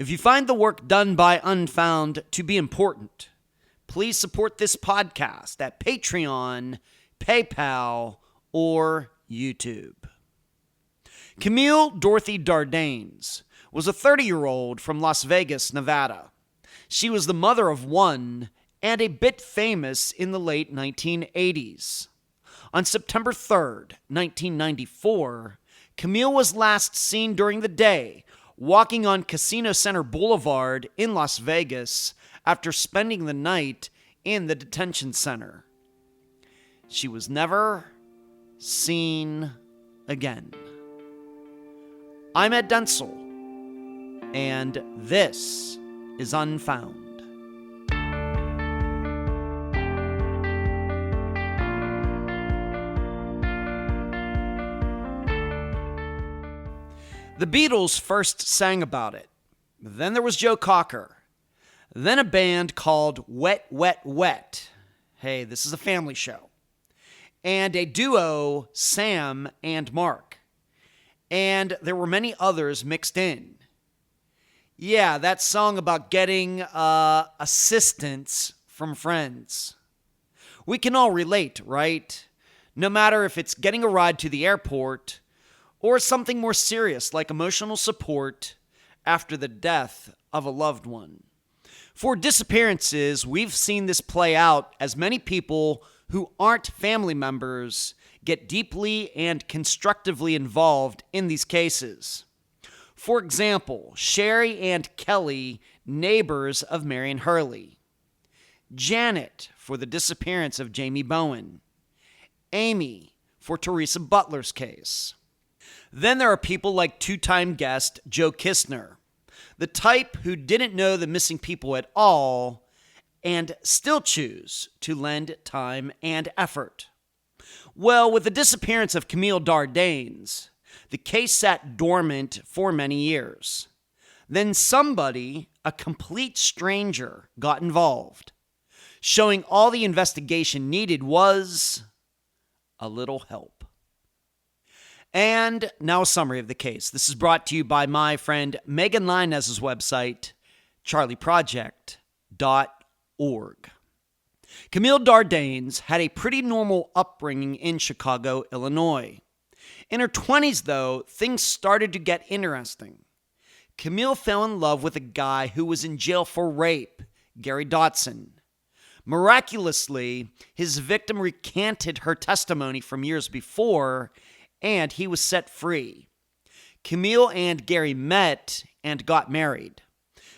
If you find the work done by Unfound to be important, please support this podcast at Patreon, PayPal, or YouTube. Camille Dorothy Dardanes was a 30-year-old from Las Vegas, Nevada. She was the mother of one and a bit famous in the late 1980s. On September 3rd, 1994, Camille was last seen during the day walking on Casino Center Blvd in Las Vegas after spending the night in the detention center. She was never seen again. I'm Ed Dentzel, and this is Unfound. The Beatles first sang about it. Then there was Joe Cocker. Then a band called Wet, Wet, Wet. Hey, this is a family show. And a duo, Sam and Mark. And there were many others mixed in. Yeah, that song about getting assistance from friends. We can all relate, right? No matter if it's getting a ride to the airport or something more serious like emotional support after the death of a loved one. For disappearances, we've seen this play out as many people who aren't family members get deeply and constructively involved in these cases. For example, Sherry and Kelly, neighbors of Marion Hurley. Janet for the disappearance of Jamie Bowen. Amy for Teresa Butler's case. Then there are people like two-time guest Joe Kistner, the type who didn't know the missing people at all and still choose to lend time and effort. Well, with the disappearance of Camille Dardanes, the case sat dormant for many years. Then somebody, a complete stranger, got involved, showing all the investigation needed was a little help. And now a summary of the case. This is brought to you by my friend Megan Linez's website, charleyproject.org. Camille Dardanes had a pretty normal upbringing in Chicago, Illinois. In her 20s, though, things started to get interesting. Camille fell in love with a guy who was in jail for rape, Gary Dotson. Miraculously, his victim recanted her testimony from years before, and he was set free. Camille and Gary met and got married.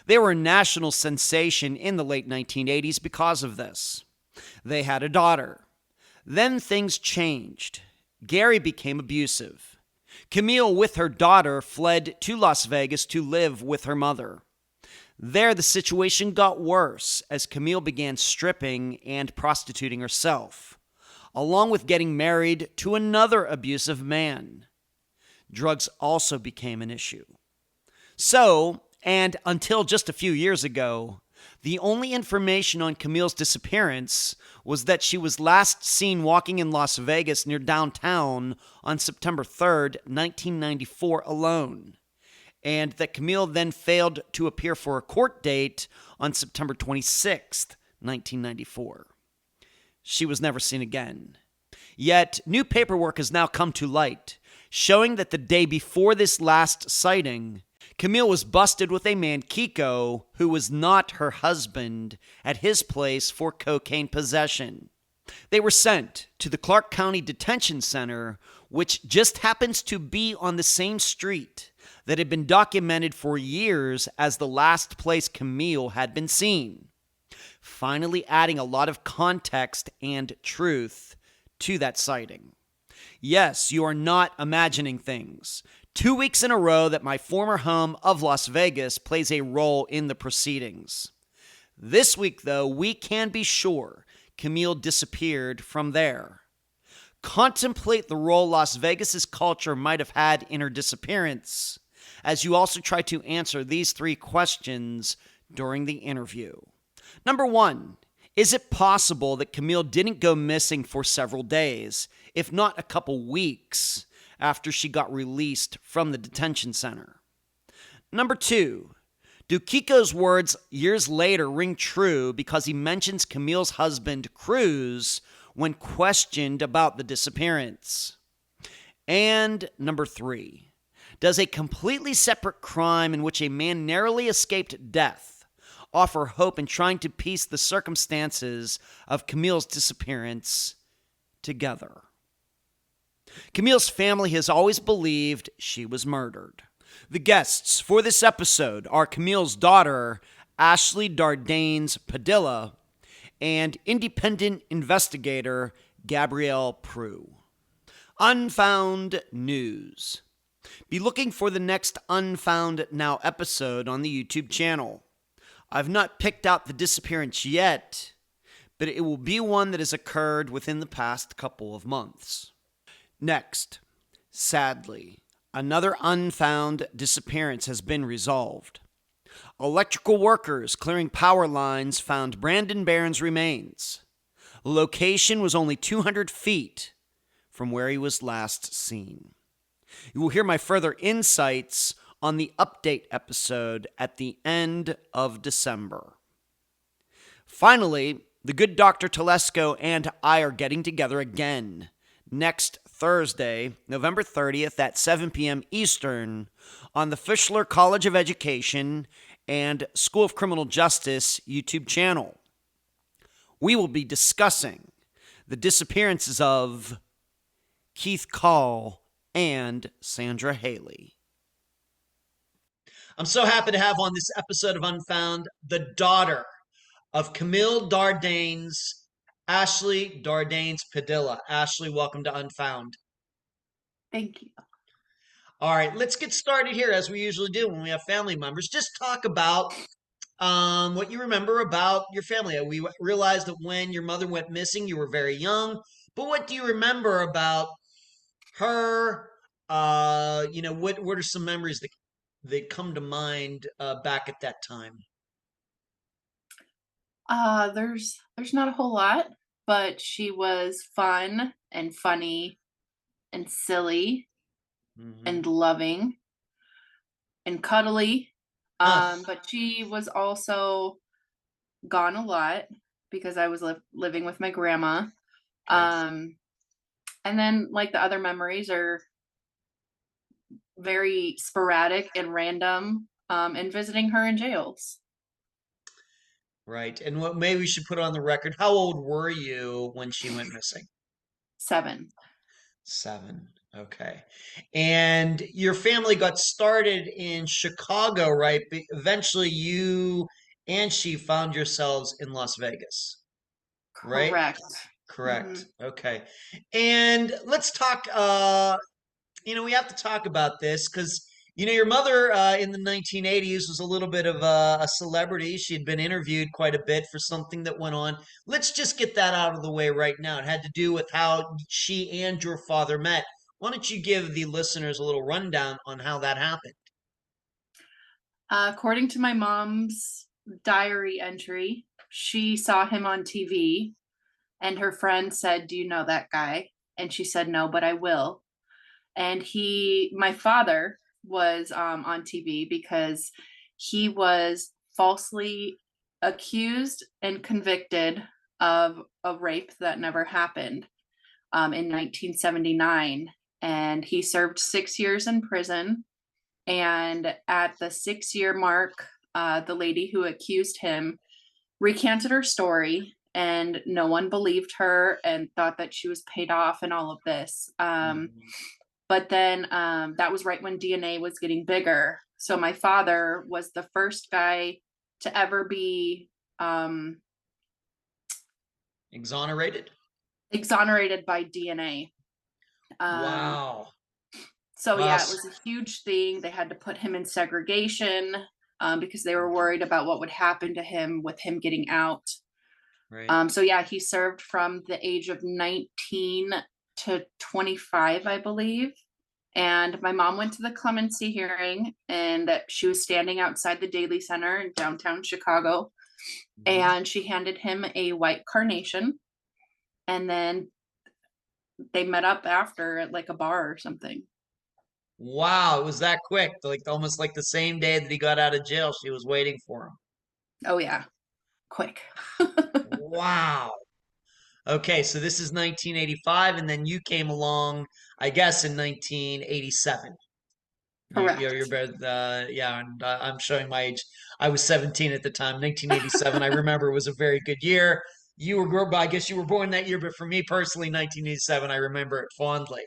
They were a national sensation in the late 1980s because of this. They had a daughter. Then things changed. Gary became abusive. Camille, with her daughter, fled to Las Vegas to live with her mother. There, the situation got worse as Camille began stripping and prostituting herself, along with getting married to another abusive man. Drugs also became an issue. So, and until just a few years ago, the only information on Camille's disappearance was that she was last seen walking in Las Vegas near downtown on September 3rd, 1994 alone, and that Camille then failed to appear for a court date on September 26th, 1994. She was never seen again. Yet, new paperwork has now come to light, showing that the day before this last sighting, Camille was busted with a man, Kiko, who was not her husband, at his place for cocaine possession. They were sent to the Clark County Detention Center, which just happens to be on the same street that had been documented for years as the last place Camille had been seen, finally adding a lot of context and truth to that sighting. Yes, you are not imagining things. 2 weeks in a row that my former home of Las Vegas plays a role in the proceedings. This week, though, we can be sure Camille disappeared from there. Contemplate the role Las Vegas's culture might have had in her disappearance, as you also try to answer these 3 questions during the interview. Number 1, is it possible that Camille didn't go missing for several days, if not a couple weeks, after she got released from the detention center? Number 2, Do Kiko's words years later ring true because he mentions Camille's husband, Cruz, when questioned about the disappearance? And number 3, does a completely separate crime in which a man narrowly escaped death offer hope in trying to piece the circumstances of Camille's disappearance together? Camille's family has always believed she was murdered. The guests for this episode are Camille's daughter, Ashley Dardanes Padilla, and independent investigator Gabrielle Prue. Unfound News. Be looking for the next Unfound Now episode on the YouTube channel. I've not picked out the disappearance yet, but it will be one that has occurred within the past couple of months. Next, sadly, another unfound disappearance has been resolved. Electrical workers clearing power lines found Brandon Barron's remains. The location was only 200 feet from where he was last seen. You will hear my further insights on the update episode at the end of December. Finally, the good Dr. Telesco and I are getting together again next Thursday, November 30th at 7 p.m. Eastern on the Fischler College of Education and School of Criminal Justice YouTube channel. We will be discussing the disappearances of Keith Call and Sandra Haley. I'm so happy to have on this episode of Unfound the daughter of Camille Dardanes, Ashley Dardanes Padilla. Ashley, welcome to Unfound. Thank you. All right, let's get started here as we usually do when we have family members. Just talk about what you remember about your family. We realized that when your mother went missing, you were very young. But what do you remember about her? What are some memories that come to mind back at that time? There's not a whole lot, but she was fun and funny and silly and loving and cuddly. But she was also gone a lot because I was living with my grandma. Right. And then like the other memories are very sporadic and random, and visiting her in jails. Right. And what maybe we should put on the record, how old were you when she went missing? 7. 7. Okay. And your family got started in Chicago, right? But eventually you and she found yourselves in Las Vegas, right? Correct. Correct. Okay. And let's talk, we have to talk about this because, your mother in the 1980s was a little bit of a celebrity. She had been interviewed quite a bit for something that went on. Let's just get that out of the way right now. It had to do with how she and your father met. Why don't you give the listeners a little rundown on how that happened? According to my mom's diary entry, she saw him on TV and her friend said, "Do you know that guy?" And she said, "No, but I will." And my father was on TV because he was falsely accused and convicted of a rape that never happened in 1979. And he served 6 years in prison. And at the 6-year mark, the lady who accused him recanted her story, and no one believed her and thought that she was paid off and all of this. But then that was right when DNA was getting bigger. So my father was the first guy to ever be Exonerated by DNA. Wow. So yeah, it was a huge thing. They had to put him in segregation because they were worried about what would happen to him with him getting out. Right. So yeah, he served from the age of 19 to 25, I believe. And my mom went to the clemency hearing, and she was standing outside the Daly Center in downtown Chicago. And she handed him a white carnation. And then they met up after at like a bar or something. Wow, it was that quick. Like almost like the same day that he got out of jail, she was waiting for him. Oh yeah, quick. Wow. Okay, so this is 1985, and then you came along, I guess, in 1987. You're Correct. better, yeah, and I'm showing my age. I was 17 at the time, 1987. I remember it was a very good year. You were, I guess you were born that year, but for me personally, 1987, I remember it fondly.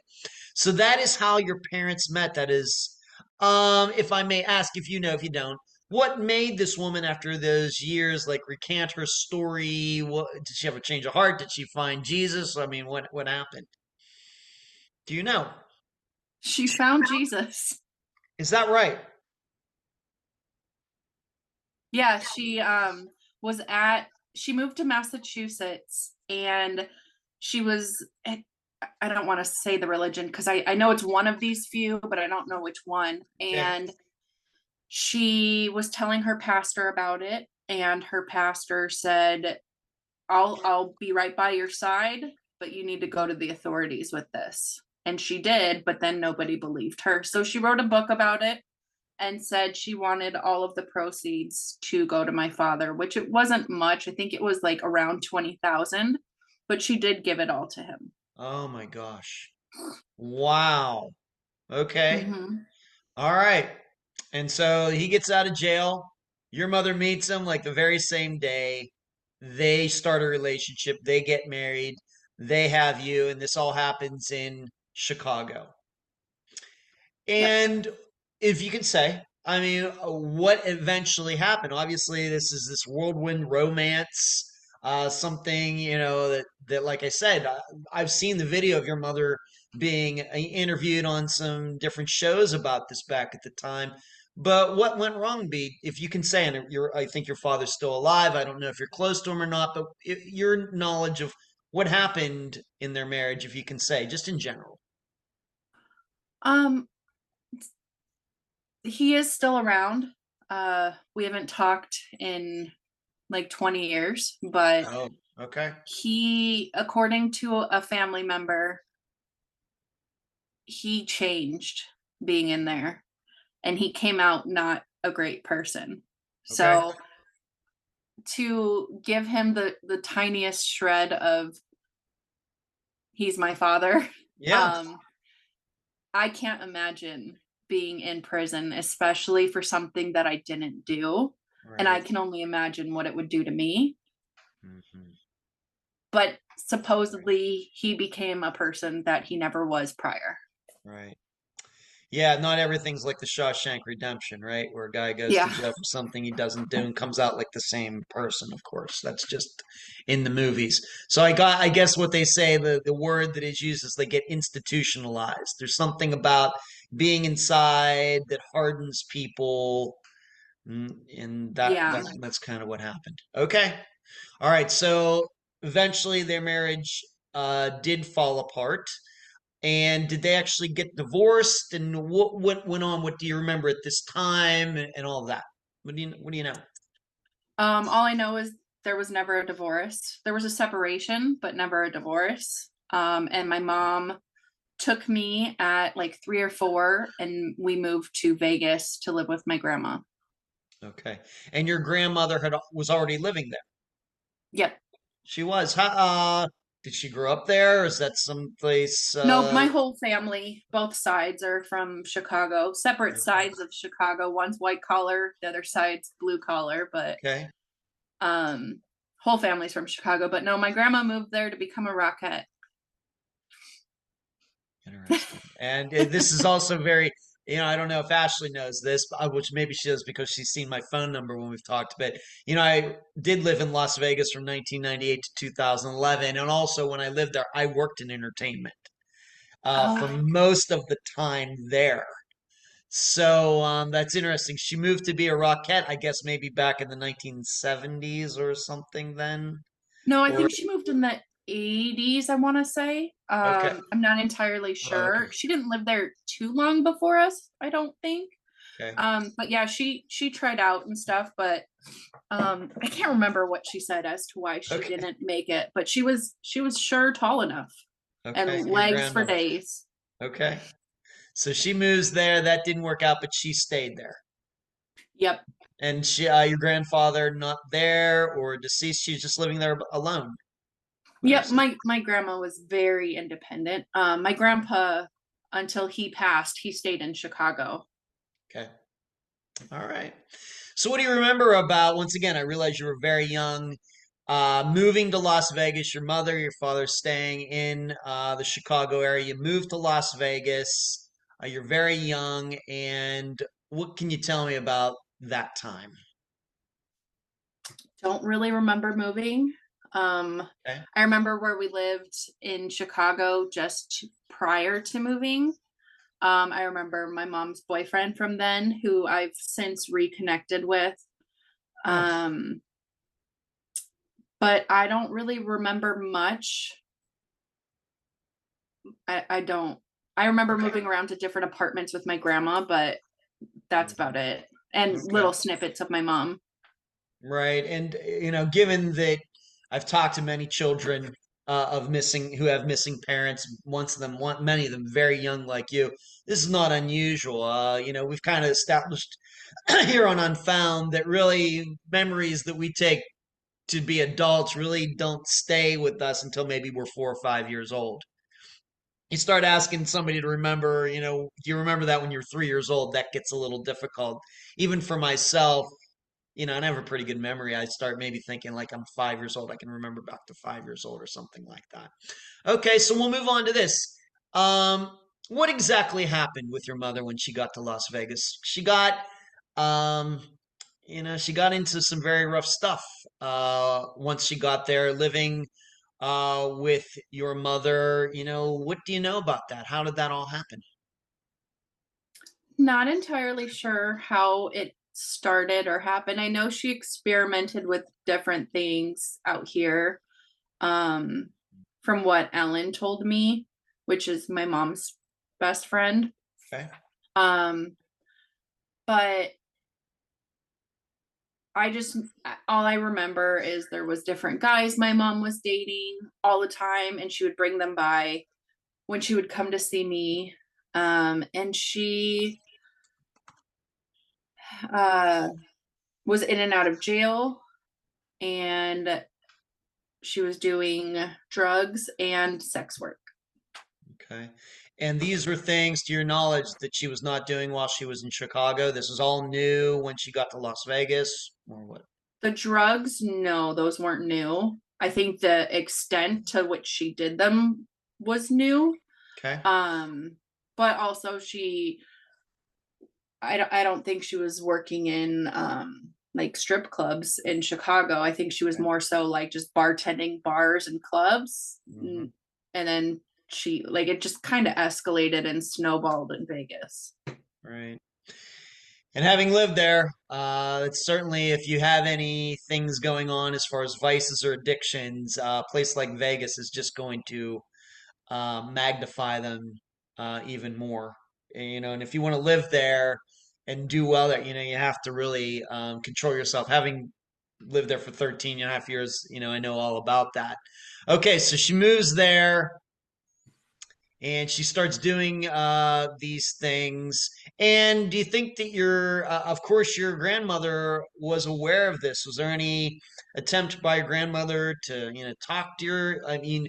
So that is how your parents met. That is, if I may ask, if you know, if you don't, what made this woman after those years like recant her story? What did she have a change of heart? Did she find Jesus? I mean, what happened? Do you know? She found Jesus. Is that right? Yeah, she was at she moved to Massachusetts, and she was I don't want to say the religion because I know it's one of these few, but I don't know which one. Okay. And she was telling her pastor about it, and her pastor said, I'll be right by your side, but you need to go to the authorities with this. And she did, but then nobody believed her. So she wrote a book about it and said she wanted all of the proceeds to go to my father, which it wasn't much. I think it was like around 20,000, but she did give it all to him. Oh my gosh. Wow. Okay. Mm-hmm. All right. And so he gets out of jail. Your mother meets him like the very same day. They start a relationship. They get married. They have you. And this all happens in Chicago. Yep. And if you can say, I mean, what eventually happened? Obviously, this is this whirlwind romance, something that, like I said, I've seen the video of your mother being interviewed on some different shows about this back at the time. But what went wrong, B? If you can say, and I think your father's still alive. I don't know if you're close to him or not, but your knowledge of what happened in their marriage, if you can say, just in general. Um, he is still around. We haven't talked in like 20 years, but Oh, okay. he, according to a family member, he changed being in there, and he came out not a great person. Okay. So to give him the tiniest shred of he's my father, Yeah. um, I can't imagine being in prison, especially for something that I didn't do. And I Right. can only imagine what it would do to me. Hmm. But supposedly he became a person that he never was prior. Right. Yeah, not everything's like the Shawshank Redemption, right? Where a guy goes to Yeah. jail for something he doesn't do and comes out like the same person, of course. That's just in the movies. So I guess what they say, the word that is used is they get institutionalized. There's something about being inside that hardens people, and Yeah. that's kind of what happened. Okay. All right. So eventually their marriage did fall apart. And did they actually get divorced? And what went on? What do you remember at this time and all of that? What do you know? All I know is there was never a divorce. There was a separation, but never a divorce. And my mom took me at like 3 or 4, and we moved to Vegas to live with my grandma. Okay. And your grandmother was already living there. Yep. She was. Did she grow up there? Or is that someplace? No, my whole family, both sides are from Chicago, separate Okay. sides of Chicago. One's white collar, the other side's blue collar, but Okay. um whole family's from Chicago. But no, my grandma moved there to become a rockette. Interesting. And this is also very, I don't know if Ashley knows this, which maybe she does because she's seen my phone number when we've talked. But, I did live in Las Vegas from 1998 to 2011. And also when I lived there, I worked in entertainment for Oh, most of the time there. So that's interesting. She moved to be a Rockette, I guess maybe back in the 1970s or something then. no, I Or, think she moved in the 80s, I want to say. okay. I'm not entirely Oh, okay. sure. She didn't live there too long before us, I don't think. Okay. But yeah, she tried out and stuff, but I can't remember what she said as to why she Okay. didn't make it, but she was sure tall enough Okay. and Your legs for grandmother. days. Okay. So she moves there. That didn't work out, but she stayed there. Yep. And your grandfather not there or deceased. She's just living there alone. Yep. My grandma was very independent. My grandpa, until he passed, he stayed in Chicago. Okay. All right. So what do you remember about, once again, I realize you were very young, moving to Las Vegas, your mother, your father staying in the Chicago area. You moved to Las Vegas. You're very young. And what can you tell me about that time? Don't really remember moving. Okay. I remember where we lived in Chicago just prior to moving. I remember my mom's boyfriend from then, who I've since reconnected with. Oh, But I don't really remember much. I don't. I remember okay. moving around to different apartments with my grandma, but that's about it. And Okay. little snippets of my mom. Right. And, given that I've talked to many children of missing who have missing parents, many of them very young like you, this is not unusual. We've kind of established here on Unfound that really memories that we take to be adults really don't stay with us until maybe we're 4 or 5 years old. You start asking somebody to remember, do you remember that when you're 3 years old? That gets a little difficult. Even for myself, and I have a pretty good memory. I start maybe thinking like I'm 5 years old. I can remember back to 5 years old or something like that. Okay, so we'll move on to this. What exactly happened with your mother when she got to Las Vegas? Um, she got into some very rough stuff. Once she got there, living with your mother. What do you know about that? How did that all happen? Not entirely sure how it started or happened. I know she experimented with different things out here. Um, from what Ellen told me, which is my mom's best friend. Okay. Um, but I just all I remember is there was different guys my mom was dating all the time, and she would bring them by when she would come to see me. And she uh was in and out of jail, and she was doing drugs and sex work. Okay. And these were things, to your knowledge, that she was not doing while she was in Chicago. This was all new when she got to Las Vegas, or what? The drugs, no, those weren't new. I think the extent to which she did them was new. Okay. But also I don't think she was working in like strip clubs in Chicago. I think she was Okay. more so like just bartending bars and clubs. Hmm. And then she like it just kind of escalated and snowballed in Vegas. Right. And having lived there, it's certainly, if you have any things going on as far as vices or addictions, a place like Vegas is just going to magnify them even more. And if you want to live there and do well there, you have to really control yourself. Having lived there for 13 and a half years, I know all about that. Okay, so she moves there and she starts doing these things. And do you think that of course, your grandmother was aware of this? Was there any attempt by your grandmother to, talk to your, I mean,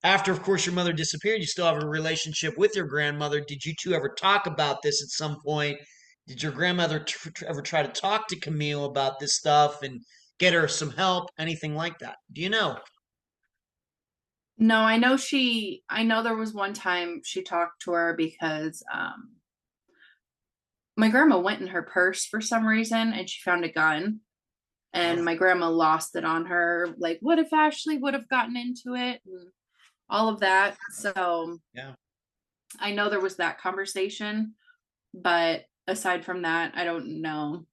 after, of course, your mother disappeared, you still have a relationship with your grandmother. Did you two ever talk about this at some point? Did your grandmother ever try to talk to Camille about this stuff and get her some help? Anything like that? Do you know? No, I know there was one time she talked to her because my grandma went in her purse for some reason and she found a gun, Oh, and my grandma lost it on her. Like, what if Ashley would have gotten into it and all of that? So yeah. I know there was that conversation, but aside from that, I don't know.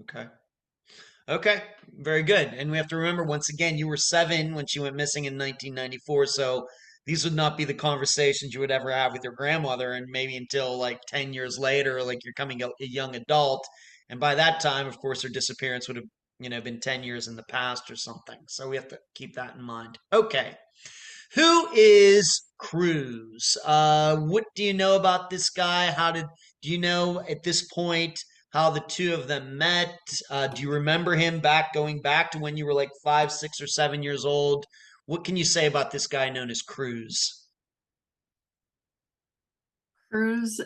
Okay. Okay, very good. And we have to remember, once again, you were 7 when she went missing in 1994. So these would not be the conversations you would ever have with your grandmother, and maybe until like 10 years later, like you're coming a young adult. And by that time, of course, her disappearance would have, been 10 years in the past or something. So we have to keep that in mind. Okay. Who is Cruz? What do you know about this guy? Do you know at this point how the two of them met? Do you remember him going back to when you were like 5, 6, or 7 years old? What can you say about this guy known as Cruz? Cruz,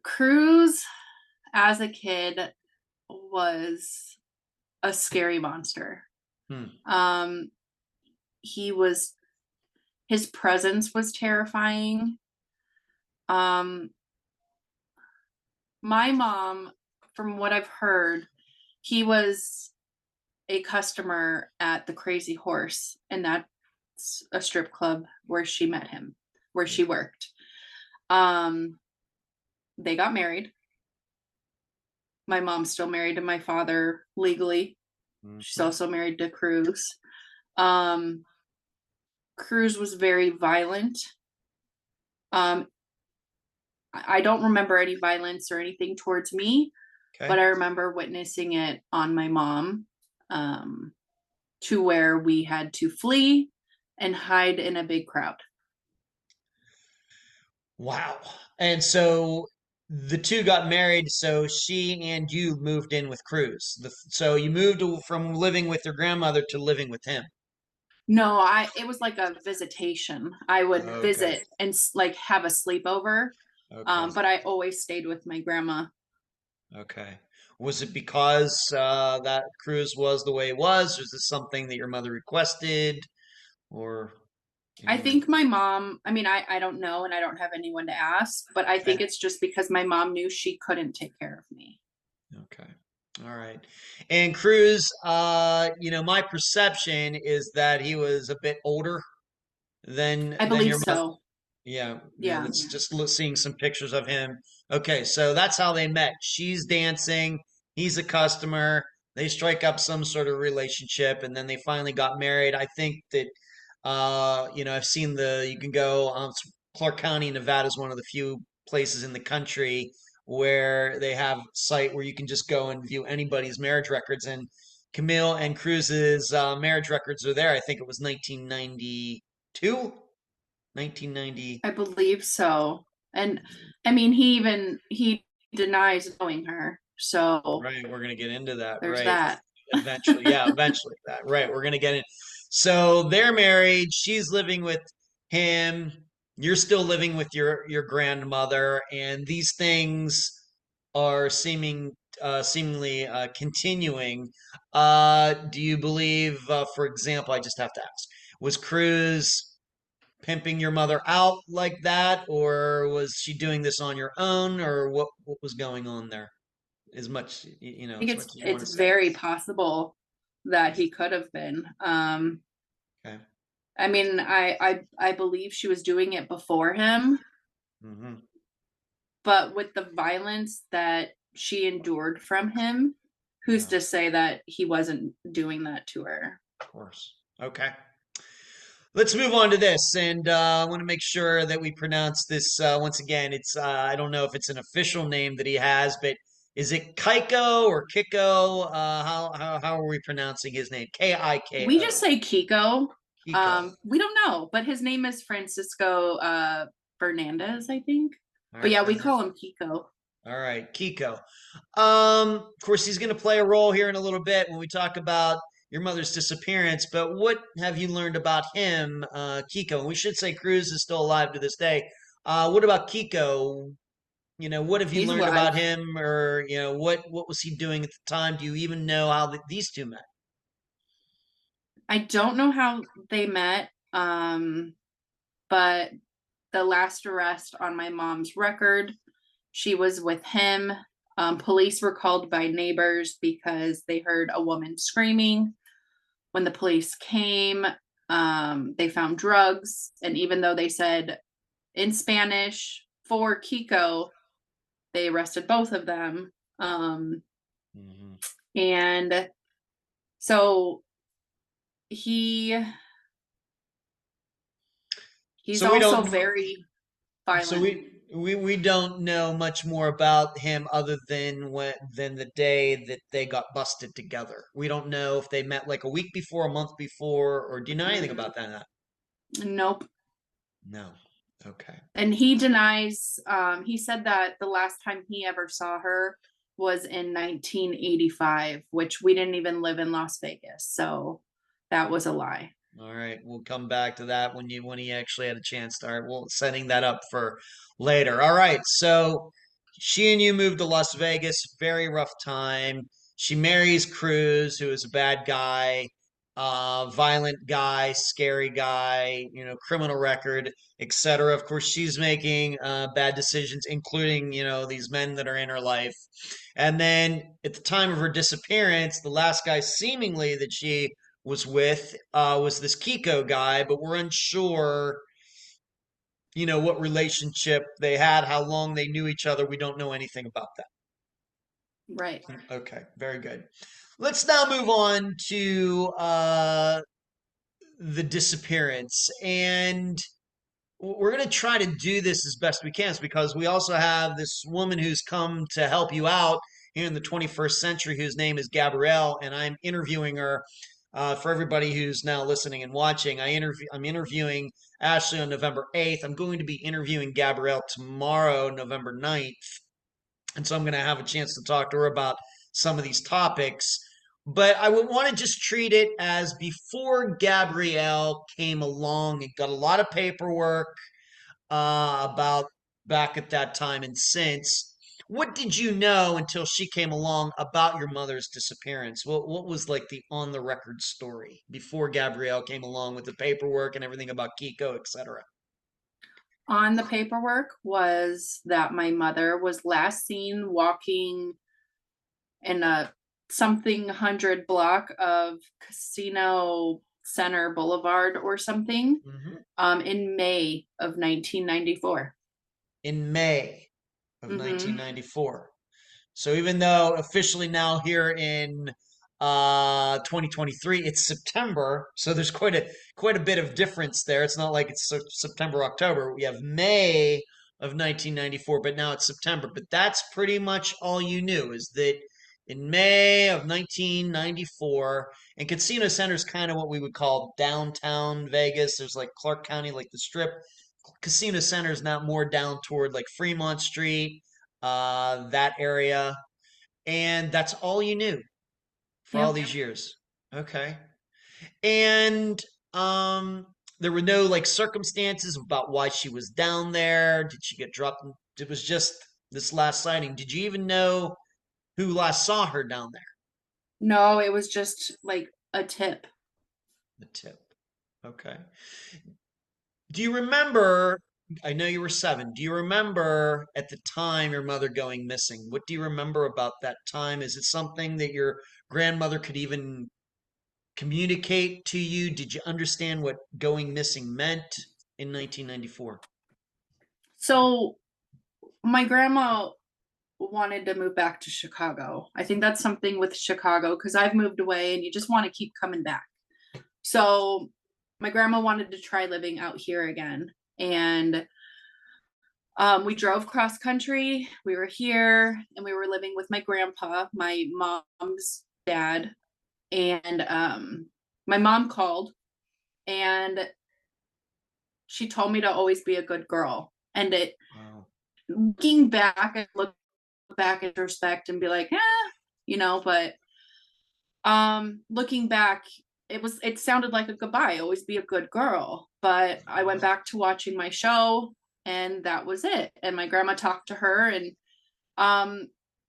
Cruz, as a kid, was a scary monster. Hmm. Um, his presence was terrifying. Um, my mom, from what I've heard, he was a customer at the Crazy Horse, and that's a strip club where she met him, where she worked. They got married. My mom's still married to my father legally. She's also married to Cruz. Cruz was very violent. I don't remember any violence or anything towards me, but I remember witnessing it on my mom, to where we had to flee and hide in a big crowd. Wow. And so the two got married, so she and you moved in with Cruz. So you moved from living with your grandmother to living with him. No, it was like a visitation. I would Okay. visit and like have a sleepover. Okay. But I always stayed with my grandma. Okay. Was it because that Cruz was the way it was? Or is this something that your mother requested? Or, I what? think my mom, I mean, I don't know and I don't have anyone to ask, but I think Okay. it's just because my mom knew she couldn't take care of me. Okay. All right. And Cruz, my perception is that he was a bit older I than believe your mother. so. Yeah, yeah, Yeah. that's just seeing some pictures of him. Okay, so that's how they met. She's dancing, he's a customer. They strike up some sort of relationship, and then they finally got married. I think that, I've seen you can go, Clark County, Nevada is one of the few places in the country where they have a site where you can just go and view anybody's marriage records. And Camille and Cruz's marriage records are there. I think it was 1992. 1990. I believe so. And I mean, he denies knowing her. So Right, we're gonna get into that, there's right? that. Eventually, yeah, eventually that. Right, we're gonna get in. So they're married, she's living with him, you're still living with your grandmother, and these things are seemingly continuing. Do you believe, for example, I just have to ask, was Cruz pimping your mother out like that, or was she doing this on your own, or what was going on there? As much I think as much as you want it's to say. very possible that he could have been. Okay. I mean, I believe she was doing it before him, Mm-hmm. but with the violence that she endured from him, who's Yeah, to say that he wasn't doing that to her? of course. Okay. Let's move on to this, and I want to make sure that we pronounce this once again. It's I don't know if it's an official name that he has, but is it Keiko or Kiko? How are we pronouncing his name? We Kiko. just say Kiko. Kiko. We don't know, but his name is Francisco Fernandez, I think. All But right, yeah, we Fernando. call him Kiko. All right, Kiko. Of course, he's going to play a role here in a little bit when we talk about your mother's disappearance. But what have you learned about him, Kiko? And we should say Cruz is still alive to this day. What about Kiko? What have you He's learned about alive. him, or what was he doing at the time? Do you even know how these two met? I don't know how they met, but the last arrest on my mom's record, she was with him. Police were called by neighbors because they heard a woman screaming. When the police came, they found drugs. And even though they said in Spanish for Kiko, they arrested both of them. Hmm. And so he he's So we also don't. very So violent. We don't know much more about him other than the day that they got busted together. We don't know if they met like a week before, a month before, or do you know anything Mm, about that? nope. No. Okay. And he denies, he said that the last time he ever saw her was in 1985, which we didn't even live in Las Vegas. So that was a lie. All right, we'll come back to that when he actually had a chance to. All right, well, setting that up for later. All right, so she and you moved to Las Vegas. Very rough time. She marries Cruz, who is a bad guy, violent guy, scary guy. Criminal record, etc. Of course, she's making bad decisions, including these men that are in her life. And then at the time of her disappearance, the last guy seemingly that she was with was this Kiko guy, but we're unsure, what relationship they had, how long they knew each other. We don't know anything about that. Right. Okay, very good. Let's now move on to the disappearance. And we're going to try to do this as best we can because we also have this woman who's come to help you out here in the 21st century whose name is Gabrielle, and I'm interviewing her. For everybody who's now listening and watching, I'm interviewing Ashley on November 8th. I'm going to be interviewing Gabrielle tomorrow, November 9th. And so I'm going to have a chance to talk to her about some of these topics. But I would want to just treat it as before Gabrielle came along and got a lot of paperwork about back at that time and since. What did you know until she came along about your mother's disappearance? What was like the on the record story before Gabrielle came along with the paperwork and everything about Kiko, etc.? On the paperwork was that my mother was last seen walking in a something hundred block of Casino Center Boulevard or something in May of 1994. In May of Mm-hmm. 1994. So even though officially now here in 2023 it's September, so there's quite a bit of difference there. It's not like it's September, October. We have May of 1994, but now it's September. But that's pretty much all you knew is that in May of 1994, and Casino Center is kind of what we would call downtown Vegas. There's like Clark County, like the Strip. Casino Center is now more down toward like Fremont Street, that area. And that's all you knew for all Yep. these years. Okay. And there were no like circumstances about why she was down there. Did she get dropped? It was just this last sighting. Did you even know who last saw her down there? No, it was just like a tip. The tip. Okay. Do you remember? I know you were 7. Do you remember at the time your mother going missing? What do you remember about that time? Is it something that your grandmother could even communicate to you? Did you understand what going missing meant in 1994? So my grandma wanted to move back to Chicago. I think that's something with Chicago because I've moved away and you just want to keep coming back. So my grandma wanted to try living out here again. And we drove cross country. We were here and we were living with my grandpa, my mom's dad. And my mom called and she told me to always be a good girl. And Wow. looking back, I look back in retrospect and be like, but looking back, it sounded like a goodbye, always be a good girl. But I went back to watching my show and that was it. And my grandma talked to her and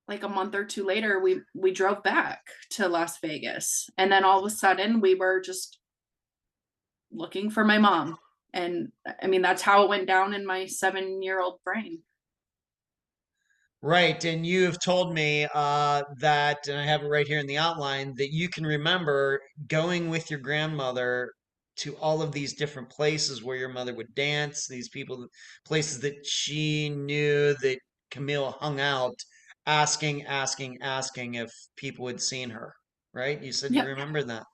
like a month or two later we drove back to Las Vegas. And then all of a sudden we were just looking for my mom. And I mean that's how it went down in my 7-year-old brain. Right, and you have told me that, and I have it right here in the outline, that you can remember going with your grandmother to all of these different places where your mother would dance, these people, places that she knew that Camille hung out, asking if people had seen her, right? You said you Yep. remember that.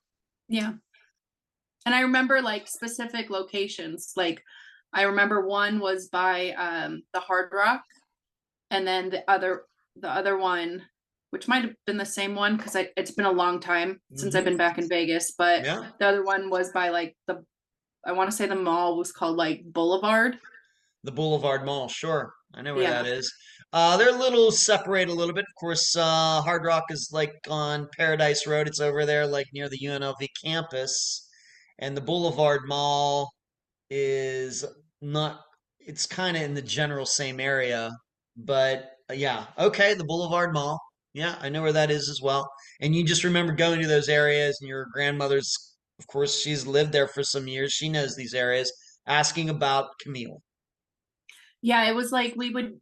Yeah. And I remember like specific locations, like I remember one was by the Hard Rock, and then the other one, which might have been the same one because it's been a long time since I've Hmm. been back in Vegas, but Yeah. the other one was by like I want to say the mall was called like Boulevard. The Boulevard Mall, sure. I know where that Yeah. is. They're a little separated a little bit. Of course, Hard Rock is like on Paradise Road. It's over there, like near the UNLV campus. And the Boulevard Mall is not, it's kind of in the general same area. But yeah, okay, the Boulevard Mall. Yeah, I know where that is as well. And you just remember going to those areas, and your grandmother's, of course, she's lived there for some years. She knows these areas, asking about Camille. Yeah, it was like we would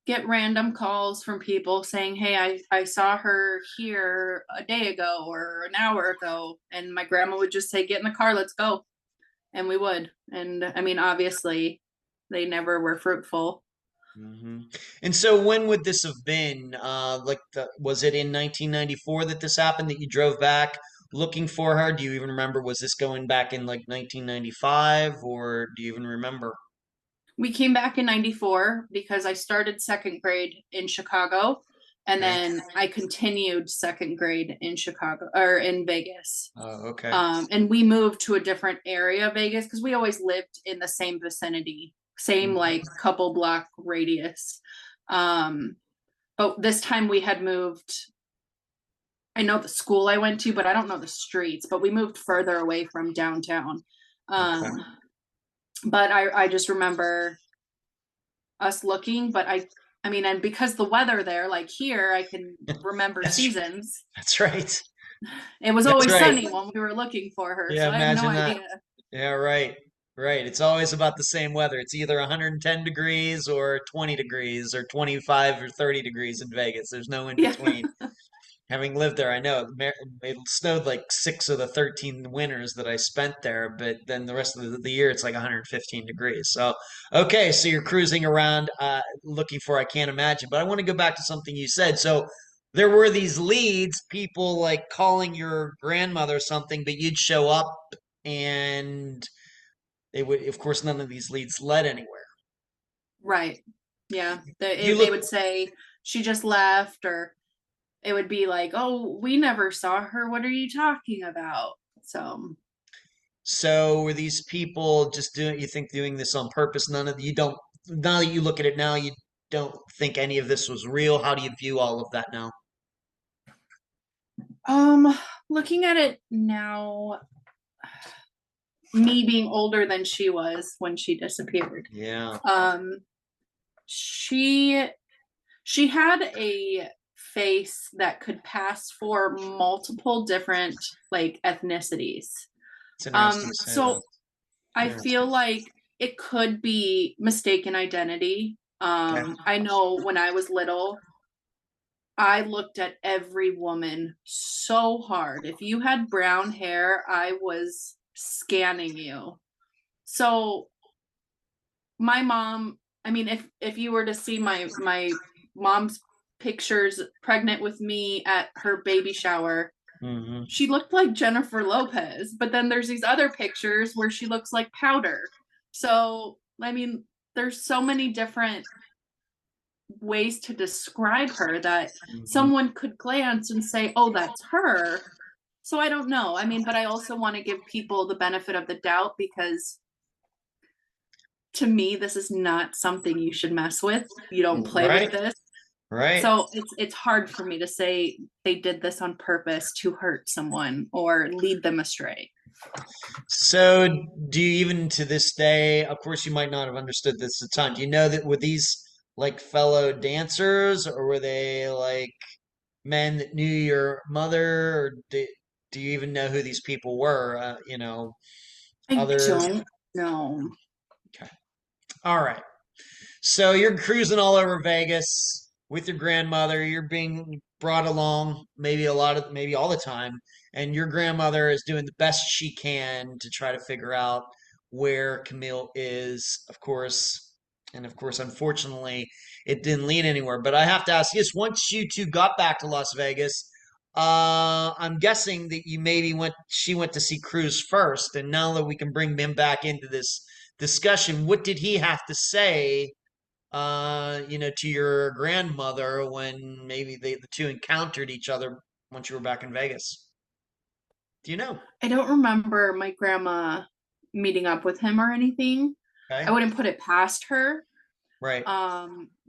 get random calls from people saying, "Hey, I saw her here a day ago or an hour ago." And my grandma would just say, "Get in the car, let's go." And we would. And I mean, obviously, they never were fruitful. Hmm. And so when would this have been? Was it in 1994 that this happened, that you drove back looking for her? Do you even remember? Was this going back in like 1995, or do you even remember? We came back in 94 because I started second grade in Chicago, and Okay. then I continued second grade in Chicago or in Vegas. Oh, okay. And we moved to a different area of Vegas because we always lived in the same vicinity, same like Mhm. couple block radius. Um, but this time we had moved. I know the school I went to, but I don't know the streets. But we moved further away from downtown. Okay. Um, but I just remember us looking, but I mean, and because the weather there, like here, I can remember That's seasons. that's right. It was That's always right. sunny when we were looking for her, Yeah, so I have no imagine that. idea. Yeah, right. Right. It's always about the same weather. It's either 110 degrees or 20 degrees or 25 or 30 degrees in Vegas. There's no in Yeah. between. Having lived there, I know it snowed like 6 of the 13 winters that I spent there, but then the rest of the year it's like 115 degrees. So, okay, so you're cruising around looking for, I can't imagine. But I want to go back to something you said. So, there were these leads, people like calling your grandmother something, but you'd show up and they would, of course, none of these leads led anywhere. Right. Yeah. You They look, would say she just left, or it would be like, "Oh, we never saw her. What are you talking about?" So, so were these people just doing, you think doing this on purpose? You don't, now that you look at it now, you don't think any of this was real. How do you view all of that now? um, looking at it now, me being older than she was when she disappeared, Yeah. um, she she had a face that could pass for multiple different like ethnicities. It's interesting you say that. So I Yeah. feel like it could be mistaken identity. Okay. I know when I was little, I looked at every woman so hard. If you had brown hair, I was scanning you. So my mom, I mean, if you were to see my mom's pictures pregnant with me at her baby shower, Hmm. she looked like Jennifer Lopez, but then there's these other pictures where she looks like powder. So, I mean, there's so many different ways to describe her that Hmm. someone could glance and say, "Oh, that's her." So I don't know. I mean, but I also want to give people the benefit of the doubt because to me this is not something you should mess with. You don't play with Right. this. Right. So it's hard for me to say they did this on purpose to hurt someone or lead them astray. So, do you even to this day, of course, you might not have understood this at the time. Do you know that were these like fellow dancers, or were they like men that knew your mother, or do you even know who these people were? I Other. don't know. Okay. All right. So you're cruising all over Vegas with your grandmother. You're being brought along maybe all the time. And your grandmother is doing the best she can to try to figure out where Camille is, of course. And of course, unfortunately, it didn't lead anywhere. But I have to ask this, once you two got back to Las Vegas, I'm guessing that you maybe she went to see Cruz first. And now that we can bring them back into discussion. What did he have to say, to your grandmother when maybe the two encountered each other once you were back in Vegas? Do you know? I don't remember my grandma meeting up with him or anything. I Okay. wouldn't put it past her, Right.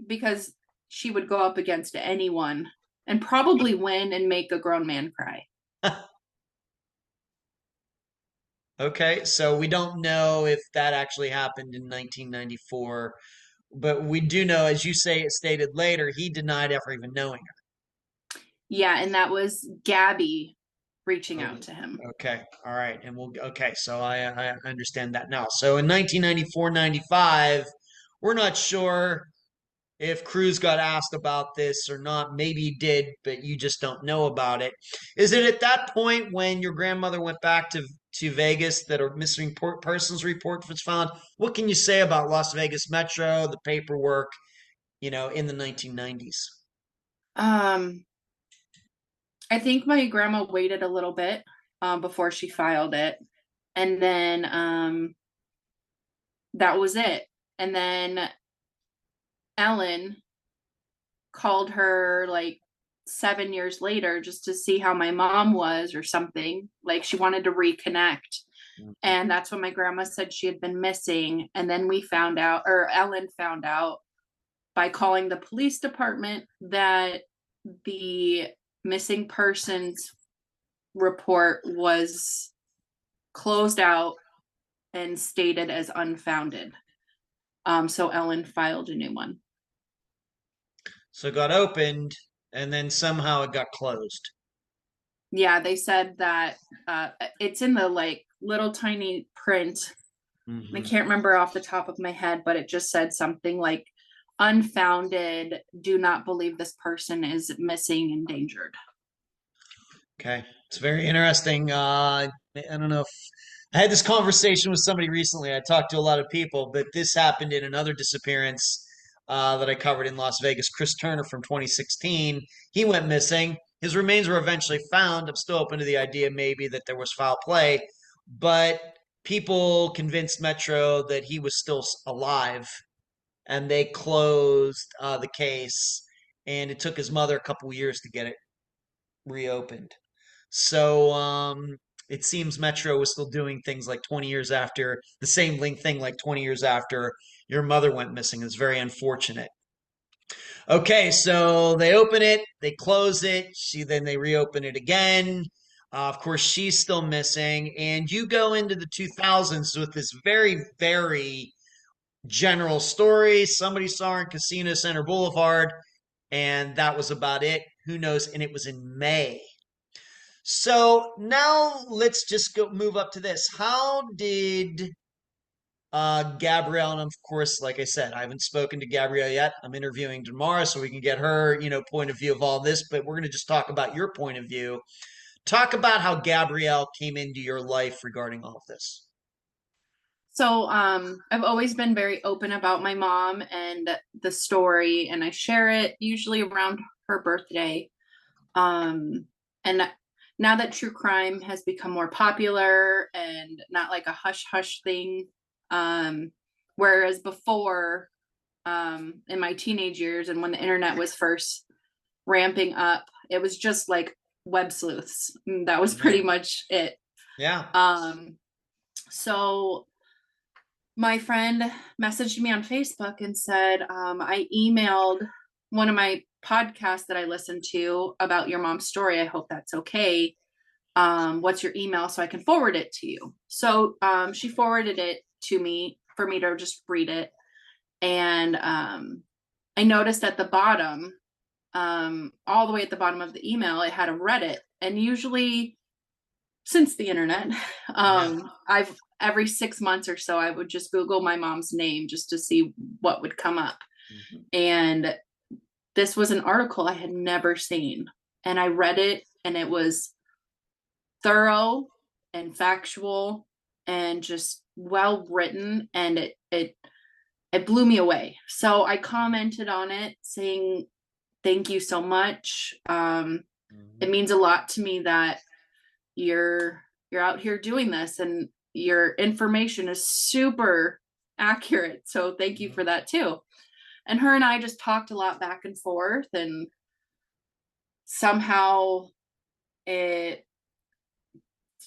because she would go up against anyone and probably win and make a grown man cry. Okay. So we don't know if that actually happened in 1994, but we do know, as you say, it stated later, he denied ever even knowing Yeah, and that was Gabby reaching her. out to him. Okay. All right. And okay. So I understand that now. So in 1994, 95, we're not sure if Cruz got asked about this or not. Maybe he did, but you just don't know about it. Is it at that point when your grandmother went back to Vegas that a missing persons report was found? What can you say about Las Vegas Metro, the paperwork, in the 1990s? Um, I think my grandma waited a little bit before she filed it. And then that was it. And then Ellen called her like 7 years later just to see how my mom was or something. Like she wanted to reconnect. And that's when my grandma said she had been missing. And then we found out, or Ellen found out by calling the police department, that the missing persons report was closed out and stated as unfounded. So Ellen filed a new one. So it got opened and then somehow it got closed. Yeah, they said that it's in the like little tiny print. I can't remember off the top of my head, but it just said something like unfounded, do not believe this person is missing, endangered. Okay. It's very interesting. I don't know if I had this conversation with somebody recently. I talked to a lot of people, but this happened in another disappearance that I covered in Las Vegas. Chris Turner from 2016. He went missing. His remains were eventually found. I'm still open to the idea maybe that there was foul play, but people convinced Metro that he was still alive, and they closed the case. And it took his mother a couple years to get it reopened. So it seems Metro was still doing things like 20 years after the same link thing, like 20 years after your mother went missing. It's very unfortunate. Okay, so they open it, they close it. Then they reopen it again. Of course, she's still missing, and you go into the 2000s with this very, very general story. Somebody saw her in Casino Center Boulevard, and that was about it. Who knows? And it was in May. So now let's just go move up to this. How did Gabrielle, and of course, like I said, I haven't spoken to Gabrielle yet. I'm interviewing tomorrow so we can get her, point of view of all this, but we're going to just talk about your point of view. Talk about how Gabrielle came into your life regarding all of this. So I've always been very open about my mom and the story, and I share it usually around her birthday. And now that true crime has become more popular and not like a hush hush thing, whereas before, in my teenage years and when the internet was first ramping up, it was just like web sleuths. That was pretty much it. Yeah. So my friend messaged me on Facebook and said, I emailed one of my podcasts that I listened to about your mom's story. I hope that's okay. What's your email so I can forward it to you? So she forwarded it to me for me to just read it. And I noticed at the bottom, all the way at the bottom of the email, it had a Reddit. And usually since the internet, I've every 6 months or so, I would just Google my mom's name just to see what would come up. And this was an article I had never seen. And I read it, and it was thorough and factual and just well written, and it blew me away. So I commented on it saying, thank you so much. It means a lot to me that you're out here doing this, and your information is super accurate. So thank you for that too. And her and I just talked a lot back and forth, and somehow it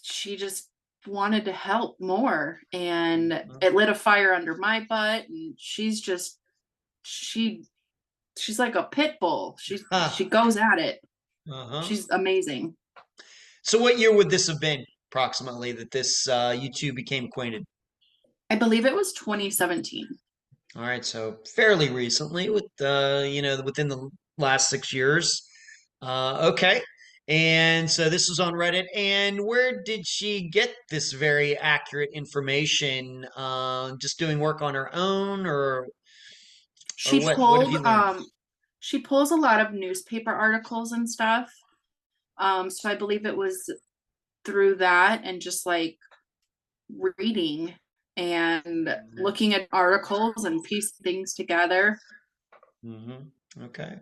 she just wanted to help more, and it lit a fire under my butt. And she's like a pit bull. She goes at it. Uh-huh. She's amazing. So what year would this have been approximately that this you two became acquainted? I believe it was 2017. All right, so fairly recently, with within the last 6 years. Okay, and so this was on Reddit. And where did she get this very accurate information? Just doing work on her own, or She what? What have pulled you learned? she pulls a lot of newspaper articles and stuff. So I believe it was through that, and just like reading and looking at articles and piecing things together. Okay,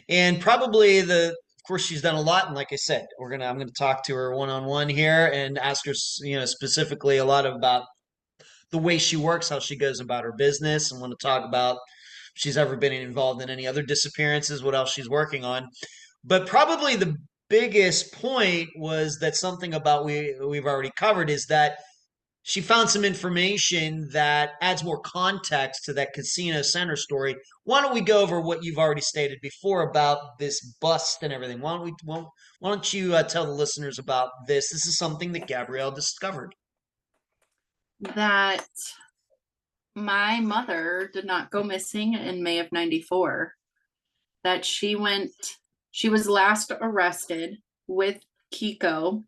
and probably of course, she's done a lot. And like I said, I'm gonna talk to her one on one here and ask her, specifically a lot about the way she works, how she goes about her business, and want to talk about if she's ever been involved in any other disappearances, what else she's working on. But probably the biggest point was that something about we've already covered is that she found some information that adds more context to that Casino Center story. Why don't we go over what you've already stated before about this bust and everything? Why don't you tell the listeners about this? This is something that Gabrielle discovered. That my mother did not go missing in May of 94. That she was last arrested with Kiko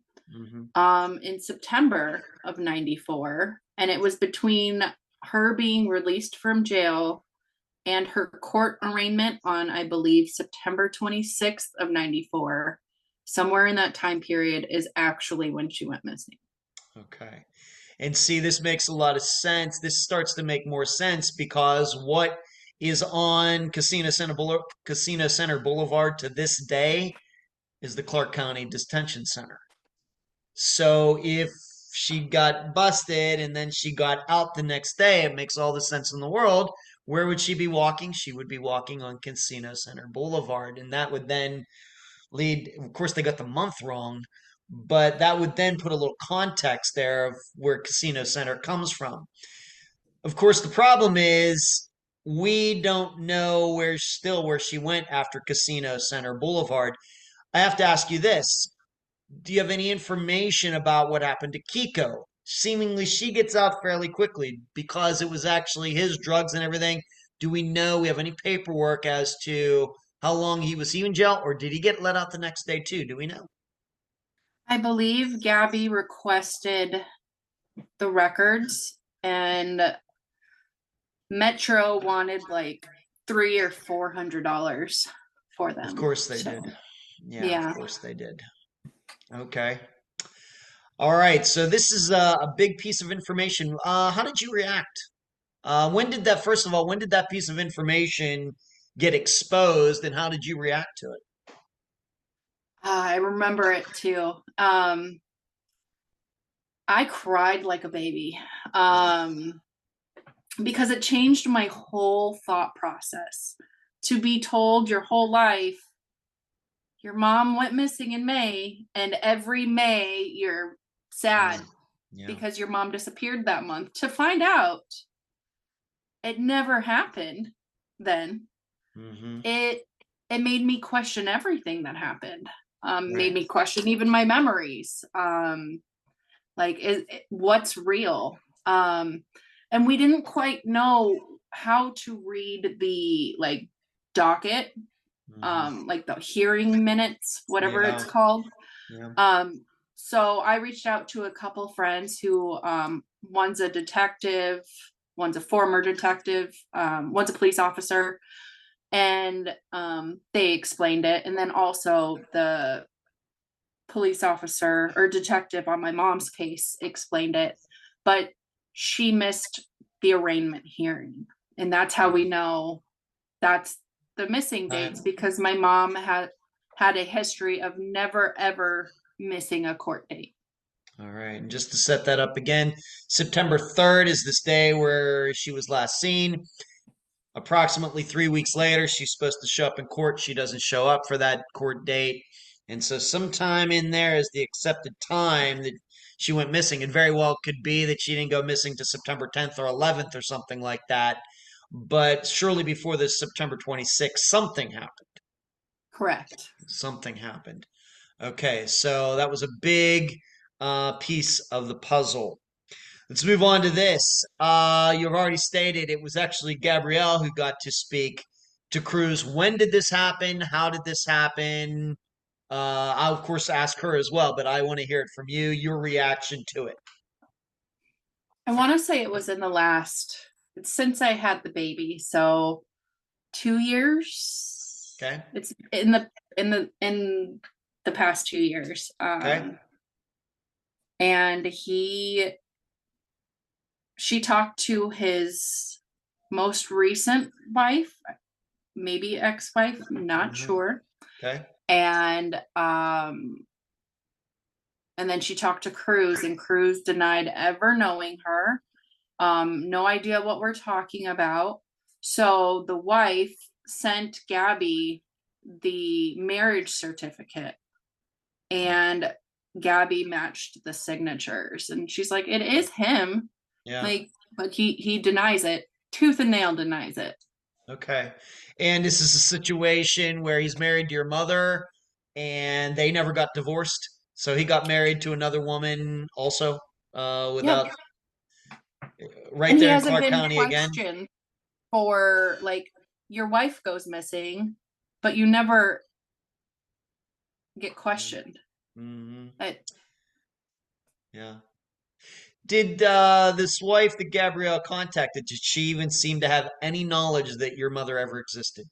in September of 94. And it was between her being released from jail and her court arraignment on, I believe, September 26th of 94. Somewhere in that time period is actually when she went missing. Okay. And see, this makes a lot of sense. This starts to make more sense because what is on Casino Center Boulevard to this day is the Clark County Detention Center. So if she got busted and then she got out the next day, it makes all the sense in the world. Where would she be walking? She would be walking on Casino Center Boulevard. And that would then lead, of course, they got the month wrong, but that would then put a little context there of where Casino Center comes from. Of course, the problem is we don't know where she went after Casino Center Boulevard. I have to ask you this. Do you have any information about what happened to Kiko? Seemingly, she gets out fairly quickly because it was actually his drugs and everything. Do we have any paperwork as to how long was he in jail, or did he get let out the next day too? Do we know? I believe Gabby requested the records, and Metro wanted like $300 or $400 for them. Of course they did. Yeah, of course they did. Okay. All right. So this is a big piece of information. How did you react? First of all, when did that piece of information get exposed, and how did you react to it? I remember it too. I cried like a baby because it changed my whole thought process. To be told your whole life, your mom went missing in May, and every May you're sad because your mom disappeared that month. To find out it never happened then, it made me question everything that happened. Made me question even my memories. What's real? And we didn't quite know how to read the docket, the hearing minutes, whatever it's called. So I reached out to a couple friends who, one's a detective, one's a former detective, one's a police officer, and they explained it. And then also the police officer or detective on my mom's case explained it, but she missed the arraignment hearing. And that's how we know that's the missing dates, because my mom had a history of never, ever missing a court date. All right. And just to set that up again, September 3rd is this day where she was last seen. Approximately 3 weeks later, she's supposed to show up in court. She doesn't show up for that court date. And so sometime in there is the accepted time that she went missing. It very well could be that she didn't go missing to September 10th or 11th or something like that. But surely before this September 26th, something happened. Correct. Something happened. Okay, so that was a big piece of the puzzle. Let's move on to this. You've already stated it was actually Gabrielle who got to speak to Cruz. When did this happen? How did this happen? I'll, of course, ask her as well, but I want to hear it from you, your reaction to it. I want to say it was in the last, since I had the baby, so 2 years. Okay. It's in the past 2 years. Okay. And she talked to his most recent wife, maybe ex-wife, not sure. Okay. And then she talked to Cruz, and Cruz denied ever knowing her. No idea what we're talking about. So the wife sent Gabby the marriage certificate, and Gabby matched the signatures, and she's like, it is him. Yeah. Like, but he denies it. Tooth and nail denies it. Okay. And this is a situation where he's married to your mother and they never got divorced. So he got married to another woman also, without right And he there in hasn't Clark been County again. questioned for, like, your wife goes missing, but you never get questioned. Mm-hmm. It, Yeah. Did this wife that Gabrielle contacted, did she even seem to have any knowledge that your mother ever existed?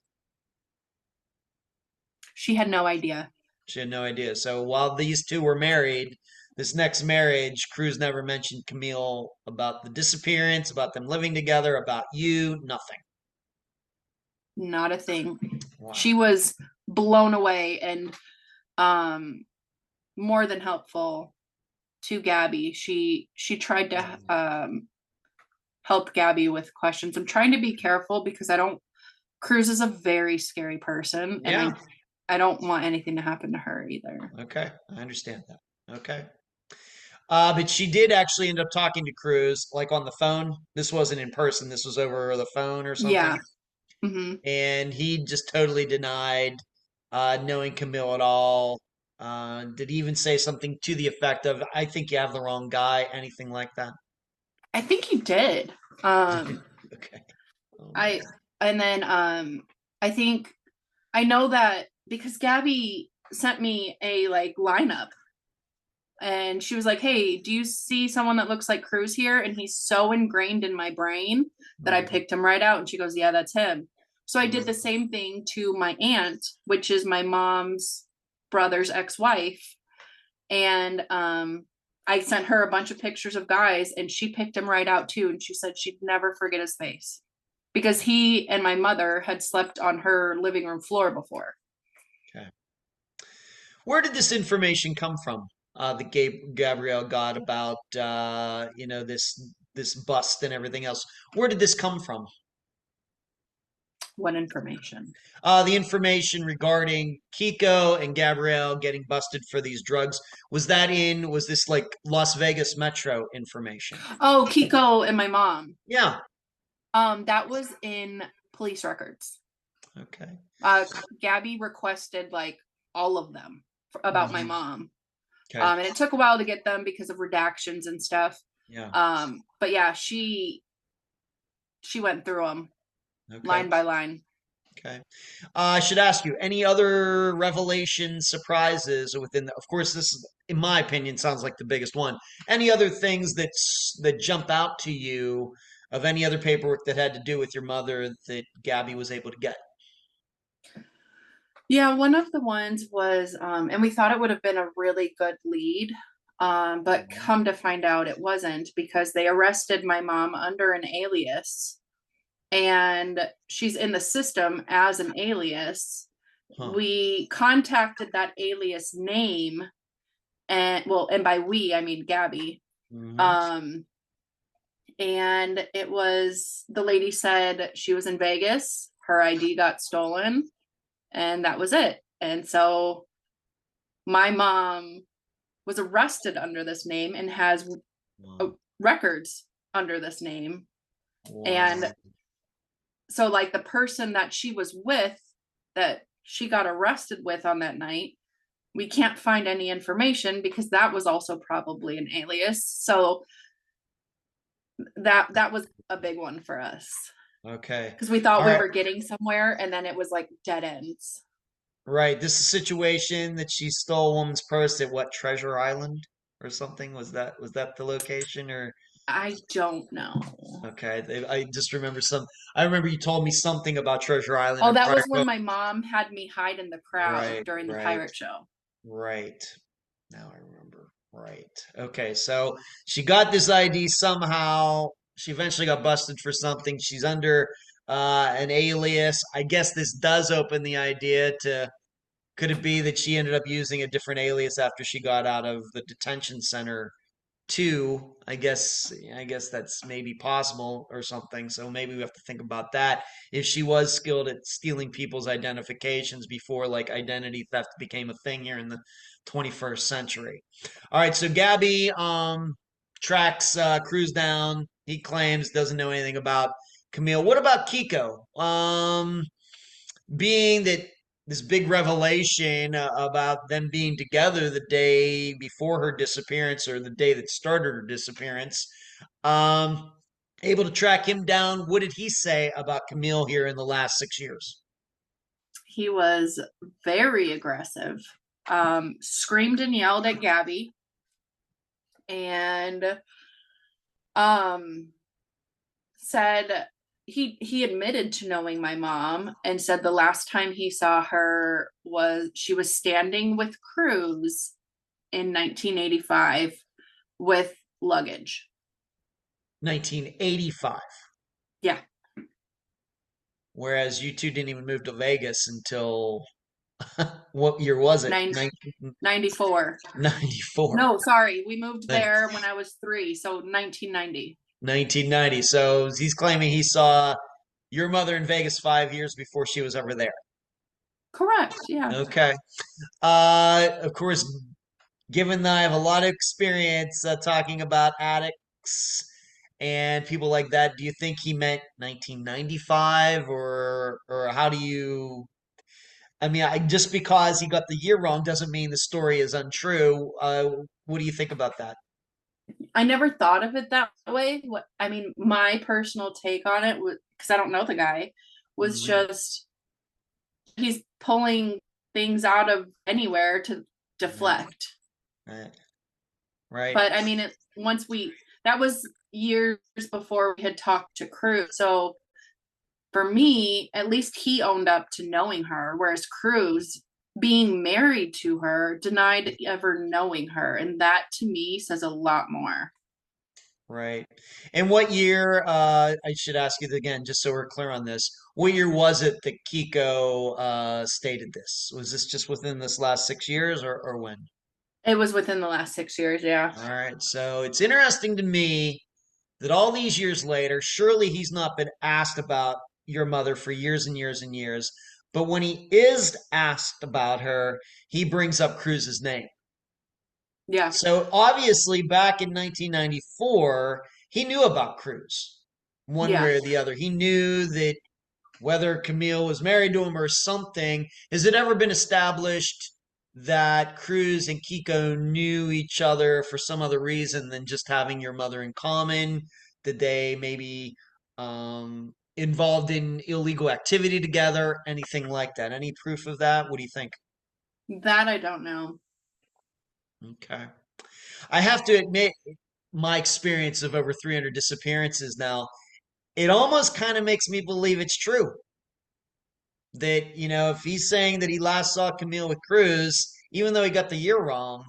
she had no idea. She had no idea. So while these two were married, this next marriage, Cruz never mentioned Camille about the disappearance, about them living together, about you, nothing. Not a thing. Wow. She was blown away and more than helpful to Gabby. She tried to help Gabby with questions. I'm trying to be careful because Cruz is a very scary person, and Yeah. I don't want anything to happen to her either. Okay, I understand that. Okay. But she did actually end up talking to Cruz, like on the phone. This wasn't in person. This was over the phone or something. Yeah. Mm-hmm. And he just totally denied knowing Camille at all. Did he even say something to the effect of, I think you have the wrong guy, anything like that? I think he did. Okay. Oh my God. And then I think I know that because Gabby sent me a lineup, and she was like, hey, do you see someone that looks like Cruz here? And he's so ingrained in my brain that I picked him right out. And she goes, yeah, that's him. So I did the same thing to my aunt, which is my mom's brother's ex-wife. And I sent her a bunch of pictures of guys, and she picked him right out too. And she said she'd never forget his face because he and my mother had slept on her living room floor before. Okay. Where did this information come from? That Gabrielle got about this bust and everything else. Where did this come from? What information? The information regarding Kiko and Gabrielle getting busted for these drugs. Was this like Las Vegas Metro information? Oh, Kiko and my mom. Yeah. That was in police records. Okay. Gabby requested all of them about my mom. Okay. And it took a while to get them because of redactions and stuff. Yeah. But yeah, she went through them line by line. Okay. I should ask you, any other revelations, surprises within of course, this, in my opinion, sounds like the biggest one. Any other things that jump out to you of any other paperwork that had to do with your mother that Gabby was able to get? Yeah, one of the ones was, and we thought it would have been a really good lead, but come to find out it wasn't, because they arrested my mom under an alias, and she's in the system as an alias. Huh. We contacted that alias name, and by we, I mean Gabby. Mhm. Um, and the lady said she was in Vegas, her ID got stolen, and that was it. And so my mom was arrested under this name and has Wow. records under this name. Wow. And so, like, the person that she was with, that she got arrested with on that night, we can't find any information because that was also probably an alias. So that was a big one for us, Okay. because we thought All we right. were getting somewhere, and then it was like dead ends. Right. This is a situation that she stole a woman's purse at what, Treasure Island or something? Was that the location or I don't know. okay. I just remember I remember you told me something about Treasure Island Oh, and that Briar was when my mom had me hide in the crowd Right, during the right, pirate show. right. Now I remember. Right. Okay, so she got this ID somehow. She eventually got busted for something. She's under an alias. I guess this does open the idea to could it be that she ended up using a different alias after she got out of the detention center too? I guess that's maybe possible or something. So maybe we have to think about that. If she was skilled at stealing people's identifications before like identity theft became a thing here in the 21st century. All right, so Gabby tracks Cruz down. He claims doesn't know anything about Camille. What about Kiko? Being that this big revelation about them being together the day before her disappearance or the day that started her disappearance, um, able to track him down. What did he say about Camille here in the last 6 years? He was very aggressive, screamed and yelled at Gabby, and said he admitted to knowing my mom, and said the last time he saw her was she was standing with Cruz in 1985 with luggage. 1985. Yeah. Whereas you two didn't even move to Vegas until what year was it? 94. 1994. No, sorry, we moved there when I was 3, so 1990. 1990. So he's claiming he saw your mother in Vegas 5 years before she was ever there. Correct, yeah. Okay. Of course, given that I have a lot of experience talking about addicts and people like that, do you think he meant 1995 or how do you? I mean, just because he got the year wrong doesn't mean the story is untrue. What do you think about that? I never thought of it that way. What I mean, my personal take on it was, because I don't know the guy, was Mhm. just he's pulling things out of anywhere to Right, deflect. right, right. But I mean, that was years before we had talked to Cruz. So for me, at least he owned up to knowing her, whereas Cruz, being married to her, denied ever knowing her. And that to me says a lot more. Right. And what year, I should ask you again, just so we're clear on this, what year was it that Kiko stated this? Was this just within this last 6 years or when? It was within the last 6 years, yeah. All right. So it's interesting to me that all these years later, surely he's not been asked about your mother for years and years and years. But when he is asked about her, he brings up Cruz's name. Yeah. So obviously, back in 1994, he knew about Cruz one Yeah. way or the other. He knew that whether Camille was married to him or something, has it ever been established that Cruz and Kiko knew each other for some other reason than just having your mother in common? Did they maybe involved in illegal activity together? Anything like that? Any proof of that? What do you think? That I don't know. Okay. I have to admit, my experience of over 300 disappearances now, it almost kind of makes me believe it's true. That, if he's saying that he last saw Camille with Cruz, even though he got the year wrong,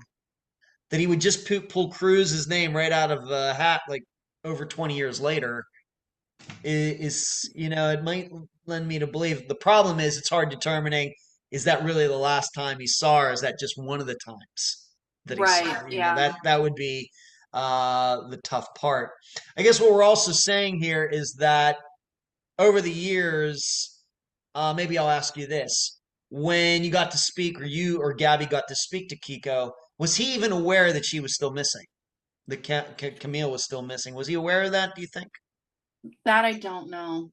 that he would just pull Cruz's name right out of the hat like over 20 years later it might lend me to believe. The problem is it's hard determining, is that really the last time he saw her? Or is that just one of the times? that he Right. saw. Yeah. That would be the tough part. I guess what we're also saying here is that over the years, maybe I'll ask you this. When you got to speak, or you or Gabby got to speak to Kiko, was he even aware that she was still missing? That Camille was still missing. Was he aware of that, do you think? That I don't know.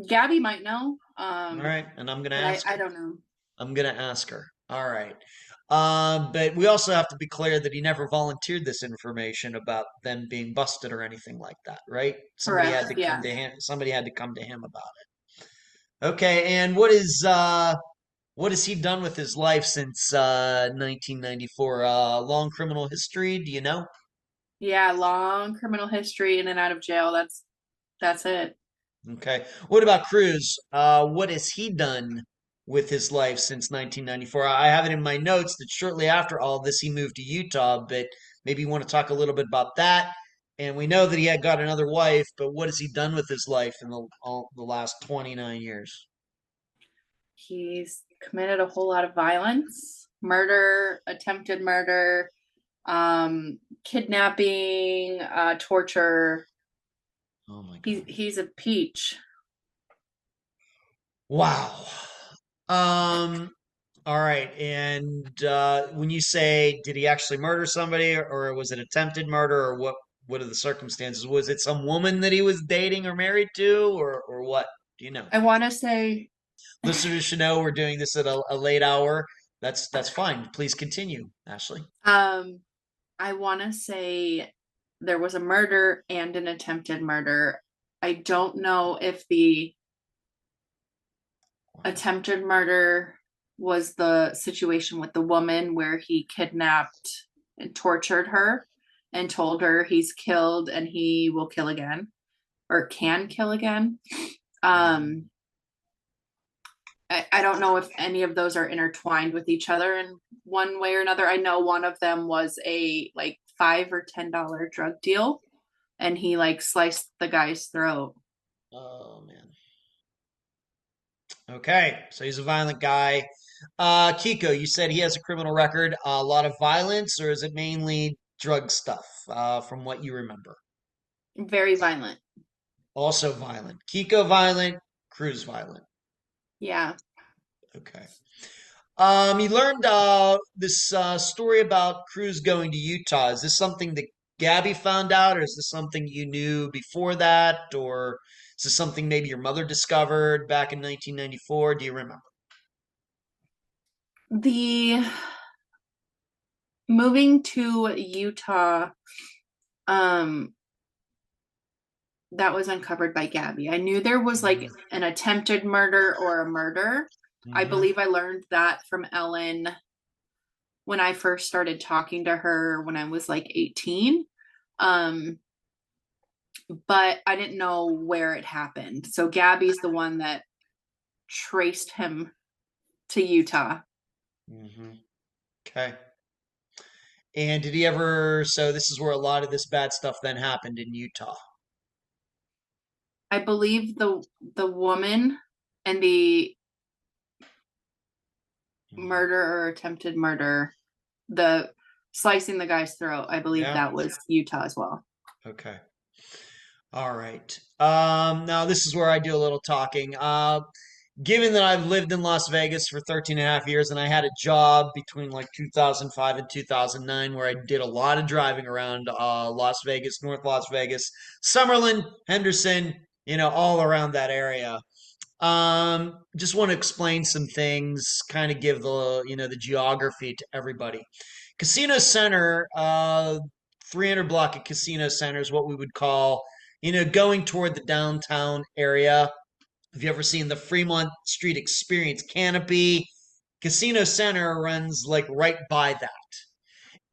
Gabby might know. All right, and I'm gonna But ask I her. don't know. I'm gonna ask her. All right. But we also have to be clear that he never volunteered this information about them being busted or anything like that, right? Somebody had Correct. to come Yeah. to him. Somebody had to come to him about it. Okay, and what has he done with his life since 1994? Long criminal history, do you know? Yeah. Long criminal history in and out of jail. That's it. Okay. What about Cruz? What has he done with his life since 1994? I have it in my notes that shortly after all this, he moved to Utah, but maybe you want to talk a little bit about that. And we know that he had got another wife, but what has he done with his life in the last 29 years? He's committed a whole lot of violence, murder, attempted murder, kidnapping, torture. Oh my God. He's a peach. Wow. All right. And when you say, did he actually murder somebody, or was it attempted murder, or what are the circumstances? Was it some woman that he was dating or married to, or what? Do you know? I want to say, Listeners should know we're doing this at a late hour. That's fine. Please continue, Ashley. I want to say there was a murder and an attempted murder. I don't know if the attempted murder was the situation with the woman where he kidnapped and tortured her and told her he's killed and he will kill again or can kill again. I don't know if any of those are intertwined with each other in one way or another. I know one of them was a like $5 or $10 drug deal, and he like sliced the guy's throat. Oh man. Okay, so he's a violent guy. Kiko, you said he has a criminal record, a lot of violence, or is it mainly drug stuff, from what you remember? Very violent. Also violent. Kiko violent, Cruz violent. Yeah. Okay. You learned this story about Cruz going to Utah. Is this something that Gabby found out, or is this something you knew before that, or is this something maybe your mother discovered back in 1994? Do you remember? The moving to Utah, um, that was uncovered by Gabby. I knew there was like an attempted murder or a murder. I Mhm. believe I learned that from Ellen when I first started talking to her when I was like 18. But I didn't know where it happened. So Gabby's the one that traced him to Utah. Mhm. Okay. And did he ever, so this is where a lot of this bad stuff then happened in Utah. I believe the woman and the murder or attempted murder, the slicing the guy's throat, I believe Yeah. that was Utah as well. Okay. All right. Now this is where I do a little talking. Given that I've lived in Las Vegas for 13 and a half years and I had a job between like 2005 and 2009 where I did a lot of driving around Las Vegas, North Las Vegas, Summerlin, Henderson, all around that area. Just want to explain some things, kind of give the geography to everybody. Casino Center, 300 block of Casino Center is what we would call, going toward the downtown area. Have you ever seen the Fremont Street Experience canopy? Casino Center runs like right by that.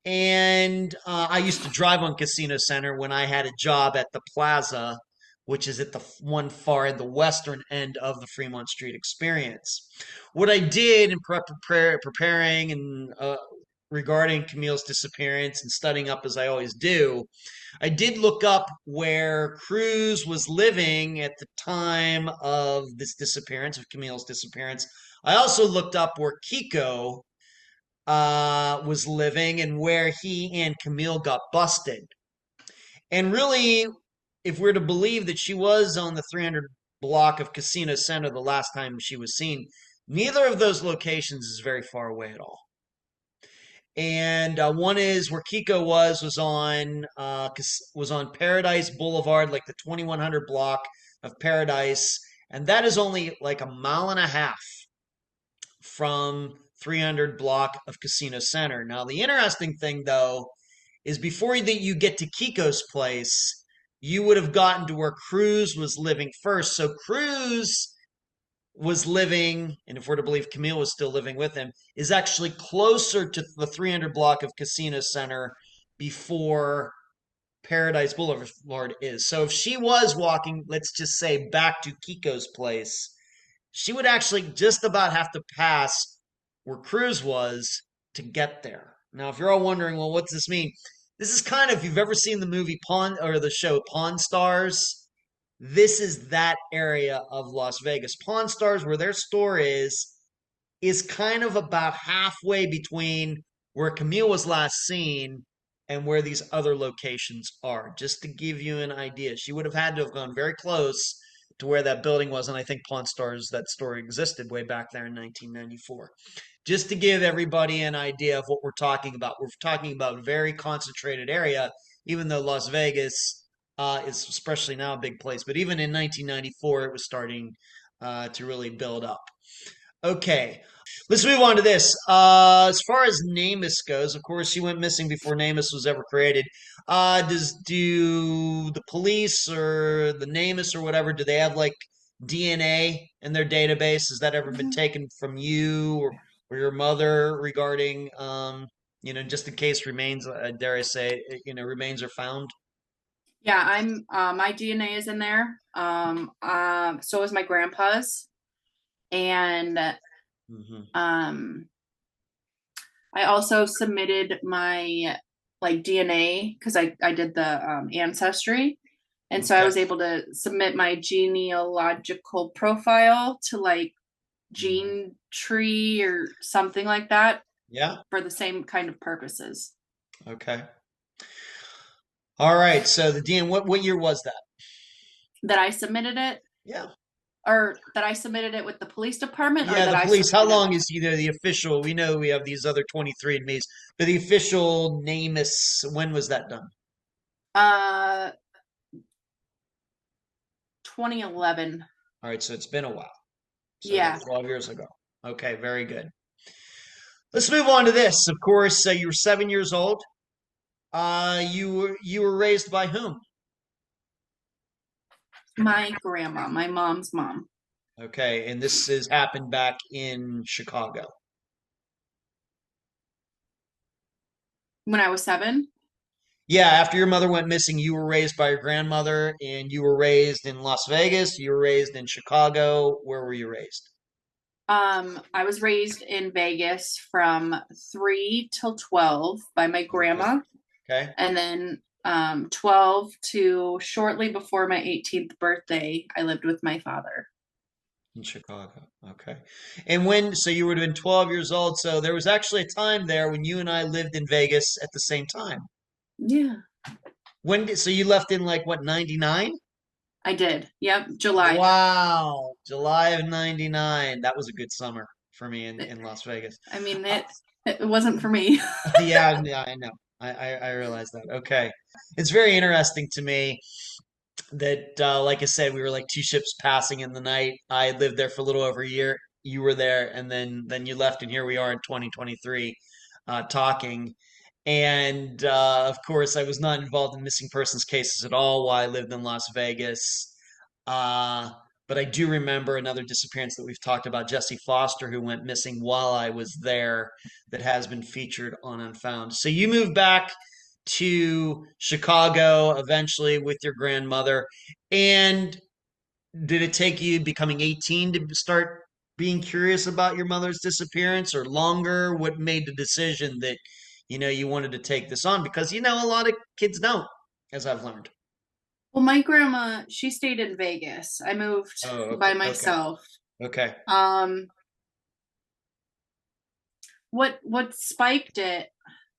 And I used to drive on Casino Center when I had a job at the Plaza, which is at the one far in the western end of the Fremont Street Experience. What I did in preparing and regarding Camille's disappearance and studying up as I always do, I did look up where Cruz was living at the time of this disappearance, of Camille's disappearance. I also looked up where Kiko was living and where he and Camille got busted. And really, if we're to believe that she was on the 300 block of Casino Center the last time she was seen, neither of those locations is very far away at all. And one is where Kiko was on Paradise Boulevard, like the 2100 block of Paradise, and that is only like a mile and a half from 300 block of Casino Center. Now, the interesting thing, though, is before you get to Kiko's place, you would have gotten to where Cruz was living first. So Cruz was living, and if we're to believe Camille was still living with him, is actually closer to the 300 block of Casino Center before Paradise Boulevard is. So if she was walking, let's just say back to Kiko's place, she would actually just about have to pass where Cruz was to get there. Now, if you're all wondering, well, what's this mean? This is kind of, if you've ever seen the movie or the show Pawn Stars, this is that area of Las Vegas. Pawn Stars, where their store is kind of about halfway between where Camille was last seen and where these other locations are. Just to give you an idea, she would have had to have gone very close to where that building was, and I think Pawn Stars, that store existed way back there in 1994. Just to give everybody an idea of what we're talking about. We're talking about a very concentrated area, even though Las Vegas is especially now a big place. But even in 1994, it was starting to really build up. Okay, let's move on to this. As far as NAMUS goes, of course, she went missing before NAMUS was ever created. Do the police or the NAMUS or whatever, do they have like DNA in their database? Has that ever been taken from you or your mother regarding, just in case remains, dare I say, remains are found? Yeah, my DNA is in there. So is my grandpa's. And I also submitted my like DNA because I did the ancestry, and so I was able to submit my genealogical profile to like Gene Tree or something like that. Yeah. For the same kind of purposes. Okay. All right. So the DNA, what year was that? That I submitted it? Yeah. Or that I submitted it with the police department? Yeah, or that the police. How long it? is the official? We know we have these other 23andMe's, but the official NAMUS, when was that done? 2011. All right, so it's been a while. So yeah. 12 years ago. Okay, very good. Let's move on to this. Of course, you were 7 years old. You were raised by whom? My grandma, my mom's mom. Okay, and this has happened back in Chicago. When I was 7? Yeah, after your mother went missing, you were raised by your grandmother, and you were raised in Las Vegas. You were raised in Chicago. Where were you raised? I was raised in Vegas from 3 till 12 by my grandma. Okay. And then 12 to shortly before my 18th birthday, I lived with my father. In Chicago. Okay. And so you would have been 12 years old. So there was actually a time there when you and I lived in Vegas at the same time. Yeah. So you left in like what, 99? I did. Yep. July. Wow. July of 99. That was a good summer for me in Las Vegas. I mean, it wasn't for me. Yeah, I know. I realize that. Okay. It's very interesting to me that, like I said, we were like two ships passing in the night. I lived there for a little over a year. You were there, and then you left, and here we are in 2023 talking. And of course, I was not involved in missing persons cases at all while I lived in Las Vegas. But I do remember another disappearance that we've talked about, Jesse Foster, who went missing while I was there, that has been featured on Unfound. So you moved back to Chicago eventually with your grandmother. And did it take you becoming 18 to start being curious about your mother's disappearance, or longer? What made the decision that you wanted to take this on? Because a lot of kids don't, as I've learned. Well, my grandma, she stayed in Vegas. I moved by myself. Okay. what spiked it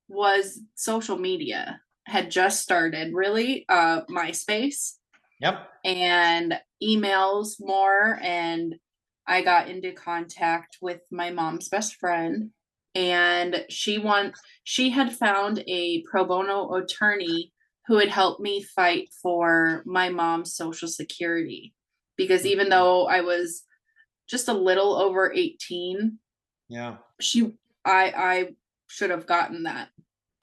was social media had just started, really, MySpace Yep. and emails more, and I got into contact with my mom's best friend, and she had found a pro bono attorney who had helped me fight for my mom's social security, because even though I was just a little over 18, Yeah. I should have gotten that.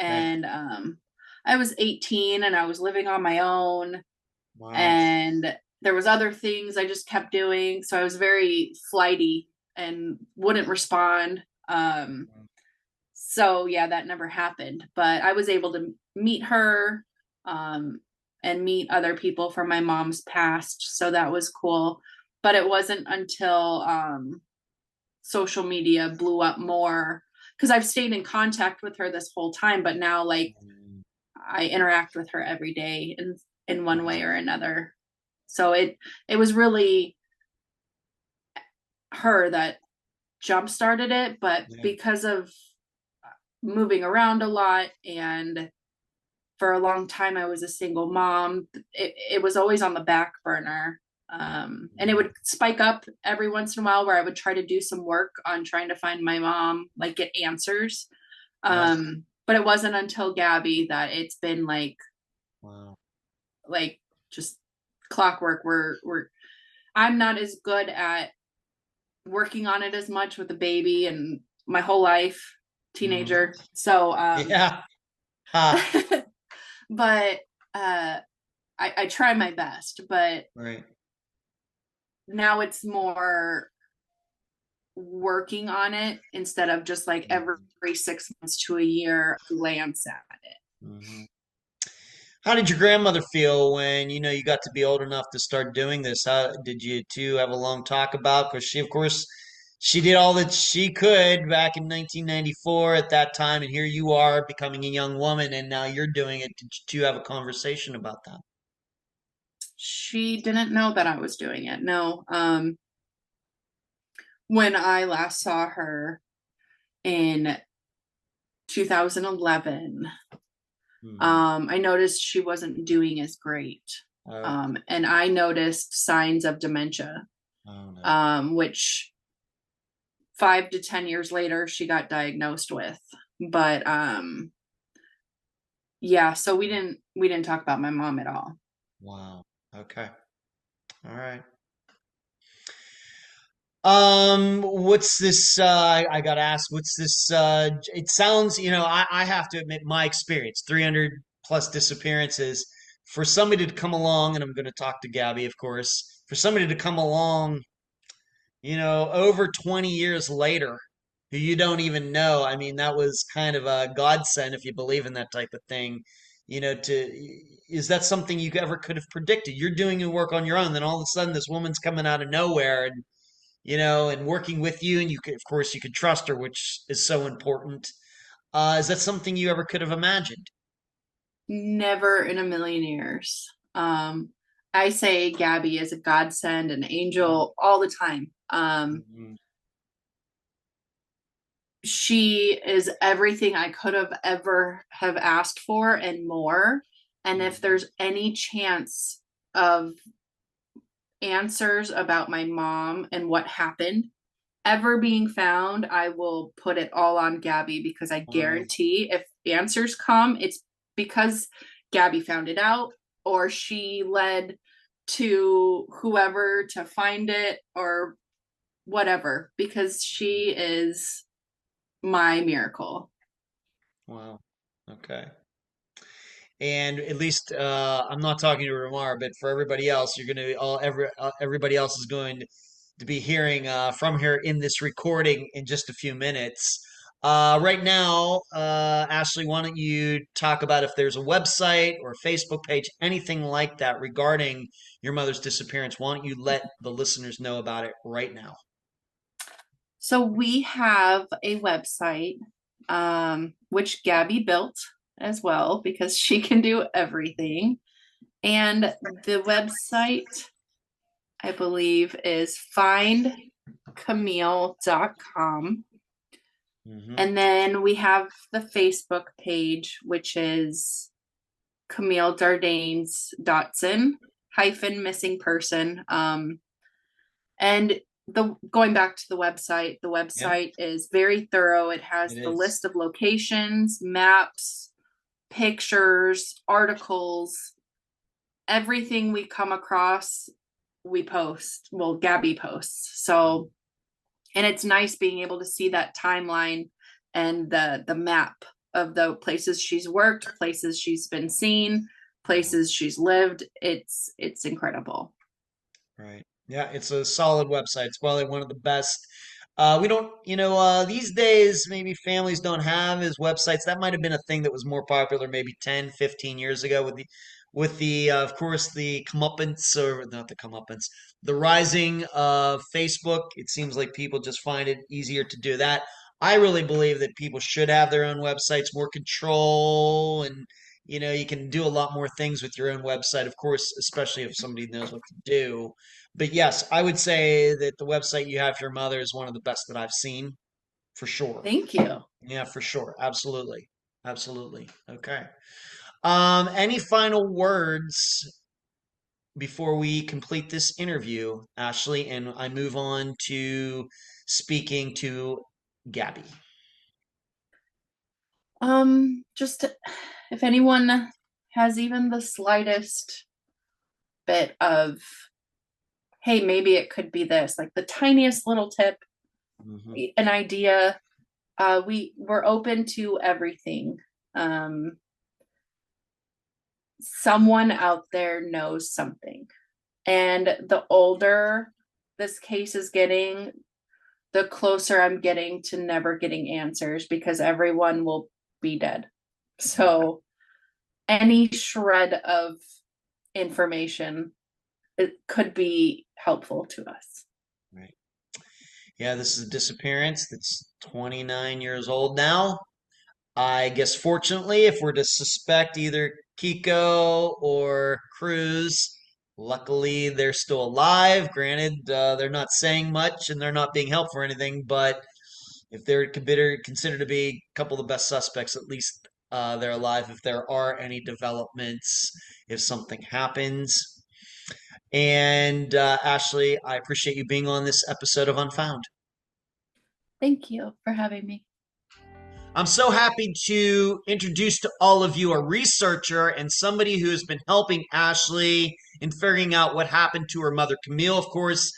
Right. And I was 18 and I was living on my own, Wow. and there was other things I just kept doing, so I was very flighty and wouldn't respond. So yeah, that never happened, but I was able to meet her, and meet other people from my mom's past, so that was cool. But it wasn't until social media blew up more, because I've stayed in contact with her this whole time, but now, like, I interact with her every day in one way or another. So it was really her that jump started it, but Yeah. because of moving around a lot, and for a long time I was a single mom, it was always on the back burner. And it would spike up every once in a while where I would try to do some work on trying to find my mom, like get answers. Yes. But it wasn't until Gabby that it's been Wow. like just clockwork. I'm not as good at working on it as much with a baby and my whole life, teenager. So Yeah. but I try my best, but Right. now it's more working on it instead of just like every 6 months to a year glance at it. Mm-hmm. How did your grandmother feel when you got to be old enough to start doing this? How did you two have a long talk about? Because she, of course, she did all that she could back in 1994 at that time, and here you are becoming a young woman, and now you're doing it. Did you two have a conversation about that? She didn't know that I was doing it. No. When I last saw her in 2011, Hmm. I noticed she wasn't doing as great. Oh, And I noticed signs of dementia, oh no. which 5 to 10 years later she got diagnosed with. But yeah, so we didn't talk about my mom at all. Wow. Okay. All right. What's this? I gotta ask, what's this? It sounds, I have to admit my experience, 300 plus disappearances. For somebody to come along, and I'm going to talk to Gabby, of course, for somebody to come along, over 20 years later, who you don't even know. I mean, that was kind of a godsend if you believe in that type of thing. Is that something you ever could have predicted? You're doing your work on your own, then all of a sudden this woman's coming out of nowhere and working with you, and of course, you could trust her, which is so important. Is that something you ever could have imagined? Never in a million years. I say Gabby is a godsend, an angel all the time. Mhm. She is everything I could have ever have asked for and more. And if Mhm. there's any chance of answers about my mom and what happened ever being found, I will put it all on Gabby, because I Wow. guarantee if answers come, it's because Gabby found it out, or she led to whoever to find it, or whatever, because she is my miracle. Wow. Okay. And at least I'm not talking to Ramar, but for everybody else, you're going to everybody else is going to be hearing from her in this recording in just a few minutes. Right now, Ashley, why don't you talk about if there's a website or a Facebook page, anything like that regarding your mother's disappearance? Why don't you let the listeners know about it right now? So we have a website, which Gabby built as well, because she can do everything. And the website, I believe, is findcamille.com. Mm-hmm. And then we have the Facebook page, which is Camille Dardanes Dotson -missing person. And going back to the Yep, website is very thorough. It it has the is. list of locations, maps, pictures, articles, everything we come across, we post. Well, Gabby posts. So, and it's nice being able to see that timeline and the map of the places she's worked, places she's been seen, places she's lived. It's incredible. Right. Yeah, it's a solid website. It's probably one of the best. We don't, these days maybe families don't have his websites. That might have been a thing that was more popular maybe 10, 15 years ago with the of course the comeuppance, or not the comeuppance, the rising of Facebook. It seems like people just find it easier to do that. I really believe that people should have their own websites, more control, and you can do a lot more things with your own website, of course, especially if somebody knows what to do. But yes, I would say that the website you have for your mother is one of the best that I've seen, for sure. Thank you. Yeah, for sure. Absolutely. Absolutely. Okay. Any final words before we complete this interview, Ashley, and I move on to speaking to Gabby? Just if anyone has even the slightest bit of, hey, maybe it could be this, like the tiniest little tip, Mhm. an idea, we're open to everything. Someone out there knows something, and the older this case is getting, the closer I'm getting to never getting answers, because everyone will be dead. So any shred of information, it could be helpful to us. Right. Yeah, this is a disappearance that's 29 years old now. I guess fortunately, if we're to suspect either Kiko or Cruz, luckily they're still alive. Granted, they're not saying much and they're not being helpful or anything, but if they're considered to be a couple of the best suspects, at least they're alive if there are any developments, if something happens. And Ashley, I appreciate you being on this episode of Unfound. Thank you for having me. I'm so happy to introduce to all of you a researcher and somebody who has been helping Ashley in figuring out what happened to her mother, Camille. Of course,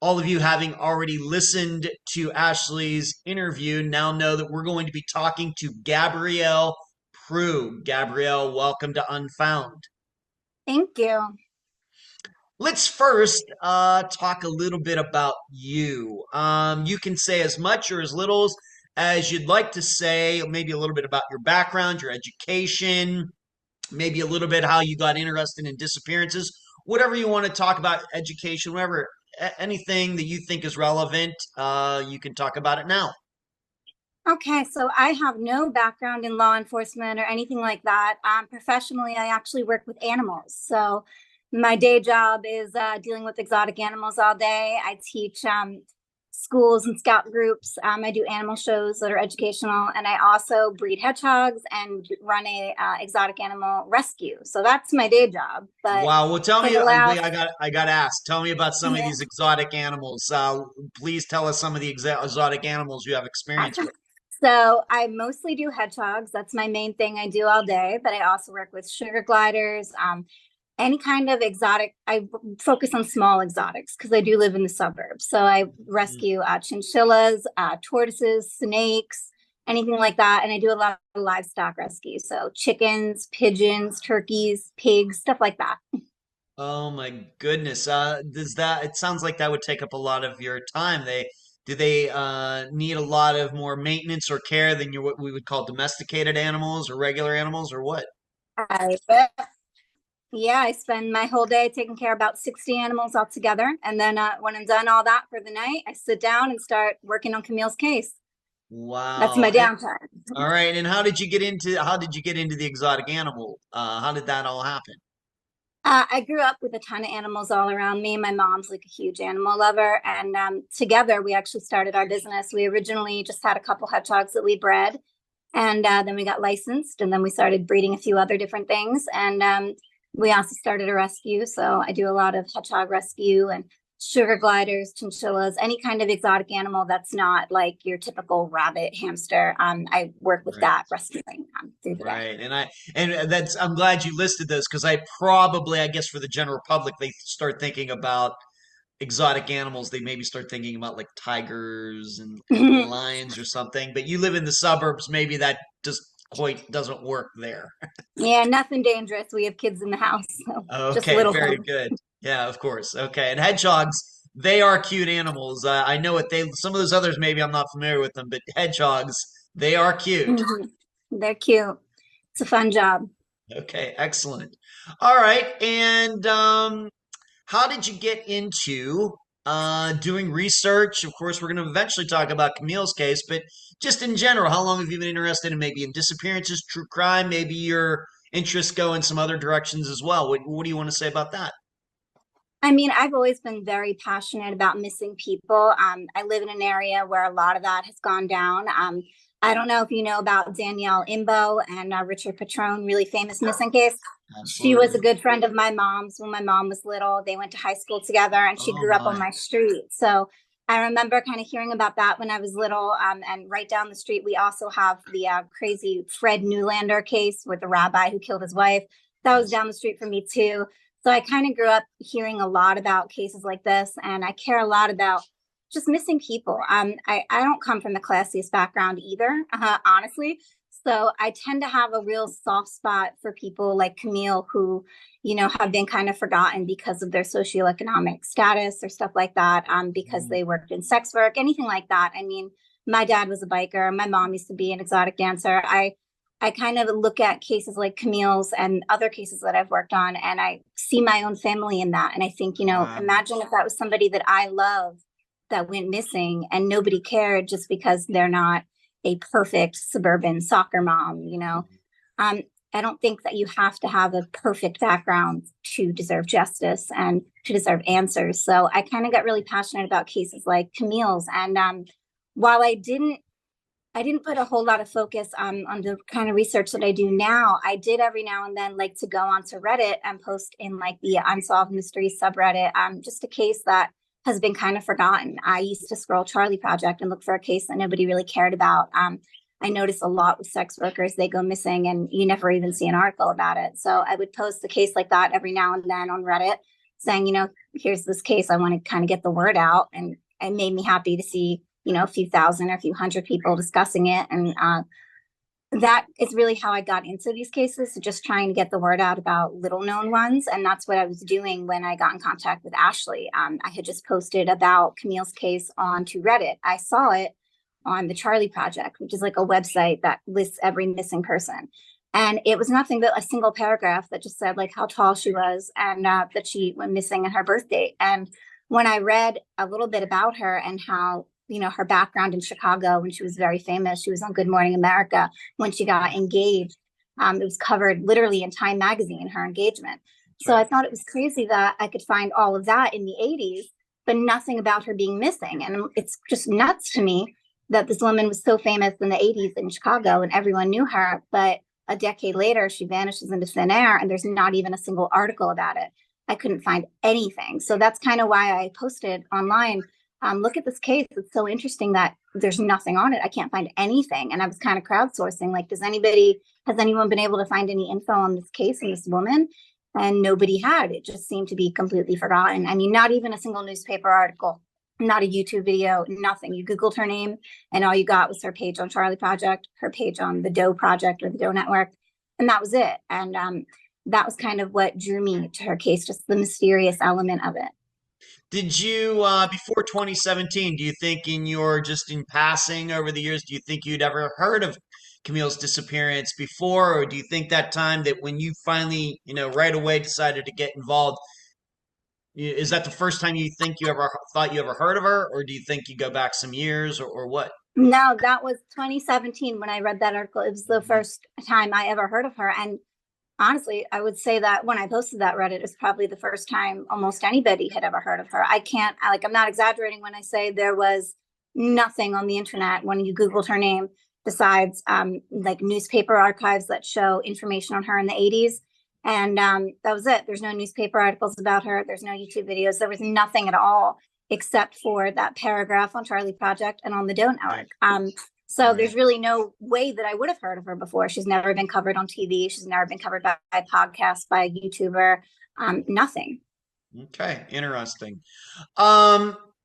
all of you having already listened to Ashley's interview now know that we're going to be talking to Gabrielle Prue. Gabrielle, welcome to Unfound. Thank you. Let's first talk a little bit about you. You can say as much or as little as you'd like to say, maybe a little bit about your background, your education, maybe a little bit how you got interested in disappearances, whatever you want to talk about, education, whatever, anything that you think is relevant, you can talk about it now. Okay, so I have no background in law enforcement or anything like that. Professionally, I actually work with animals. So my day job is dealing with exotic animals all day. I teach schools and scout groups. I do animal shows that are educational, and I also breed hedgehogs and run a exotic animal rescue. So that's my day job. But Wow. Well, tell for me, the last, I got to ask, tell me about some of yeah. these exotic animals. Please tell us some of the exotic animals you have experience with. So I mostly do hedgehogs. That's my main thing I do all day, but I also work with sugar gliders, any kind of exotic. I focus on small exotics because I do live in the suburbs. So I rescue chinchillas, tortoises, snakes, anything like that. And I do a lot of livestock rescue. So chickens, pigeons, turkeys, pigs, stuff like that. Oh my goodness. It sounds like that would take up a lot of your time. Do they need a lot of more maintenance or care than what we would call domesticated animals or regular animals or what? I, yeah, I spend my whole day taking care of about 60 animals altogether. And then when I'm done all that for the night, I sit down and start working on Camille's case. That's my Wow. downtime. All right. And how did you get into the exotic animal? How did that all happen? I grew up with a ton of animals all around me. My mom's like a huge animal lover. And together, we actually started our business. We originally just had a couple hedgehogs that we bred. And then we got licensed. And then we started breeding a few other different things. And we also started a rescue. So I do a lot of hedgehog rescue and sugar gliders, chinchillas, any kind of exotic animal that's not like your typical rabbit, hamster. I work with that rescuing through the day. Right. And that's, I'm glad you listed those, because I guess for the general public, they start thinking about exotic animals. They maybe start thinking about like tigers and lions or something, but you live in the suburbs. Maybe that just quite doesn't work there. Yeah, nothing dangerous. We have kids in the house, so just Okay, little very things. good. Yeah, of course. Okay, and hedgehogs, they are cute animals. I know what some of those others, maybe I'm not familiar with them, but hedgehogs, they are cute. Mhm. They're cute. It's a fun job. Okay, excellent. All right, and how did you get into doing research? Of course, we're going to eventually talk about Camille's case, but just in general, how long have you been interested in maybe in disappearances, true crime? Maybe your interests go in some other directions as well. What do you want to say about that? I mean, I've always been very passionate about missing people. I live in an area where a lot of that has gone down. I don't know if you know about Danielle Imbo and Richard Patrone, really famous missing case. She was a Absolutely. good friend of my mom's when my mom was little. They went to high school together and she Oh grew up on my. my street. So I remember kind of hearing about that when I was little. And right down the street, we also have the crazy Fred Newlander case with the rabbi who killed his wife. That was Yes. down the street from me too. So I kind of grew up hearing a lot about cases like this, and I care a lot about just missing people. I don't come from the classiest background either, honestly. So I tend to have a real soft spot for people like Camille who, have been kind of forgotten because of their socioeconomic status or stuff like that, because Mm. they worked in sex work, anything like that. I mean, my dad was a biker. My mom used to be an exotic dancer. I kind of look at cases like Camille's and other cases that I've worked on, and I see my own family in that. And I think, Wow. imagine if that was somebody that I love that went missing and nobody cared just because they're not a perfect suburban soccer mom. I don't think that you have to have a perfect background to deserve justice and to deserve answers. So I kind of got really passionate about cases like Camille's. And while I didn't put a whole lot of focus on the kind of research that I do now. I did every now and then like to go onto Reddit and post in like the Unsolved Mysteries subreddit, just a case that has been kind of forgotten. I used to scroll Charley Project and look for a case that nobody really cared about. I notice a lot with sex workers, they go missing and you never even see an article about it. So I would post a case like that every now and then on Reddit saying, here's this case. I want to kind of get the word out. And it made me happy to see a few thousand or a few hundred people discussing it. And that is really how I got into these cases, so just trying to get the word out about little known ones. And that's what I was doing when I got in contact with Ashley. I had just posted about Camille's case onto Reddit. I saw it on the Charley Project, which is like a website that lists every missing person. And it was nothing but a single paragraph that just said like how tall she was and that she went missing and her birth date. And when I read a little bit about her and how her background in Chicago when she was very famous. She was on Good Morning America when she got engaged. It was covered literally in Time magazine, her engagement. So I thought it was crazy that I could find all of that in the 80s, but nothing about her being missing. And it's just nuts to me that this woman was so famous in the 80s in Chicago and everyone knew her. But a decade later, she vanishes into thin air and there's not even a single article about it. I couldn't find anything. So that's kind of why I posted online, look at this case. It's so interesting that there's nothing on it. I can't find anything. And I was kind of crowdsourcing, like, has anyone been able to find any info on this case and this woman? And nobody had. It just seemed to be completely forgotten. I mean, not even a single newspaper article, not a YouTube video, nothing. You Googled her name and all you got was her page on Charley Project, her page on the Doe Project or the Doe Network. And that was it. And that was kind of what drew me to her case, just the mysterious element of it. Did you, before 2017, do you think just in passing over the years, do you think you'd ever heard of Camille's disappearance before? Or do you think that time that when you finally, right away decided to get involved, is that the first time you think you ever thought you ever heard of her? Or do you think you go back some years or what? No, that was 2017 when I read that article. It was the first time I ever heard of her. And honestly, I would say that when I posted that Reddit, it was probably the first time almost anybody had ever heard of her. I'm not exaggerating when I say there was nothing on the internet when you Googled her name besides like newspaper archives that show information on her in the 80s. And that was it. There's no newspaper articles about her. There's no YouTube videos. There was nothing at all except for that paragraph on Charley Project and on the Doe Network. So there's really no way that I would have heard of her before. She's never been covered on TV. She's never been covered by a podcast, by a YouTuber, nothing. Okay, interesting.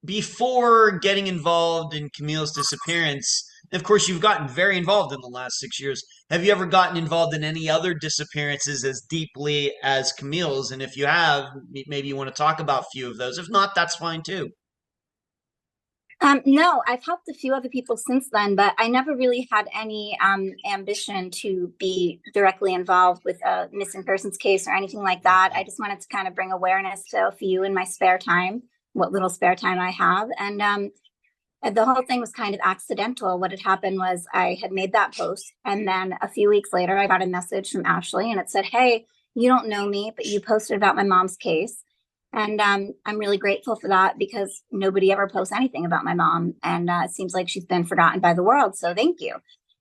Before getting involved in Camille's disappearance, of course, you've gotten very involved in the last 6 years. Have you ever gotten involved in any other disappearances as deeply as Camille's? And if you have, maybe you want to talk about a few of those. If not, that's fine too. No, I've helped a few other people since then, but I never really had any ambition to be directly involved with a missing persons case or anything like that. I just wanted to kind of bring awareness to a few in my spare time, what little spare time I have. And the whole thing was kind of accidental. What had happened was I had made that post, and then a few weeks later, I got a message from Ashley, and it said, "Hey, you don't know me, but you posted about my mom's case." And I'm really grateful for that because nobody ever posts anything about my mom. And it seems like she's been forgotten by the world. So thank you.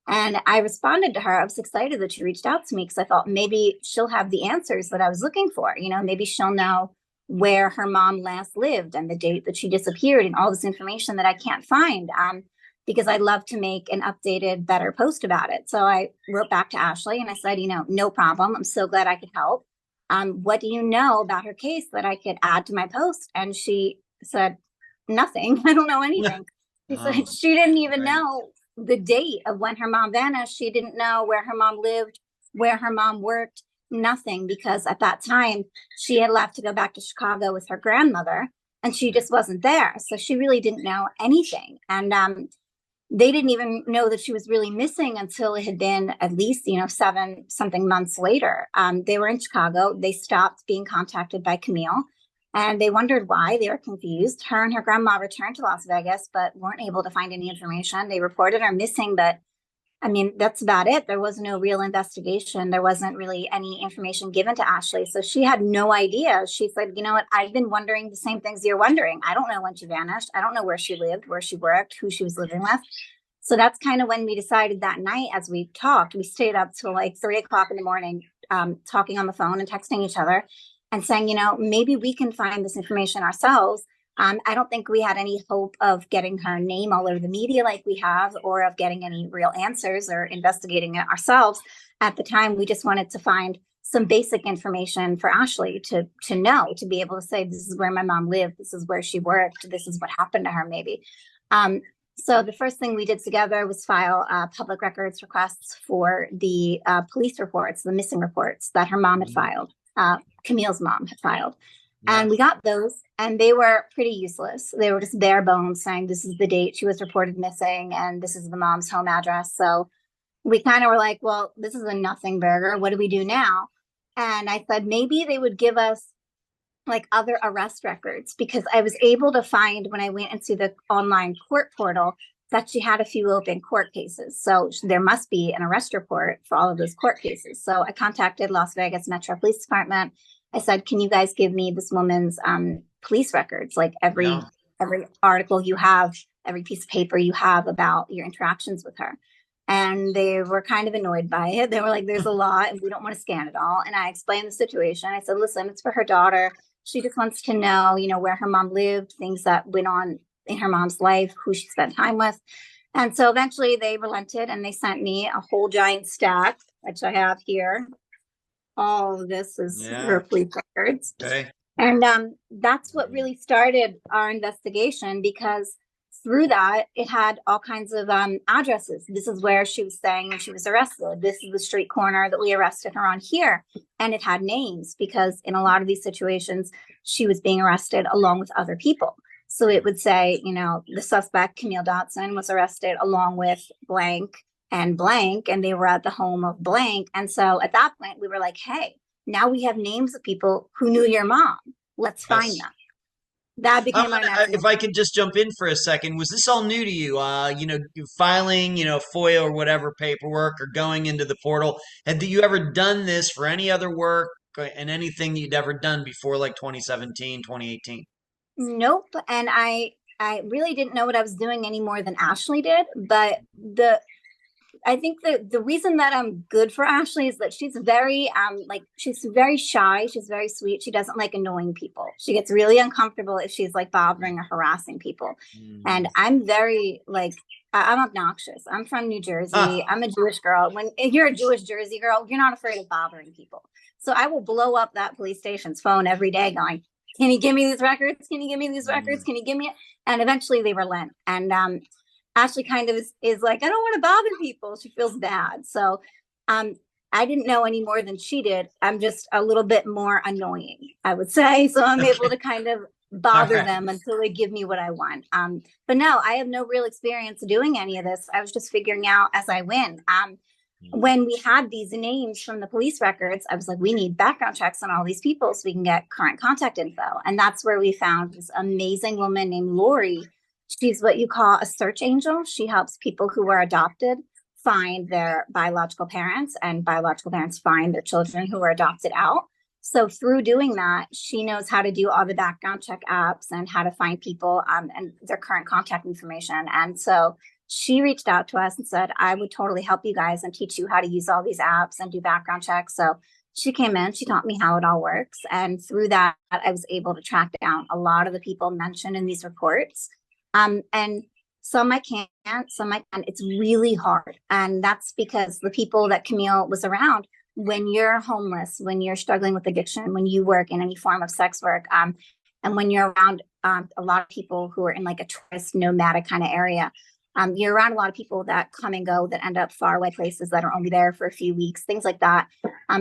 And I responded to her. I was excited that she reached out to me because I thought maybe she'll have the answers that I was looking for. You know, maybe she'll know where her mom last lived and the date that she disappeared and all this information that I can't find, because I'd love to make an updated, better post about it. So I wrote back to Ashley and I said, no problem. I'm so glad I could help. What do you know about her case that I could add to my post? And she said, nothing. I don't know anything. She said she didn't even know the date of when her mom vanished. She didn't know where her mom lived, where her mom worked, nothing, because at that time she had left to go back to Chicago with her grandmother and she just wasn't there. So she really didn't know anything. And they didn't even know that she was really missing until it had been at least, 7 something months later. They were in Chicago. They stopped being contacted by Camille and they wondered why. They were confused. Her and her grandma returned to Las Vegas, but weren't able to find any information. They reported her missing, but I mean, that's about it. There was no real investigation. There wasn't really any information given to Ashley. So she had no idea. She said, you know what? I've been wondering the same things you're wondering. I don't know when she vanished. I don't know where she lived, where she worked, who she was living with. So that's kind of when we decided that night, as we talked, we stayed up till like 3:00 in the morning, talking on the phone and texting each other and saying, maybe we can find this information ourselves. I don't think we had any hope of getting her name all over the media like we have, or of getting any real answers or investigating it ourselves. At the time, we just wanted to find some basic information for Ashley to know, to be able to say, this is where my mom lived, this is where she worked, this is what happened to her maybe. So the first thing we did together was file public records requests for the police reports, the missing reports that her mom had filed, Camille's mom had filed. Yeah. And we got those, and they were pretty useless. They were just bare bones saying this is the date she was reported missing, and this is the mom's home address. So we kind of were like, well, this is a nothing burger. What do we do now? And I said, maybe they would give us like other arrest records, because I was able to find when I went into the online court portal that she had a few open court cases. So there must be an arrest report for all of those court cases. So I contacted Las Vegas Metro Police Department. I said, can you guys give me this woman's police records, like every article you have, every piece of paper you have about your interactions with her? And they were kind of annoyed by it. They were like, there's a lot and we don't want to scan it all. And I explained the situation. I said, listen, it's for her daughter. She just wants to know, where her mom lived, things that went on in her mom's life, who she spent time with. And so eventually they relented and they sent me a whole giant stack, which I have here. All of this is her police records. Okay. And that's what really started our investigation, because through that, it had all kinds of addresses. This is where she was staying when she was arrested. This is the street corner that we arrested her on here. And it had names, because in a lot of these situations, she was being arrested along with other people. So it would say, the suspect, Camille Dardanes, was arrested along with blank and blank, and they were at the home of blank. And so at that point, we were like, hey, now we have names of people who knew your mom. Let's find them. That became our next If I could just jump in for a second, was this all new to you? Filing, FOIA or whatever paperwork or going into the portal. Had you ever done this for any other work and anything you'd ever done before, like 2017, 2018? Nope. And I really didn't know what I was doing any more than Ashley did. But I think the reason that I'm good for Ashley is that she's very she's very shy. She's very sweet. She doesn't like annoying people. She gets really uncomfortable if she's like bothering or harassing people. And I'm very I'm obnoxious. I'm from New Jersey. I'm a Jewish girl. When you're a Jewish Jersey girl, you're not afraid of bothering people. So I will blow up that police station's phone every day going, can you give me these records? Can you give me these records? Can you give me it? And eventually they relent. And Ashley kind of is like, I don't want to bother people. She feels bad. So I didn't know any more than she did. I'm just a little bit more annoying, I would say. So I'm able to kind of bother them until they give me what I want. But no, I have no real experience doing any of this. I was just figuring out as I went. When we had these names from the police records, I was like, we need background checks on all these people so we can get current contact info. And that's where we found this amazing woman named Lori. She's what you call a search angel. She helps people who are adopted find their biological parents, and biological parents find their children who are adopted out. So through doing that, she knows how to do all the background check apps and how to find people and their current contact information. And so she reached out to us and said, I would totally help you guys and teach you how to use all these apps and do background checks. So she came in, she taught me how it all works. And through that, I was able to track down a lot of the people mentioned in these reports. And some I can't, some I can. It's really hard. And that's because the people that Camille was around, when you're homeless, when you're struggling with addiction, when you work in any form of sex work, and when you're around a lot of people who are in like a tourist nomadic kind of area, you're around a lot of people that come and go, that end up far away places that are only there for a few weeks, things like that.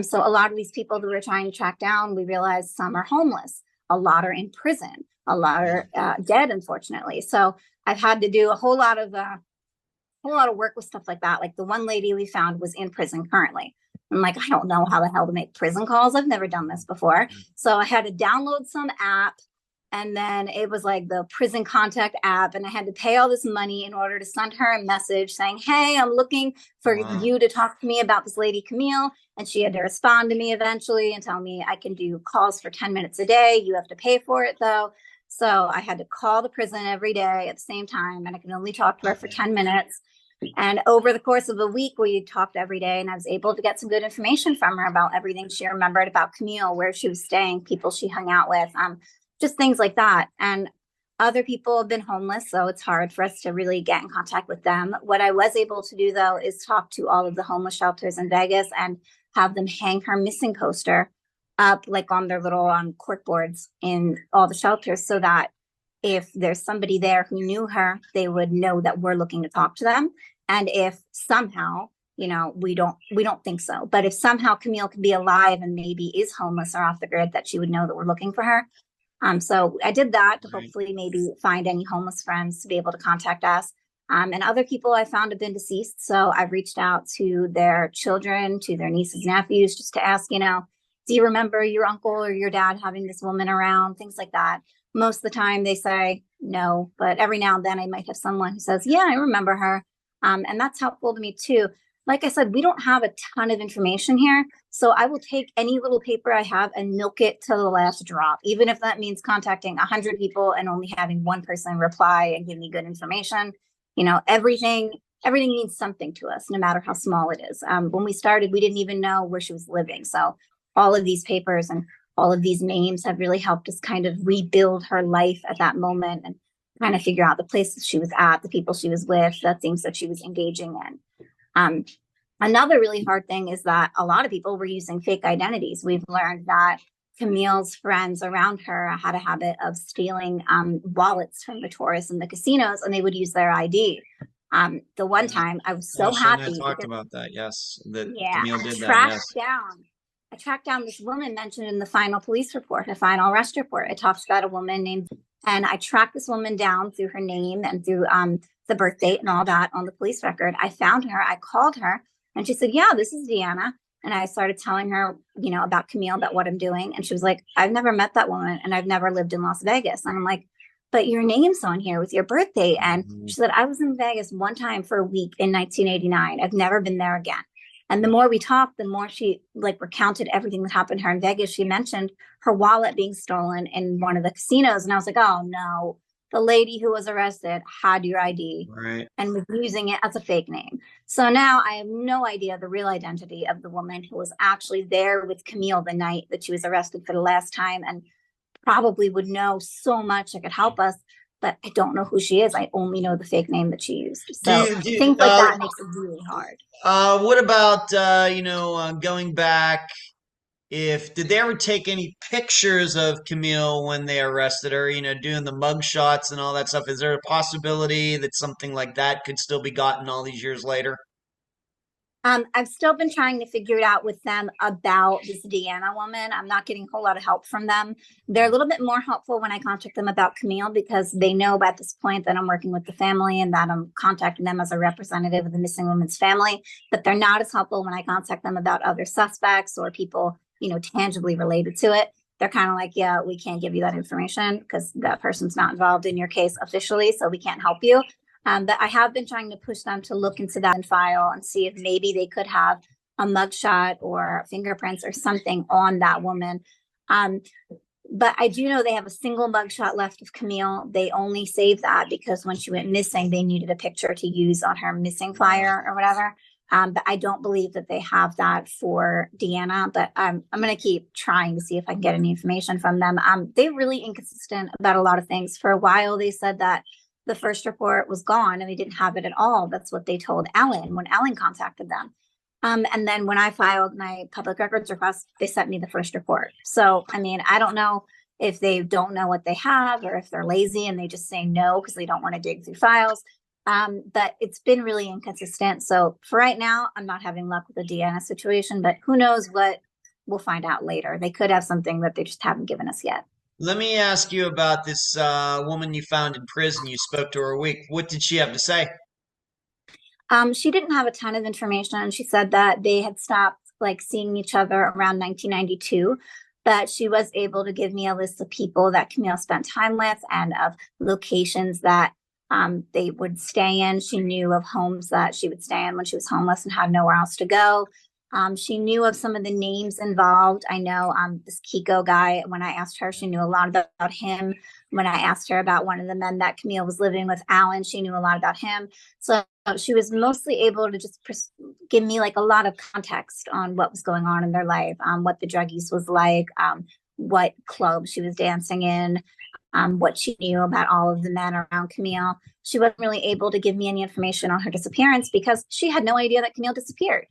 So a lot of these people that we're trying to track down, we realize some are homeless, a lot are in prison, a lot are dead, unfortunately. So I've had to do a whole lot of work with stuff like that. Like the one lady we found was in prison currently. I'm like, I don't know how the hell to make prison calls. I've never done this before. So I had to download some app, and then it was like the prison contact app. And I had to pay all this money in order to send her a message saying, hey, I'm looking for you to talk to me about this lady, Camille. And she had to respond to me eventually and tell me I can do calls for 10 minutes a day. You have to pay for it though. So I had to call the prison every day at the same time, and I can only talk to her for 10 minutes. And over the course of a week, we talked every day, and I was able to get some good information from her about everything she remembered about Camille, where she was staying, people she hung out with, just things like that. And other people have been homeless, so it's hard for us to really get in contact with them. What I was able to do, though, is talk to all of the homeless shelters in Vegas and have them hang her missing poster up like on their little cork boards in all the shelters, so that if there's somebody there who knew her, they would know that we're looking to talk to them. And if somehow, we don't think so, but if somehow Camille can be alive and maybe is homeless or off the grid, that she would know that we're looking for her. So I did that to hopefully maybe find any homeless friends to be able to contact us. And other people I found have been deceased. So I've reached out to their children, to their nieces, nephews, just to ask, do you remember your uncle or your dad having this woman around? Things like that. Most of the time they say no, but every now and then I might have someone who says, yeah, I remember her. And that's helpful to me too. Like I said, we don't have a ton of information here. So I will take any little paper I have and milk it to the last drop, even if that means contacting 100 people and only having one person reply and give me good information. Everything means something to us, no matter how small it is. When we started, we didn't even know where she was living. So all of these papers and all of these names have really helped us kind of rebuild her life at that moment and kind of figure out the places she was at, the people she was with, the things that she was engaging in. Another really hard thing is that a lot of people were using fake identities. We've learned that Camille's friends around her had a habit of stealing wallets from the tourists in the casinos, and they would use their ID. The one time I was so happy. I talked about that. Yes. Camille did that. I tracked down this woman mentioned in the final police report, the final arrest report. It talks about a woman named, and I tracked this woman down through her name and through the birth date and all that on the police record. I found her, I called her, and she said, yeah, this is Deanna. And I started telling her, about Camille, about what I'm doing. And she was like, I've never met that woman and I've never lived in Las Vegas. And I'm like, but your name's on here with your birthday. And she said, I was in Vegas one time for a week in 1989. I've never been there again. And the more we talked, the more she recounted everything that happened to her in Vegas. She mentioned her wallet being stolen in one of the casinos. And I was like, oh no, the lady who was arrested had your ID and was using it as a fake name. So now I have no idea the real identity of the woman who was actually there with Camille the night that she was arrested for the last time, and probably would know so much that could help us, but I don't know who she is. I only know the fake name that she used. So things like that makes it really hard. What about, going back, did they ever take any pictures of Camille when they arrested her, doing the mug shots and all that stuff? Is there a possibility that something like that could still be gotten all these years later? I've still been trying to figure it out with them about this Deanna woman. I'm not getting a whole lot of help from them. They're a little bit more helpful when I contact them about Camille, because they know at this point that I'm working with the family and that I'm contacting them as a representative of the missing woman's family. But they're not as helpful when I contact them about other suspects or people, tangibly related to it. They're kind of like, yeah, we can't give you that information because that person's not involved in your case officially, so we can't help you. But I have been trying to push them to look into that file and see if maybe they could have a mugshot or fingerprints or something on that woman. But I do know they have a single mugshot left of Camille. They only saved that because when she went missing, they needed a picture to use on her missing flyer or whatever. But I don't believe that they have that for Deanna. But I'm going to keep trying to see if I can get any information from them. They're really inconsistent about a lot of things. For a while, they said that the first report was gone and they didn't have it at all. That's what they told Ellen when Ellen contacted them. And then when I filed my public records request, they sent me the first report. So, I don't know if they don't know what they have or if they're lazy and they just say no because they don't want to dig through files. But it's been really inconsistent. So for right now, I'm not having luck with the Deanna situation, but who knows what we'll find out later. They could have something that they just haven't given us yet. Let me ask you about this woman you found in prison. You spoke to her a week. What did she have to say? She didn't have a ton of information. She said that they had stopped seeing each other around 1992, but she was able to give me a list of people that Camille spent time with and of locations that they would stay in. She knew of homes that she would stay in when she was homeless and had nowhere else to go. She knew of some of the names involved. I know this Kiko guy, when I asked her, she knew a lot about him. When I asked her about one of the men that Camille was living with, Alan, she knew a lot about him. So she was mostly able to just give me a lot of context on what was going on in their life, what the drug use was like, what club she was dancing in, what she knew about all of the men around Camille. She wasn't really able to give me any information on her disappearance because she had no idea that Camille disappeared.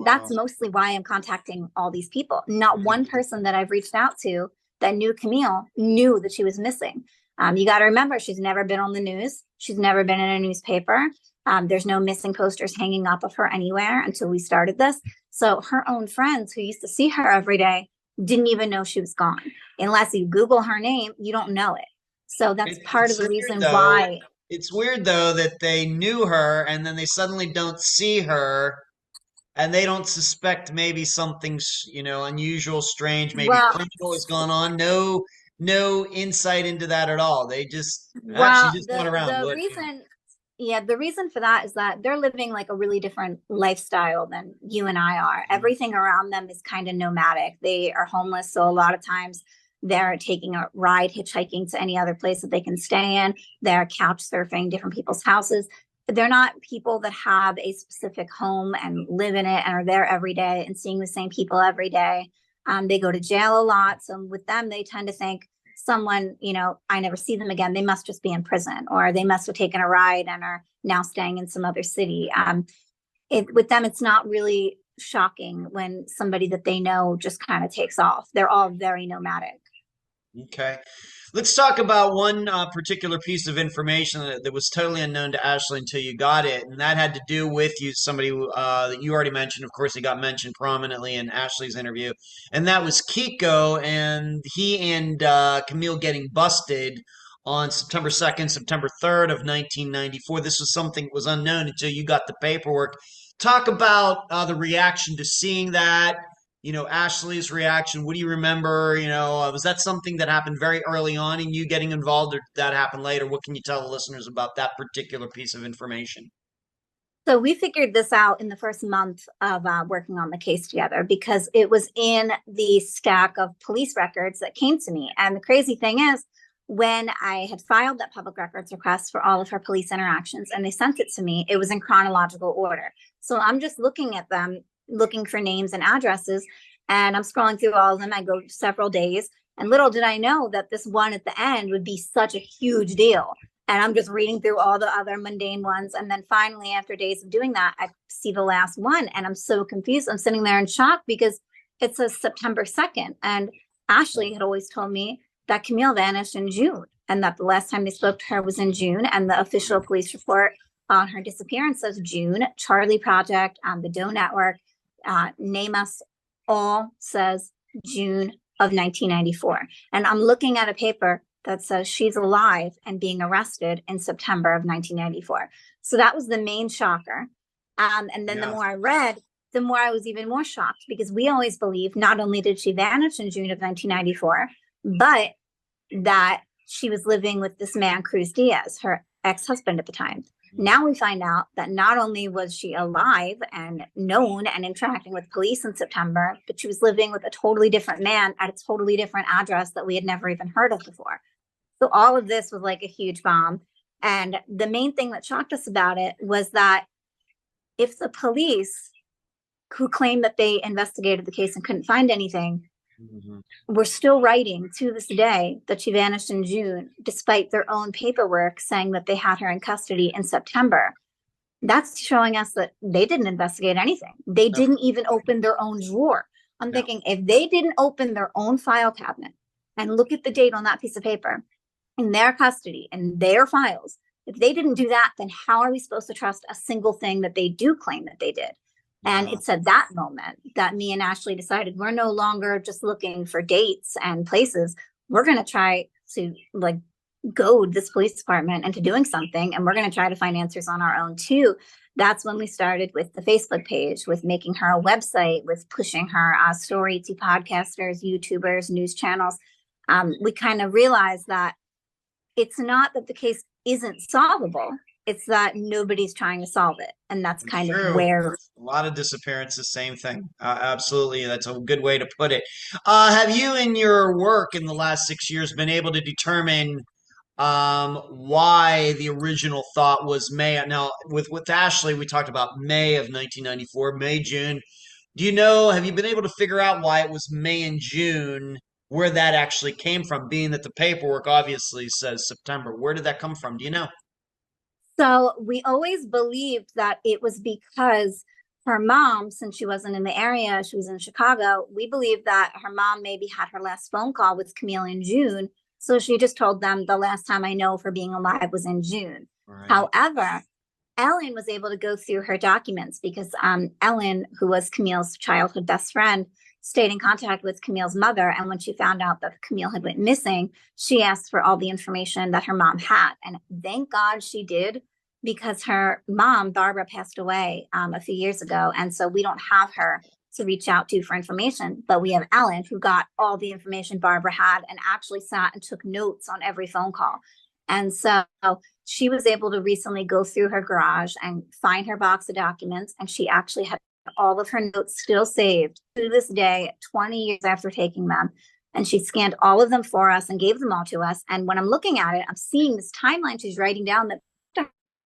That's mostly why I'm contacting all these people. Not one person that I've reached out to that knew Camille knew that she was missing. You got to remember, she's never been on the news. She's never been in a newspaper. There's no missing posters hanging up of her anywhere until we started this. So her own friends who used to see her every day didn't even know she was gone. Unless you Google her name, you don't know it. So that's part of the reason why. It's weird, though, that they knew her and then they suddenly don't see her. And they don't suspect maybe something's, unusual, strange, maybe criminal has gone on. No insight into that at all. They just actually just went around. The reason for that is that they're living a really different lifestyle than you and I are. Everything around them is kind of nomadic. They are homeless, so a lot of times they're taking a ride, hitchhiking to any other place that they can stay in. They're couch surfing different people's houses. They're not people that have a specific home and live in it and are there every day and seeing the same people every day. They go to jail a lot. So with them, they tend to think someone, I never see them again. They must just be in prison, or they must have taken a ride and are now staying in some other city. With them, it's not really shocking when somebody that they know just kind of takes off. They're all very nomadic. Okay. Let's talk about one particular piece of information that was totally unknown to Ashley until you got it, and that had to do with somebody that you already mentioned. Of course, he got mentioned prominently in Ashley's interview, and that was Kiko, and he and Camille getting busted on September 2nd, September 3rd of 1994. This was something that was unknown until you got the paperwork. talk about the reaction to seeing that. Ashley's reaction. What do you remember? Was that something that happened very early on in you getting involved, or did that happen later? What can you tell the listeners about that particular piece of information? So we figured this out in the first month of working on the case together because it was in the stack of police records that came to me. And the crazy thing is, when I had filed that public records request for all of her police interactions and they sent it to me, it was in chronological order. So I'm just looking at them, looking for names and addresses, and I'm scrolling through all of them. I go several days, and little did I know that this one at the end would be such a huge deal. And I'm just reading through all the other mundane ones. And then finally, after days of doing that, I see the last one and I'm so confused. I'm sitting there in shock because it says September 2nd. And Ashley had always told me that Camille vanished in June and that the last time they spoke to her was in June. And the official police report on her disappearance says June. Charley Project, the Doe Network, NAMUS, all says June of 1994. And I'm looking at a paper that says she's alive and being arrested in September of 1994. So that was the main shocker. And then the more I read, the more I was even more shocked because we always believed not only did she vanish in June of 1994, but that she was living with this man, Cruz Diaz, her ex-husband at the time. Now we find out that not only was she alive and known and interacting with police in September, but she was living with a totally different man at a totally different address that we had never even heard of before. So all of this was like a huge bomb. And the main thing that shocked us about it was that if the police who claimed that they investigated the case and couldn't find anything were still writing to this day that she vanished in June, despite their own paperwork saying that they had her in custody in September, that's showing us that they didn't investigate anything. They didn't even open their own drawer. I'm thinking if they didn't open their own file cabinet and look at the date on that piece of paper in their custody and their files, if they didn't do that, then how are we supposed to trust a single thing that they do claim that they did? And it's at that moment that me and Ashley decided we're no longer just looking for dates and places. We're going to try to goad this police department into doing something. And we're going to try to find answers on our own too. That's when we started with the Facebook page, with making her a website, with pushing her story to podcasters, YouTubers, news channels. We kind of realized that it's not that the case isn't solvable. It's that nobody's trying to solve it. And that's kind of where... A lot of disappearances, same thing. Absolutely. That's a good way to put it. Have you, in your work in the last 6 years, been able to determine why the original thought was May? Now, with Ashley, we talked about May of 1994, May, June. Have you been able to figure out why it was May and June, where that actually came from, being that the paperwork obviously says September? Where did that come from? Do you know? So we always believed that it was because her mom, since she wasn't in the area, she was in Chicago, we believed that her mom maybe had her last phone call with Camille in June. So she just told them the last time I know of her being alive was in June. Right. However, Ellen was able to go through her documents because Ellen, who was Camille's childhood best friend, stayed in contact with Camille's mother. And when she found out that Camille had went missing, she asked for all the information that her mom had. And thank God she did, because her mom, Barbara, passed away a few years ago. And so we don't have her to reach out to for information, but we have Ellen, who got all the information Barbara had and actually sat and took notes on every phone call. And so she was able to recently go through her garage and find her box of documents. And she actually had all of her notes still saved to this day, 20 years after taking them. And she scanned all of them for us and gave them all to us. And when I'm looking at it, I'm seeing this timeline she's writing down that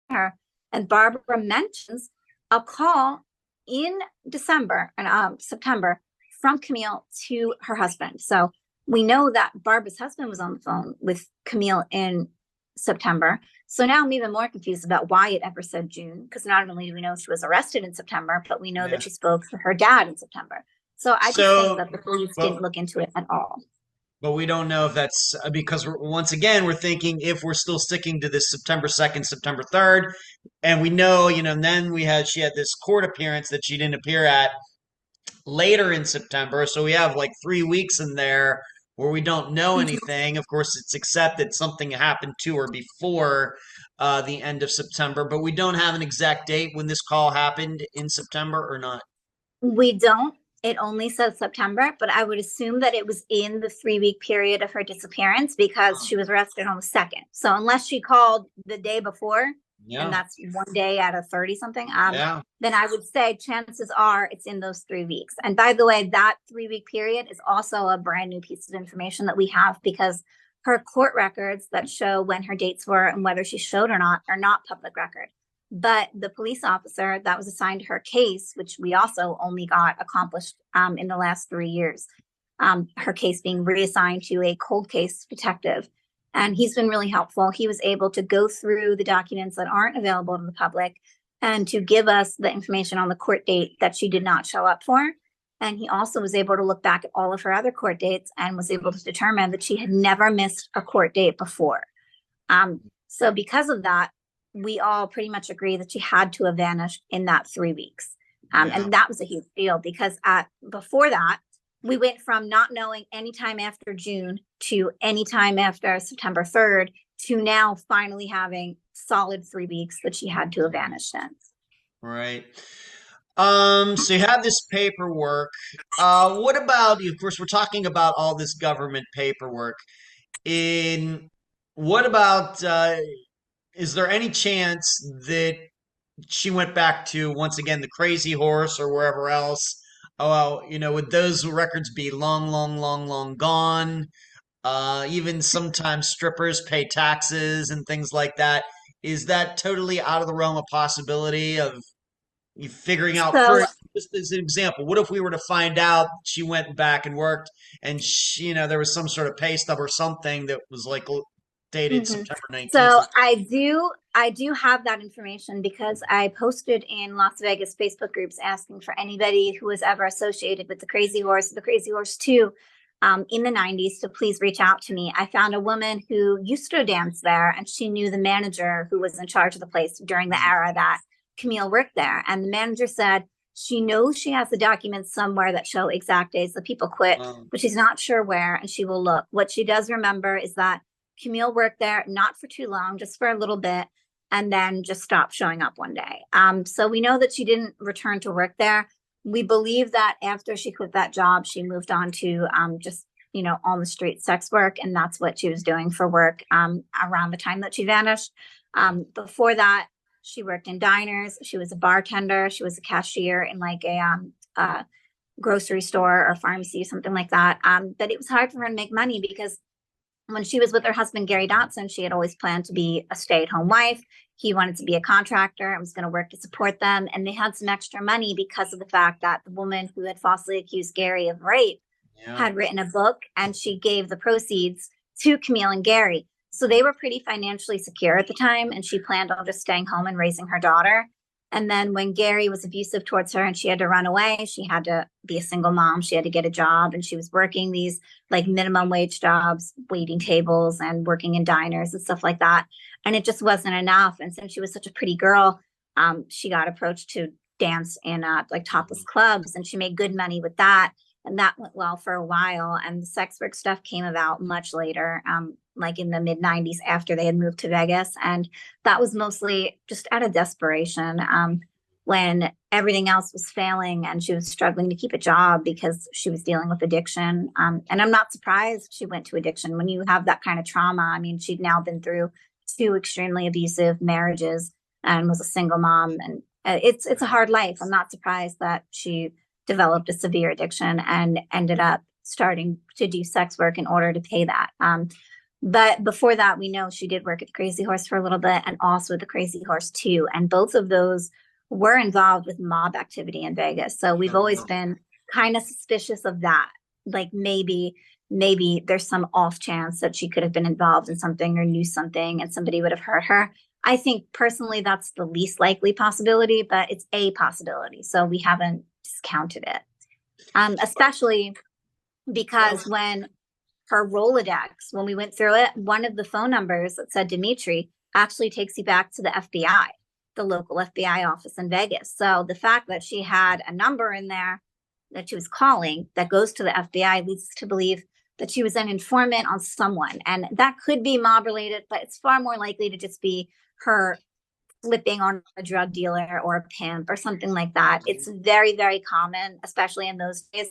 her, and Barbara mentions a call in December and September from Camille to her husband. So we know that Barbara's husband was on the phone with Camille in September. So now I'm even more confused about why it ever said June, because not only do we know she was arrested in September, but we know that she spoke to her dad in September. So I just think that the police didn't look into it at all. But we don't know if that's because once again, we're thinking if we're still sticking to this September 2nd, September 3rd, and we know, and then she had this court appearance that she didn't appear at later in September. So we have like 3 weeks in there where we don't know Mhm. anything. Of course, it's accepted something happened to her before the end of September, but we don't have an exact date when this call happened in September or not. We don't. It only says September, but I would assume that it was in the 3-week period of her disappearance because she was arrested on the 2nd. So unless she called the day before, Yeah. and that's one day out of 30 something, Yeah. then I would say chances are it's in those 3 weeks. And by the way, that 3-week period is also a brand new piece of information that we have because her court records that show when her dates were and whether she showed or not are not public record. But the police officer that was assigned to her case, which we also only got accomplished in the last 3 years, her case being reassigned to a cold case detective. And he's been really helpful. He was able to go through the documents that aren't available to the public and to give us the information on the court date that she did not show up for. And he also was able to look back at all of her other court dates and was able to determine that she had never missed a court date before. So because of that, we all pretty much agree that she had to have vanished in that 3 weeks. And that was a huge deal because before that, we went from not knowing any time after June to any time after September 3rd to now finally having solid 3 weeks that she had to have vanished in. Right. So you have this paperwork. What about, of course, we're talking about all this government paperwork. What about, is there any chance that she went back to, once again, the Crazy Horse or wherever else? Oh, well, would those records be long, long, long, long gone? Even sometimes strippers pay taxes and things like that. Is that totally out of the realm of possibility of you figuring out, So just as an example, what if we were to find out she went back and worked and there was some sort of pay stub or something that was like dated September 19th? So I do have that information because I posted in Las Vegas Facebook groups asking for anybody who was ever associated with the Crazy Horse, the Crazy Horse 2, in the 90s to please reach out to me. I found a woman who used to dance there and she knew the manager who was in charge of the place during the era that Camille worked there. And the manager said she knows she has the documents somewhere that show exact days that people quit, but she's not sure where, and she will look. What she does remember is that Camille worked there, not for too long, just for a little bit, and then just stopped showing up one day. So we know that she didn't return to work there. We believe that after she quit that job, she moved on to just, on the street sex work. And that's what she was doing for work around the time that she vanished. Before that, she worked in diners. She was a bartender. She was a cashier in like a grocery store or pharmacy, something like that. But it was hard for her to make money because when she was with her husband, Gary Dotson, she had always planned to be a stay-at-home wife. He wanted to be a contractor and was going to work to support them. And they had some extra money because of the fact that the woman who had falsely accused Gary of rape had written a book, and she gave the proceeds to Camille and Gary. So they were pretty financially secure at the time, and she planned on just staying home and raising her daughter. And then when Gary was abusive towards her and she had to run away, she had to be a single mom. She had to get a job, and she was working these like minimum wage jobs, waiting tables and working in diners and stuff like that. And it just wasn't enough. And since she was such a pretty girl, she got approached to dance in like topless clubs, and she made good money with that. And that went well for a while. And the sex work stuff came about much later, like in the mid 90s after they had moved to Vegas. And that was mostly just out of desperation when everything else was failing and she was struggling to keep a job because she was dealing with addiction. And I'm not surprised she went to addiction. When you have that kind of trauma, I mean, she'd now been through 2 extremely abusive marriages and was a single mom. And it's a hard life. I'm not surprised that she developed a severe addiction and ended up starting to do sex work in order to pay that. But before that, we know she did work at the Crazy Horse for a little bit and also at the Crazy Horse 2. And both of those were involved with mob activity in Vegas. So we've always been kind of suspicious of that. Like maybe there's some off chance that she could have been involved in something or knew something and somebody would have hurt her. I think personally that's the least likely possibility, but it's a possibility. So we haven't discounted it, especially because when her Rolodex, when we went through it, one of the phone numbers that said Dimitri actually takes you back to the FBI, the local FBI office in Vegas. So the fact that she had a number in there that she was calling that goes to the FBI leads us to believe that she was an informant on someone. And that could be mob related, but it's far more likely to just be her flipping on a drug dealer or a pimp or something like that. It's very, very common, especially in those days,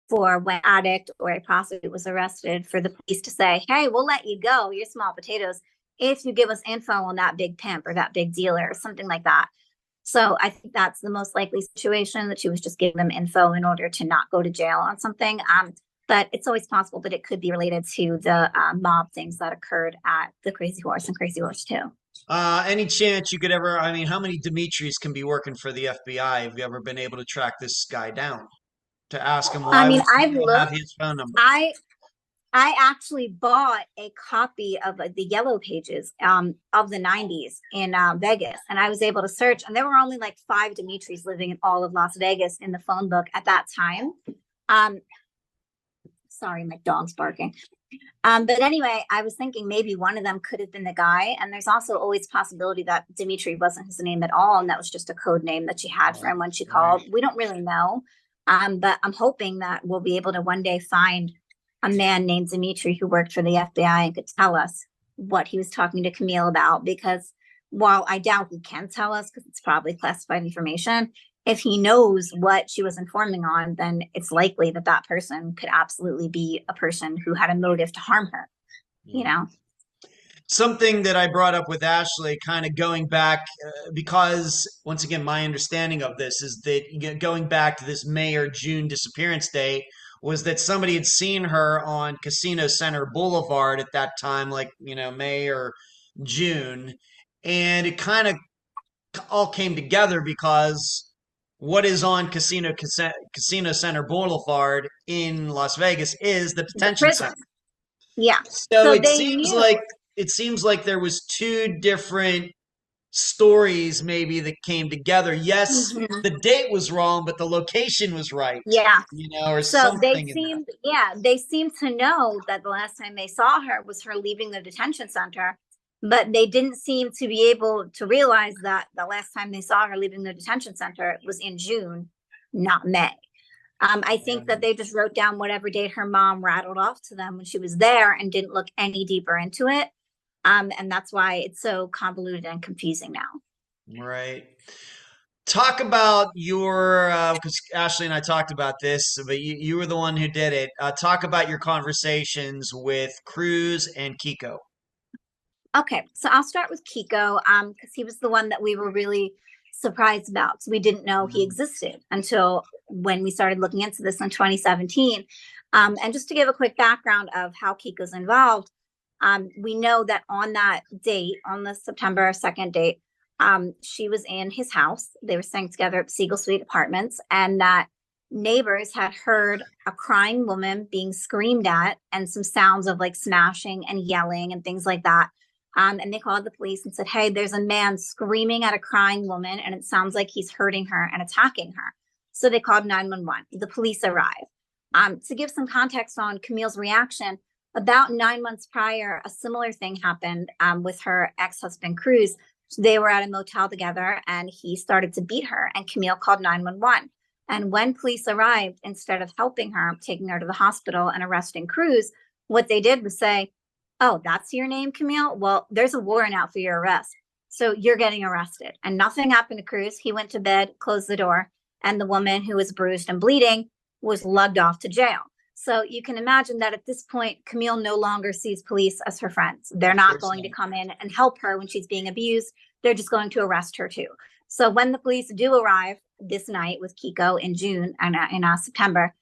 for when an addict or a prostitute was arrested, for the police to say, hey, we'll let you go, you're small potatoes, if you give us info on that big pimp or that big dealer or something like that. So I think that's the most likely situation, that she was just giving them info in order to not go to jail on something. But it's always possible that it could be related to the mob things that occurred at the Crazy Horse and Crazy Horse 2. Any chance you could ever, I mean, how many Dimitris can be working for the FBI? Have you ever been able to track this guy down to ask him why? I mean, would I've people have looked. his phone number? I actually bought a copy of the Yellow Pages of the 90s in Vegas, and I was able to search, and there were only like 5 Dimitris living in all of Las Vegas in the phone book at that time. Sorry, my dog's barking. But anyway, I was thinking maybe one of them could have been the guy. And there's also always possibility that Dimitri wasn't his name at all, and that was just a code name that she had for him when she called. We don't really know. But I'm hoping that we'll be able to one day find a man named Dimitri who worked for the FBI and could tell us what he was talking to Camille about. Because while I doubt he can tell us, because it's probably classified information, if he knows what she was informing on, then it's likely that that person could absolutely be a person who had a motive to harm her, you know? Something that I brought up with Ashley, kind of going back, because once again, my understanding of this is that going back to this May or June disappearance date, was that somebody had seen her on Casino Center Boulevard at that time, like, May or June. And it kind of all came together because what is on Casino Center Boulevard in Las Vegas is the detention center. Yeah. So it seems like there was 2 different stories maybe that came together. Yes, the date was wrong, but the location was right. Yeah. Or so something. They seemed to know that the last time they saw her was her leaving the detention center, but they didn't seem to be able to realize that the last time they saw her leaving the detention center was in June, not May. I think that they just wrote down whatever date her mom rattled off to them when she was there and didn't look any deeper into it. And that's why it's so convoluted and confusing now. Right. Talk about your, because Ashley and I talked about this, but you were the one who did it. Talk about your conversations with Cruz and Kiko. Okay, so I'll start with Kiko, because he was the one that we were really surprised about. So we didn't know he existed until when we started looking into this in 2017. And just to give a quick background of how Kiko's involved, we know that on that date, on the September 2nd date, she was in his house. They were staying together at Siegel Suite Apartments, and that neighbors had heard a crying woman being screamed at and some sounds of like smashing and yelling and things like that. And they called the police and said, hey, there's a man screaming at a crying woman, and it sounds like he's hurting her and attacking her. So they called 911. The police arrived. To give some context on Camille's reaction, about 9 months prior, a similar thing happened with her ex-husband, Cruz. They were at a motel together, and he started to beat her, and Camille called 911. And when police arrived, instead of helping her, taking her to the hospital and arresting Cruz, what they did was say, oh, that's your name, Camille? Well, there's a warrant out for your arrest, so you're getting arrested. And nothing happened to Cruz. He went to bed, closed the door, and the woman who was bruised and bleeding was lugged off to jail. So you can imagine that at this point, Camille no longer sees police as her friends. They're not going to come in and help her when she's being abused. They're just going to arrest her too. So when the police do arrive this night with Kiko in June and in September,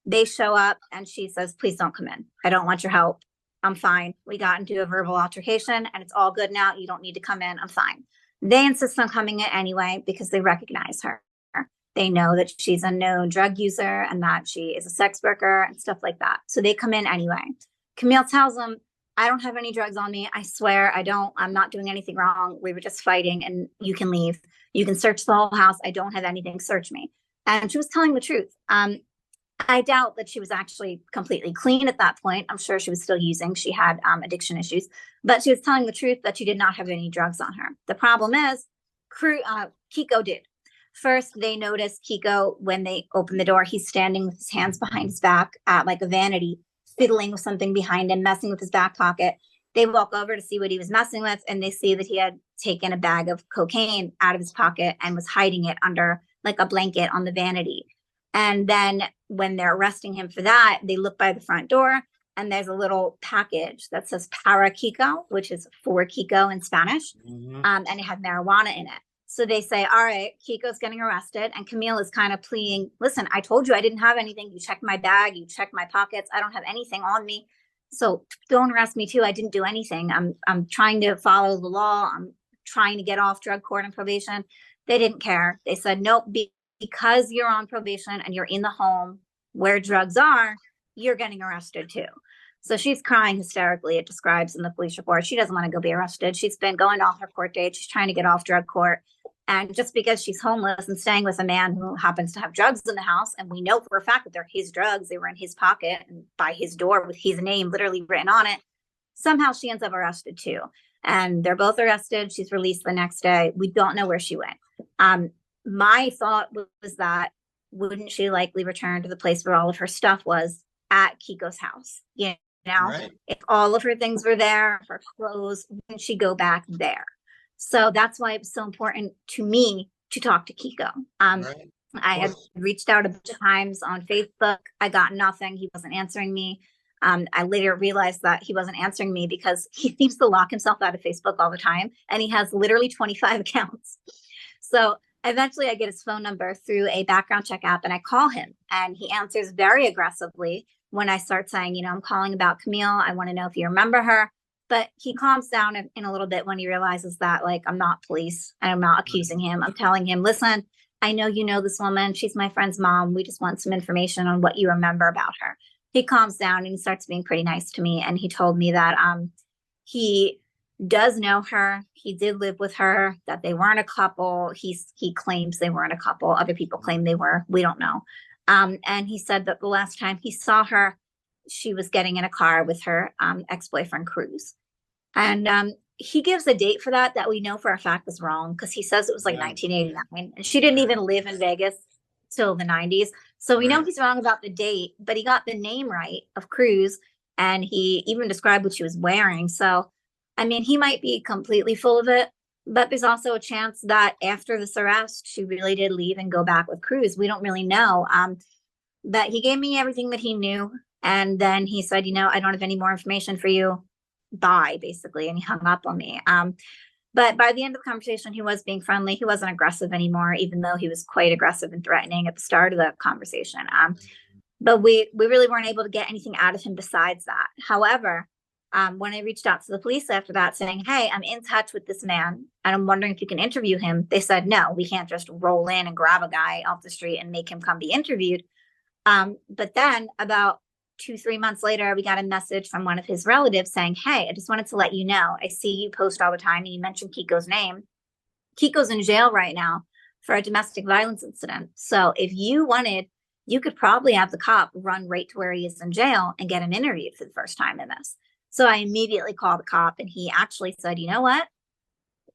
they show up and she says, please don't come in. I don't want your help. I'm fine. We got into a verbal altercation and it's all good now. You don't need to come in. I'm fine. They insist on coming in anyway because they recognize her. They know that she's a known drug user and that she is a sex worker and stuff like that. So they come in anyway. Camille tells them, I don't have any drugs on me. I swear I don't. I'm not doing anything wrong. We were just fighting and you can leave. You can search the whole house. I don't have anything. Search me. And she was telling the truth. I doubt that she was actually completely clean at that point. I'm sure she was still using. She had addiction issues, but she was telling the truth that she did not have any drugs on her. The problem is Kiko did. First, they noticed Kiko when they opened the door. He's standing with his hands behind his back at like a vanity, fiddling with something behind him, messing with his back pocket. They walk over to see what he was messing with, and they see that he had taken a bag of cocaine out of his pocket and was hiding it under like a blanket on the vanity. And then when they're arresting him for that, they look by the front door, and there's a little package that says para Kiko, which is for Kiko in Spanish, and it had marijuana in it. So they say, all right, Kiko's getting arrested. And Camille is kind of pleading, listen, I told you I didn't have anything. You checked my bag. You checked my pockets. I don't have anything on me. So don't arrest me too. I didn't do anything. I'm trying to follow the law. I'm trying to get off drug court and probation. They didn't care. They said, nope, because you're on probation and you're in the home where drugs are, you're getting arrested too. So she's crying hysterically. It describes in the police report. She doesn't want to go be arrested. She's been going to all her court dates. She's trying to get off drug court. And just because she's homeless and staying with a man who happens to have drugs in the house, and we know for a fact that they're his drugs, they were in his pocket and by his door with his name literally written on it, somehow she ends up arrested too. And they're both arrested. She's released the next day. We don't know where she went. My thought was that wouldn't she likely return to the place where all of her stuff was at Kiko's house? You know, right. If all of her things were there, her clothes, wouldn't she go back there? So that's why it was so important to me to talk to Kiko. Right. I had reached out a bunch of times on Facebook. I got nothing. He wasn't answering me. I later realized that he wasn't answering me because he seems to lock himself out of Facebook all the time. And he has literally 25 accounts. So eventually I get his phone number through a background check app and I call him and he answers very aggressively when I start saying, I'm calling about Camille. I want to know if you remember her. But he calms down in a little bit when he realizes that, like, I'm not police and I'm not accusing him. I'm telling him, listen, I know you know this woman. She's my friend's mom. We just want some information on what you remember about her. He calms down and he starts being pretty nice to me. And he told me that he does know her. He did live with her, that they weren't a couple. He claims they weren't a couple. Other people claim they were. We don't know. And he said that the last time he saw her, she was getting in a car with her ex-boyfriend, Cruz. And he gives a date for that we know for a fact is wrong because he says it was like 1989. And she didn't even live in Vegas till the 90s. So we know he's wrong about the date, but he got the name right of Cruz. And he even described what she was wearing. So, I mean, he might be completely full of it. But there's also a chance that after this arrest, she really did leave and go back with Cruz. We don't really know. But he gave me everything that he knew. And then he said, I don't have any more information for you. Bye, basically. And he hung up on me. But by the end of the conversation, he was being friendly. He wasn't aggressive anymore, even though he was quite aggressive and threatening at the start of the conversation. But we really weren't able to get anything out of him besides that. However, when I reached out to the police after that saying, hey, I'm in touch with this man and I'm wondering if you can interview him, they said, no, we can't just roll in and grab a guy off the street and make him come be interviewed. But then about 2-3 months later, we got a message from one of his relatives saying, hey, I just wanted to let you know, I see you post all the time and you mentioned Kiko's name. Kiko's in jail right now for a domestic violence incident. So if you wanted, you could probably have the cop run right to where he is in jail and get him interviewed for the first time in this. So I immediately called the cop and he actually said, you know what?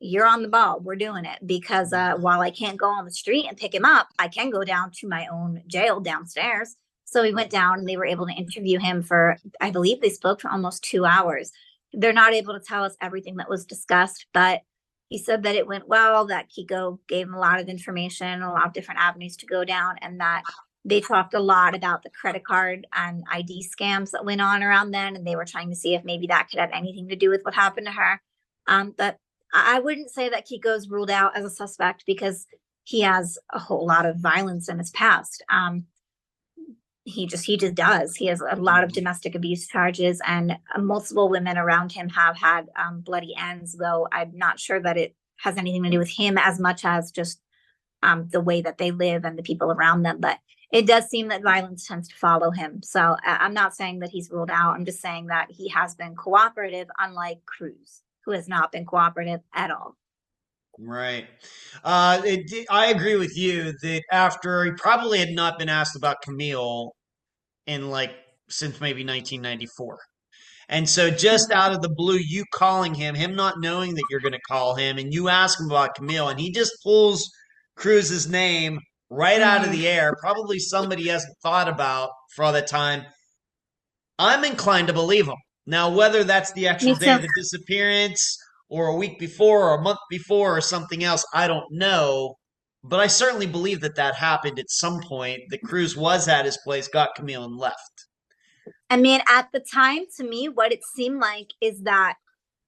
You're on the ball. We're doing it because while I can't go on the street and pick him up, I can go down to my own jail downstairs. So we went down and they were able to interview him for, I believe they spoke for almost 2 hours. They're not able to tell us everything that was discussed, but he said that it went well, that Kiko gave him a lot of information, a lot of different avenues to go down, and that they talked a lot about the credit card and ID scams that went on around then. And they were trying to see if maybe that could have anything to do with what happened to her. But I wouldn't say that Kiko's ruled out as a suspect because he has a whole lot of violence in his past. He just does. He has a lot of domestic abuse charges and multiple women around him have had bloody ends, though I'm not sure that it has anything to do with him as much as just the way that they live and the people around them. But it does seem that violence tends to follow him. So I'm not saying that he's ruled out. I'm just saying that he has been cooperative, unlike Cruz, who has not been cooperative at all. Right. I agree with you that after he probably had not been asked about Camille since maybe 1994. And so just out of the blue, you calling him not knowing that you're going to call him, and you ask him about Camille, and he just pulls Cruz's name right out of the air, probably somebody he hasn't thought about for all that time. I'm inclined to believe him. Now, whether that's the actual Me day of too. the disappearance or a week before or a month before or something else, I don't know. But I certainly believe that that happened at some point. The Cruz was at his place, got Camille, and left. I mean, at the time, to me, what it seemed like is that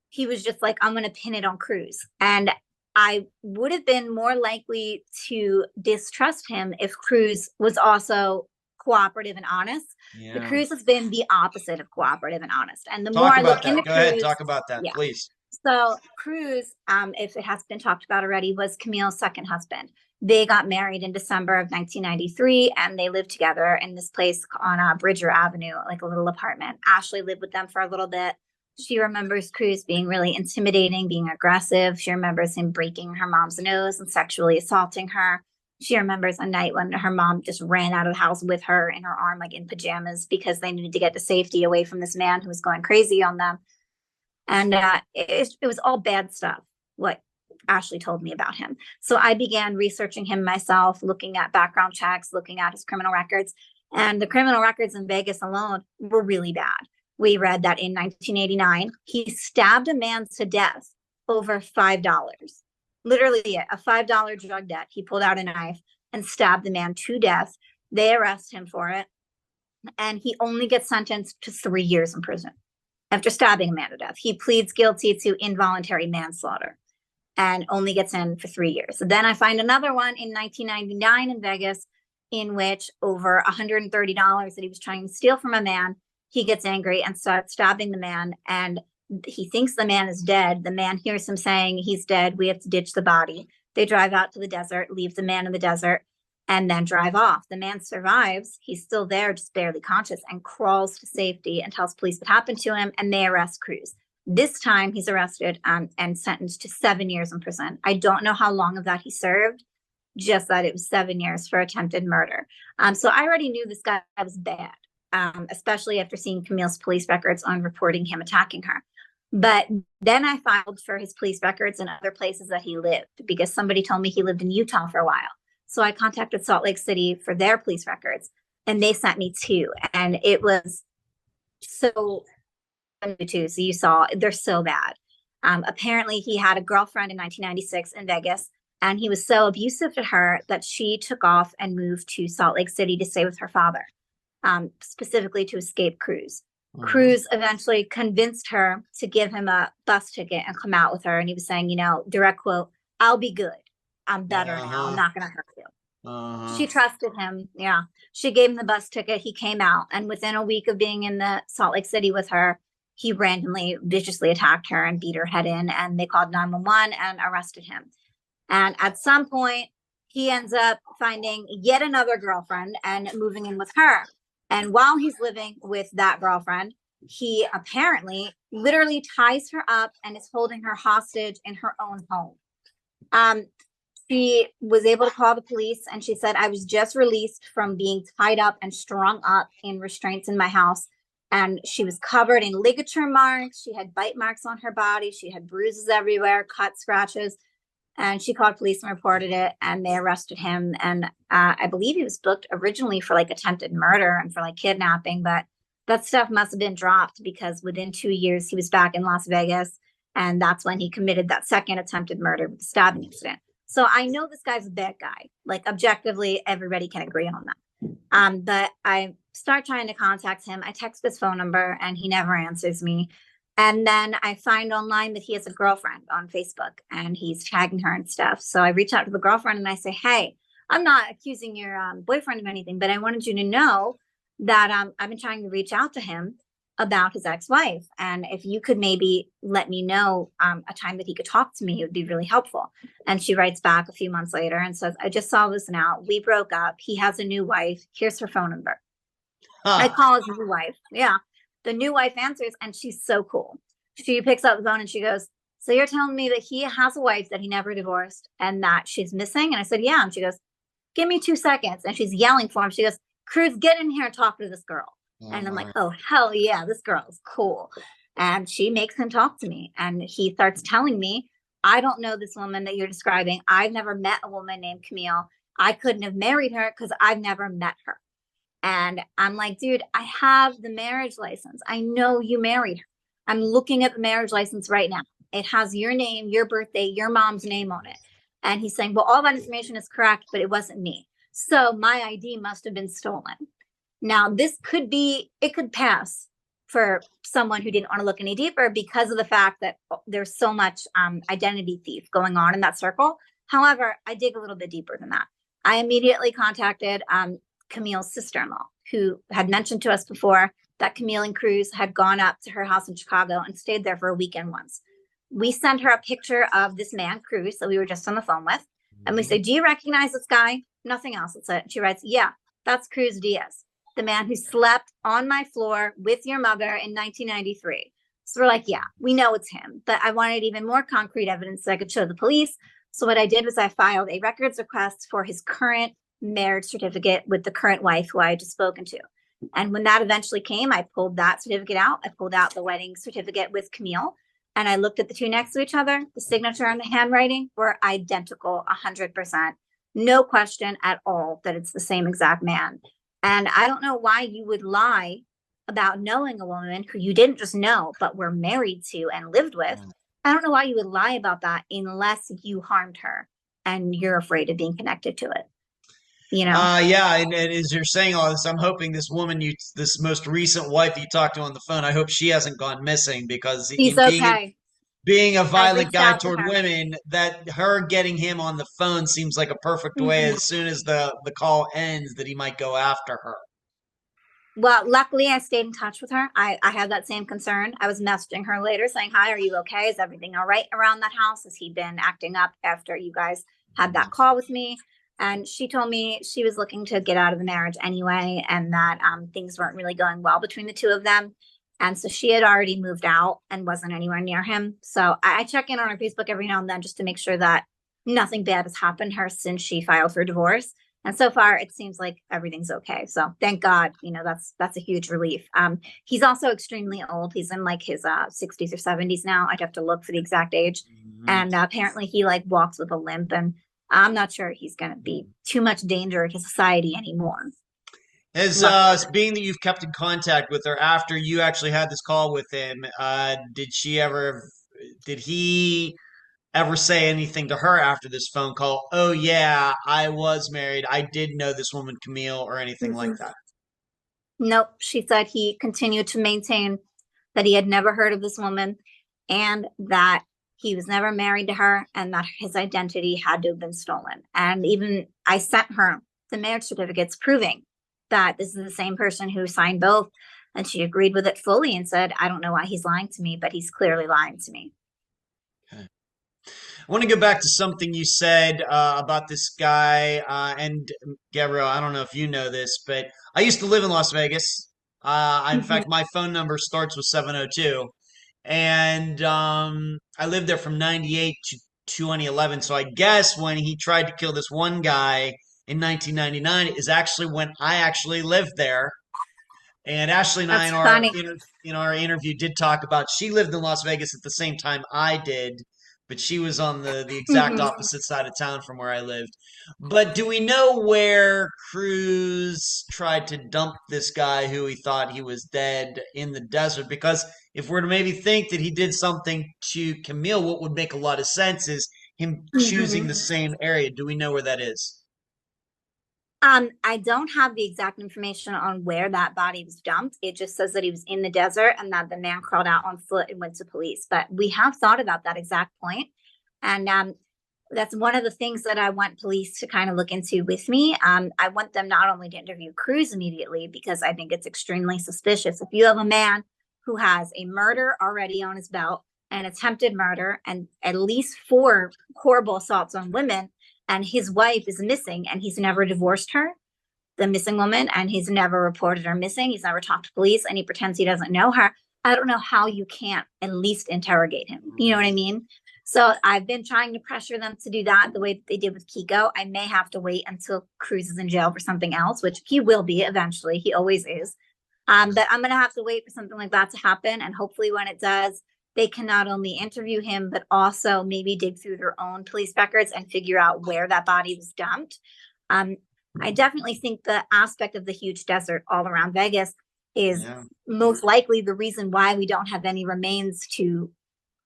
he was just like, I'm going to pin it on Cruz. And I would have been more likely to distrust him if Cruz was also cooperative and honest. The Yeah. Cruz has been the opposite of cooperative and honest. And the more Talk I about look that. into Go ahead. Cruz, Talk about that, yeah. please. So Cruz, if it has been talked about already, was Camille's second husband. They got married in December of 1993, and they lived together in this place on Bridger Avenue, like a little apartment. Ashley lived with them for a little bit. She remembers Cruz being really intimidating, being aggressive. She remembers him breaking her mom's nose and sexually assaulting her. She remembers a night when her mom just ran out of the house with her in her arm, like in pajamas, because they needed to get to safety away from this man who was going crazy on them. And it was all bad stuff, what Ashley told me about him. So I began researching him myself, looking at background checks, looking at his criminal records. And the criminal records in Vegas alone were really bad. We read that in 1989, he stabbed a man to death over $5. Literally a $5 drug debt. He pulled out a knife and stabbed the man to death. They arrest him for it. And he only gets sentenced to 3 years in prison after stabbing a man to death. He pleads guilty to involuntary manslaughter and only gets in for 3 years. So then I find another one in 1999 in Vegas in which over $130 that he was trying to steal from a man, he gets angry and starts stabbing the man, and he thinks the man is dead. The man hears him saying he's dead. We have to ditch the body. They drive out to the desert, leave the man in the desert, and then drive off. The man survives. He's still there, just barely conscious, and crawls to safety and tells police what happened to him, and they arrest Cruz. This time he's arrested and sentenced to 7 years in prison. I don't know how long of that he served, just that it was 7 years for attempted murder. So I already knew this guy was bad, especially after seeing Camille's police records on reporting him attacking her. But then I filed for his police records in other places that he lived, because somebody told me he lived in Utah for a while. So I contacted Salt Lake City for their police records, and they sent me 2. And it was so, too. So you saw, they're so bad. Apparently he had a girlfriend in 1996 in Vegas, and he was so abusive to her that she took off and moved to Salt Lake City to stay with her father, specifically to escape Cruz. Mm-hmm. Cruz eventually convinced her to give him a bus ticket and come out with her. And he was saying, direct quote, "I'll be good. I'm better now. I'm not going to hurt you." She trusted him. Yeah. She gave him the bus ticket. He came out. And within a week of being in the Salt Lake City with her, he randomly, viciously attacked her and beat her head in. And they called 911 and arrested him. And at some point, he ends up finding yet another girlfriend and moving in with her. And while he's living with that girlfriend, he apparently literally ties her up and is holding her hostage in her own home. She was able to call the police, and she said, "I was just released from being tied up and strung up in restraints in my house." And she was covered in ligature marks. She had bite marks on her body. She had bruises everywhere, cuts, scratches. And she called police and reported it, and they arrested him. And I believe he was booked originally for attempted murder and for kidnapping, but that stuff must have been dropped because within 2 years he was back in Las Vegas, and that's when he committed that second attempted murder with the stabbing incident. So I know this guy's a bad guy. Objectively, everybody can agree on that. But I start trying to contact him. I text his phone number, and he never answers me. And then I find online that he has a girlfriend on Facebook, and he's tagging her and stuff. So I reach out to the girlfriend and I say, "Hey, I'm not accusing your boyfriend of anything, but I wanted you to know that I've been trying to reach out to him about his ex-wife. And if you could maybe let me know a time that he could talk to me, it would be really helpful." And she writes back a few months later and says, "I just saw this now. We broke up. He has a new wife. Here's her phone number." I call his new wife. Yeah. The new wife answers, and she's so cool. She picks up the phone and she goes, "So you're telling me that he has a wife that he never divorced and that she's missing?" And I said, "Yeah." And she goes, "Give me 2 seconds." And she's yelling for him. She goes, "Cruz, get in here and talk to this girl." And I'm like, "Oh, hell yeah, this girl is cool." And she makes him talk to me. And he starts telling me, "I don't know this woman that you're describing. I've never met a woman named Camille. I couldn't have married her because I've never met her." And I'm like, dude, I have the marriage license. I know you married her. I'm looking at the marriage license right now. It has your name, your birthday, your mom's name on it. And he's saying, well, all that information is correct, but it wasn't me. So my ID must have been stolen. Now, this could be, it could pass for someone who didn't want to look any deeper because of the fact that there's so much identity thief going on in that circle. However, I dig a little bit deeper than that. I immediately contacted Camille's sister-in-law, who had mentioned to us before that Camille and Cruz had gone up to her house in Chicago and stayed there for a weekend once. We sent her a picture of this man, Cruz, that we were just on the phone with. And we said, do you recognize this guy? Nothing else. That's it. She writes, yeah, that's Cruz Diaz, the man who slept on my floor with your mother in 1993. So we're like, yeah, we know it's him. But I wanted even more concrete evidence so I could show the police. So what I did was I filed a records request for his current marriage certificate with the current wife who I had just spoken to. And when that eventually came, I pulled that certificate out. I pulled out the wedding certificate with Camille, and I looked at the two next to each other. The signature and the handwriting were identical, 100%. No question at all that it's the same exact man. And I don't know why you would lie about knowing a woman who you didn't just know, but were married to and lived with. I don't know why you would lie about that unless you harmed her and you're afraid of being connected to it. You know? Yeah, and as you're saying all this, I'm hoping this woman, this most recent wife you talked to on the phone, I hope she hasn't gone missing because She's okay. being a violent reached guy out to toward her. women, that her getting him on the phone seems like a perfect way. As soon as the call ends, that he might go after her. Well, luckily I stayed in touch with her. I had that same concern. I was messaging her later saying, hi, are you okay? Is everything all right around that house? Has he been acting up after you guys had that call with me? And she told me she was looking to get out of the marriage anyway, and that things weren't really going well between the two of them. And so she had already moved out and wasn't anywhere near him. So I check in on her Facebook every now and then just to make sure that nothing bad has happened to her since she filed for divorce. And so far, it seems like everything's okay. So thank God, you know, that's a huge relief. He's also extremely old. He's in like his 60s or 70s now. I'd have to look for the exact age. And apparently he like walks with a limp, and I'm not sure he's going to be too much danger to society anymore. As being that you've kept in contact with her after you actually had this call with him, did he ever say anything to her after this phone call? Oh yeah, I was married. I did know this woman, Camille, or anything like that? Nope. She said he continued to maintain that he had never heard of this woman and that he was never married to her and that his identity had to have been stolen. And even I sent her the marriage certificates proving that this is the same person who signed both. And she agreed with it fully and said, I don't know why he's lying to me, but he's clearly lying to me. Okay. I want to go back to something you said about this guy. And Gabrielle, I don't know if you know this, but I used to live in Las Vegas. In fact, my phone number starts with 702. And I lived there from 98 to 2011. So I guess when he tried to kill this one guy in 1999 is actually when I actually lived there. And Ashley and I in our interview did talk about she lived in Las Vegas at the same time I did, but she was on the exact opposite side of town from where I lived. But do we know where Cruz tried to dump this guy who he thought he was dead in the desert? Because if we're to maybe think that he did something to Camille, what would make a lot of sense is him choosing the same area. Do we know where that is? I don't have the exact information on where that body was dumped. It just says that he was in the desert and that the man crawled out on foot and went to police. But we have thought about that exact point. And that's one of the things that I want police to kind of look into with me. I want them not only to interview Cruz immediately, because I think it's extremely suspicious. If you have a man who has a murder already on his belt, an attempted murder, and at least 4 horrible assaults on women, and his wife is missing and he's never divorced her, the missing woman, and he's never reported her missing. He's never talked to police and he pretends he doesn't know her. I don't know how you can't at least interrogate him. You know what I mean? So I've been trying to pressure them to do that the way they did with Kiko. I may have to wait until Cruz is in jail for something else, which he will be eventually. He always is. But I'm going to have to wait for something like that to happen. And hopefully when it does, they can not only interview him, but also maybe dig through their own police records and figure out where that body was dumped. I definitely think the aspect of the huge desert all around Vegas is Yeah. most likely the reason why we don't have any remains to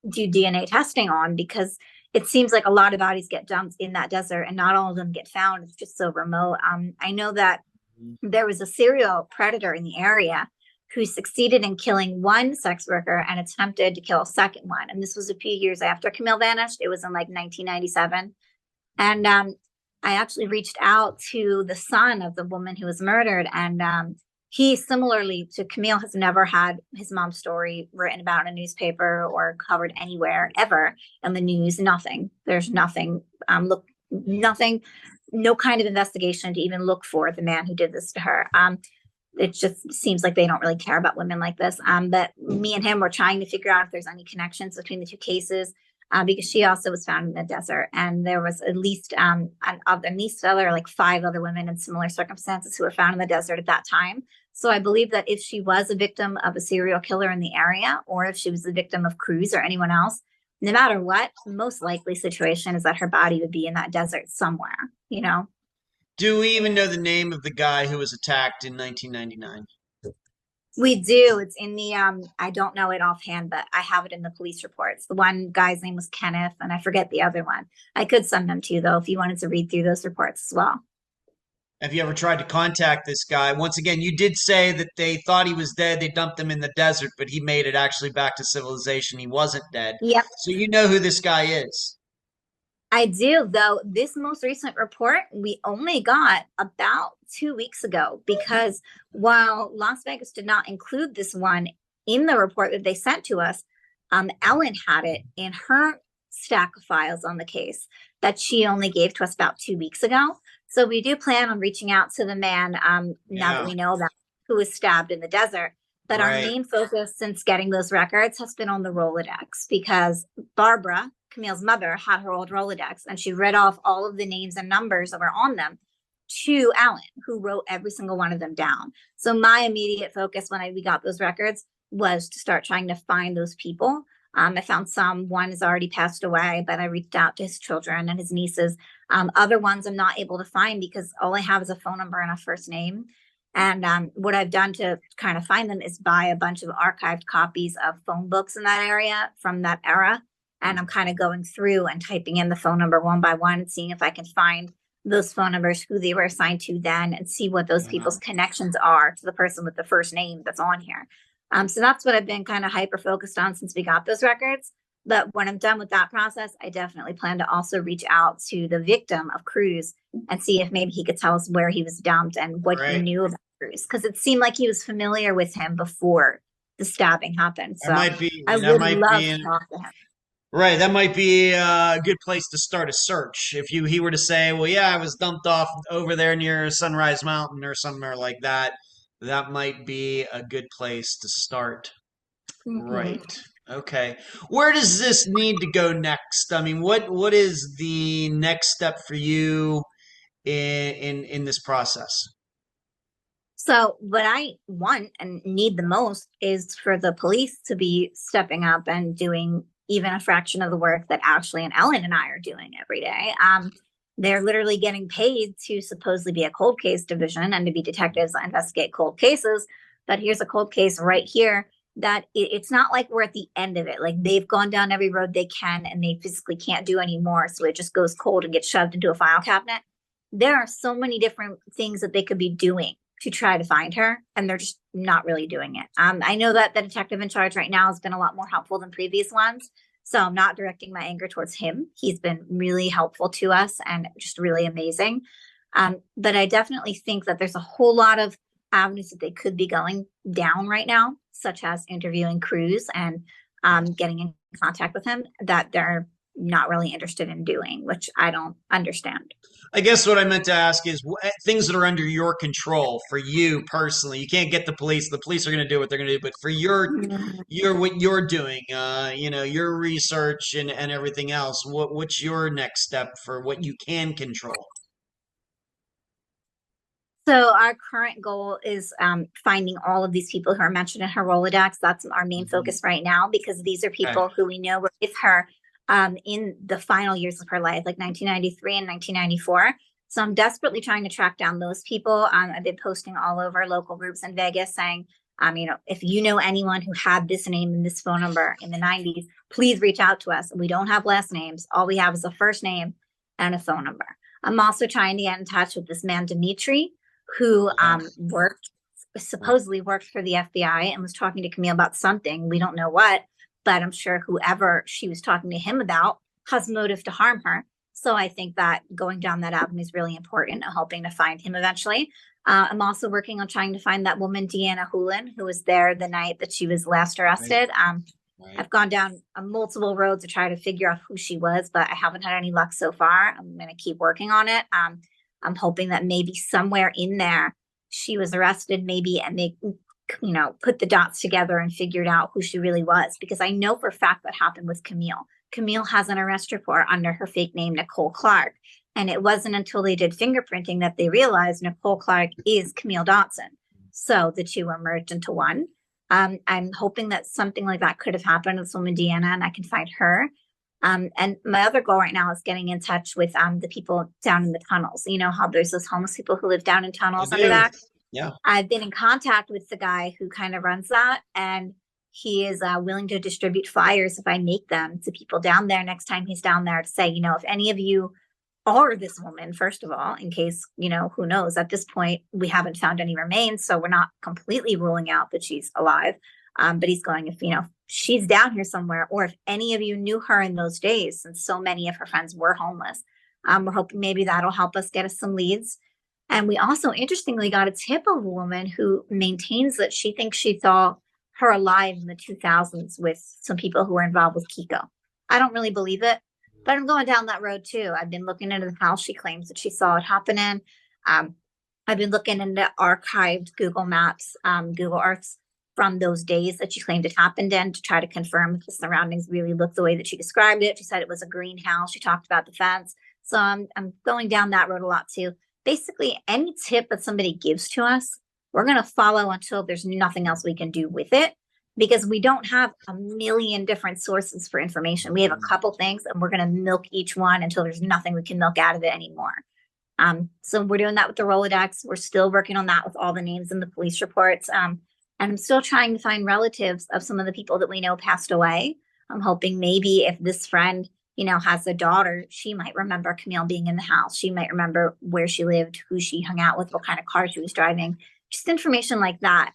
do DNA testing on, because it seems like a lot of bodies get dumped in that desert and not all of them get found. It's just so remote. I know that there was a serial predator in the area who succeeded in killing one sex worker and attempted to kill a second one. And this was a few years after Camille vanished. It was in like 1997. And I actually reached out to the son of the woman who was murdered. And he, similarly to Camille, has never had his mom's story written about in a newspaper or covered anywhere ever in the news. Nothing. There's nothing. Nothing. No kind of investigation to even look for the man who did this to her. It just seems like they don't really care about women like this. But me and him were trying to figure out if there's any connections between the two cases, because she also was found in the desert, and there was at least other like 5 other women in similar circumstances who were found in the desert at that time. So I believe that if she was a victim of a serial killer in the area, or if she was the victim of Cruz or anyone else, no matter what, most likely situation is that her body would be in that desert somewhere, you know? Do we even know the name of the guy who was attacked in 1999? We do. It's in the, I don't know it offhand, but I have it in the police reports. The one guy's name was Kenneth, and I forget the other one. I could send them to you, though, if you wanted to read through those reports as well. Have you ever tried to contact this guy? Once again, you did say that they thought he was dead. They dumped him in the desert, but he made it actually back to civilization. He wasn't dead. Yep. So you know who this guy is. I do, though. This most recent report we only got about 2 weeks ago, because while Las Vegas did not include this one in the report that they sent to us, Ellen had it in her stack of files on the case that she only gave to us about 2 weeks ago. So we do plan on reaching out to the man now that we know about who was stabbed in the desert. But our main focus since getting those records has been on the Rolodex, because Barbara, Camille's mother, had her old Rolodex, and she read off all of the names and numbers that were on them to Alan, who wrote every single one of them down. So my immediate focus when we got those records was to start trying to find those people. I found one has already passed away, but I reached out to his children and his nieces. Other ones I'm not able to find because all I have is a phone number and a first name. And what I've done to kind of find them is buy a bunch of archived copies of phone books in that area from that era. And I'm kind of going through and typing in the phone number one by one and seeing if I can find those phone numbers, who they were assigned to then, and see what those people's connections are to the person with the first name that's on here. So that's what I've been kind of hyper focused on since we got those records. But when I'm done with that process, I definitely plan to also reach out to the victim of Cruz and see if maybe he could tell us where he was dumped and what he knew about Cruz, because it seemed like he was familiar with him before the stabbing happened. So I would love to talk to him. Right, that might be a good place to start a search. If he were to say, well, yeah, I was dumped off over there near Sunrise Mountain or somewhere like that, that might be a good place to start. Right. Okay. Where does this need to go next? I mean, what is the next step for you in this process? So what I want and need the most is for the police to be stepping up and doing even a fraction of the work that Ashley and Ellen and I are doing every day. They're literally getting paid to supposedly be a cold case division and to be detectives that investigate cold cases. But here's a cold case right here that it's not like we're at the end of it. Like, they've gone down every road they can and they physically can't do anymore. So it just goes cold and gets shoved into a file cabinet. There are so many different things that they could be doing to try to find her, and they're just not really doing it. I know that the detective in charge right now has been a lot more helpful than previous ones. So I'm not directing my anger towards him. He's been really helpful to us and just really amazing. But I definitely think that there's a whole lot of avenues that they could be going down right now, such as interviewing Cruz and getting in contact with him, that they're not really interested in doing, which I don't understand. I guess what I meant to ask is things that are under your control for you personally. You can't get the police. The police are going to do what they're going to do. But for what you're doing, your research and everything else, what's your next step for what you can control? So our current goal is finding all of these people who are mentioned in her Rolodex. That's our main focus right now, because these are people who we know were with her in the final years of her life, like 1993 and 1994. So I'm desperately trying to track down those people. I've been posting all over local groups in Vegas saying, if you know anyone who had this name and this phone number in the 90s, please reach out to us. We don't have last names. All we have is a first name and a phone number. I'm also trying to get in touch with this man, Dimitri, who supposedly worked for the FBI and was talking to Camille about something. We don't know what, but I'm sure whoever she was talking to him about has motive to harm her. So I think that going down that avenue is really important, hoping to find him eventually. I'm also working on trying to find that woman, Deanna Hoolan, who was there the night that she was last arrested. Right. I've gone down multiple roads to try to figure out who she was, but I haven't had any luck so far. I'm going to keep working on it. I'm hoping that maybe somewhere in there she was arrested, maybe, and they, put the dots together and figured out who she really was. Because I know for a fact that happened with Camille. Camille has an arrest report under her fake name, Nicole Clark. And it wasn't until they did fingerprinting that they realized Nicole Clark is Camille Dotson. So the two were merged into one. I'm hoping that something like that could have happened with this woman, Deanna, and I can find her. And my other goal right now is getting in touch with the people down in the tunnels. You know how there's those homeless people who live down in tunnels under that? Yeah. I've been in contact with the guy who kind of runs that, and he is willing to distribute flyers if I make them to people down there next time he's down there to say, if any of you are this woman, first of all, in case, who knows, at this point, we haven't found any remains. So we're not completely ruling out that she's alive. But he's going, if, she's down here somewhere, or if any of you knew her in those days, since so many of her friends were homeless, we're hoping maybe that'll help us get us some leads. And we also, interestingly, got a tip of a woman who maintains that she thinks she saw her alive in the 2000s with some people who were involved with Kiko. I don't really believe it, but I'm going down that road too. I've been looking into the house she claims that she saw it happen in. I've been looking into archived Google Maps, Google Earths from those days that she claimed it happened in to try to confirm if the surroundings really looked the way that she described it. She said it was a greenhouse. She talked about the fence. So I'm going down that road a lot too. Basically, any tip that somebody gives to us, we're going to follow until there's nothing else we can do with it, because we don't have a million different sources for information. We have a couple things, and we're going to milk each one until there's nothing we can milk out of it anymore. So we're doing that with the Rolodex. We're still working on that with all the names in the police reports. And I'm still trying to find relatives of some of the people that we know passed away. I'm hoping maybe if this friend, has a daughter, she might remember Camille being in the house. She might remember where she lived, who she hung out with, what kind of car she was driving, just information like that.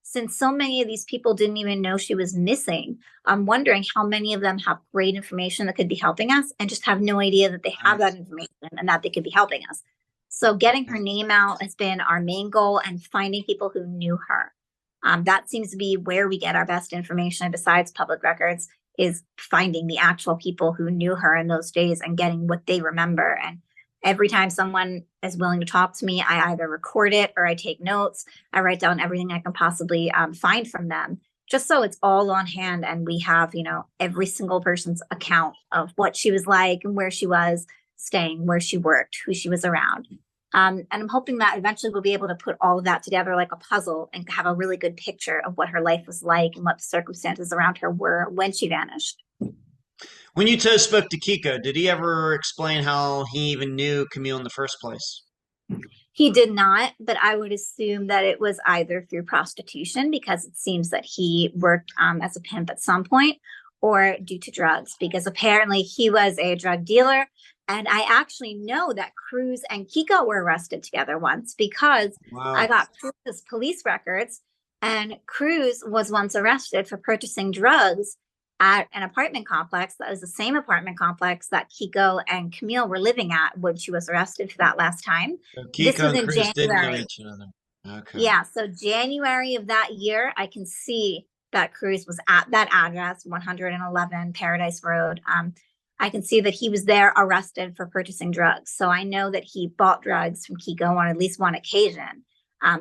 Since so many of these people didn't even know she was missing, I'm wondering how many of them have great information that could be helping us and just have no idea that they have that information and that they could be helping us. So getting her name out has been our main goal, and finding people who knew her. That seems to be where we get our best information besides public records, is finding the actual people who knew her in those days and getting what they remember. And every time someone is willing to talk to me, I either record it or I take notes. I write down everything I can possibly find from them, just so it's all on hand. And we have, every single person's account of what she was like and where she was staying, where she worked, who she was around. And I'm hoping that eventually we'll be able to put all of that together like a puzzle and have a really good picture of what her life was like and what the circumstances around her were when she vanished. When you spoke to Kiko, did he ever explain how he even knew Camille in the first place? He did not, but I would assume that it was either through prostitution, because it seems that he worked as a pimp at some point, or due to drugs, because apparently he was a drug dealer. And I actually know that Cruz and Kiko were arrested together once, because I got Cruz's police records, and Cruz was once arrested for purchasing drugs at an apartment complex that was the same apartment complex that Kiko and Camille were living at when she was arrested for that last time. So Kiko and Cruz didn't know each other. Okay. Yeah, so January of that year, I can see that Cruz was at that address, 111 Paradise Road. I can see that he was there arrested for purchasing drugs. So I know that he bought drugs from Kiko on at least one occasion.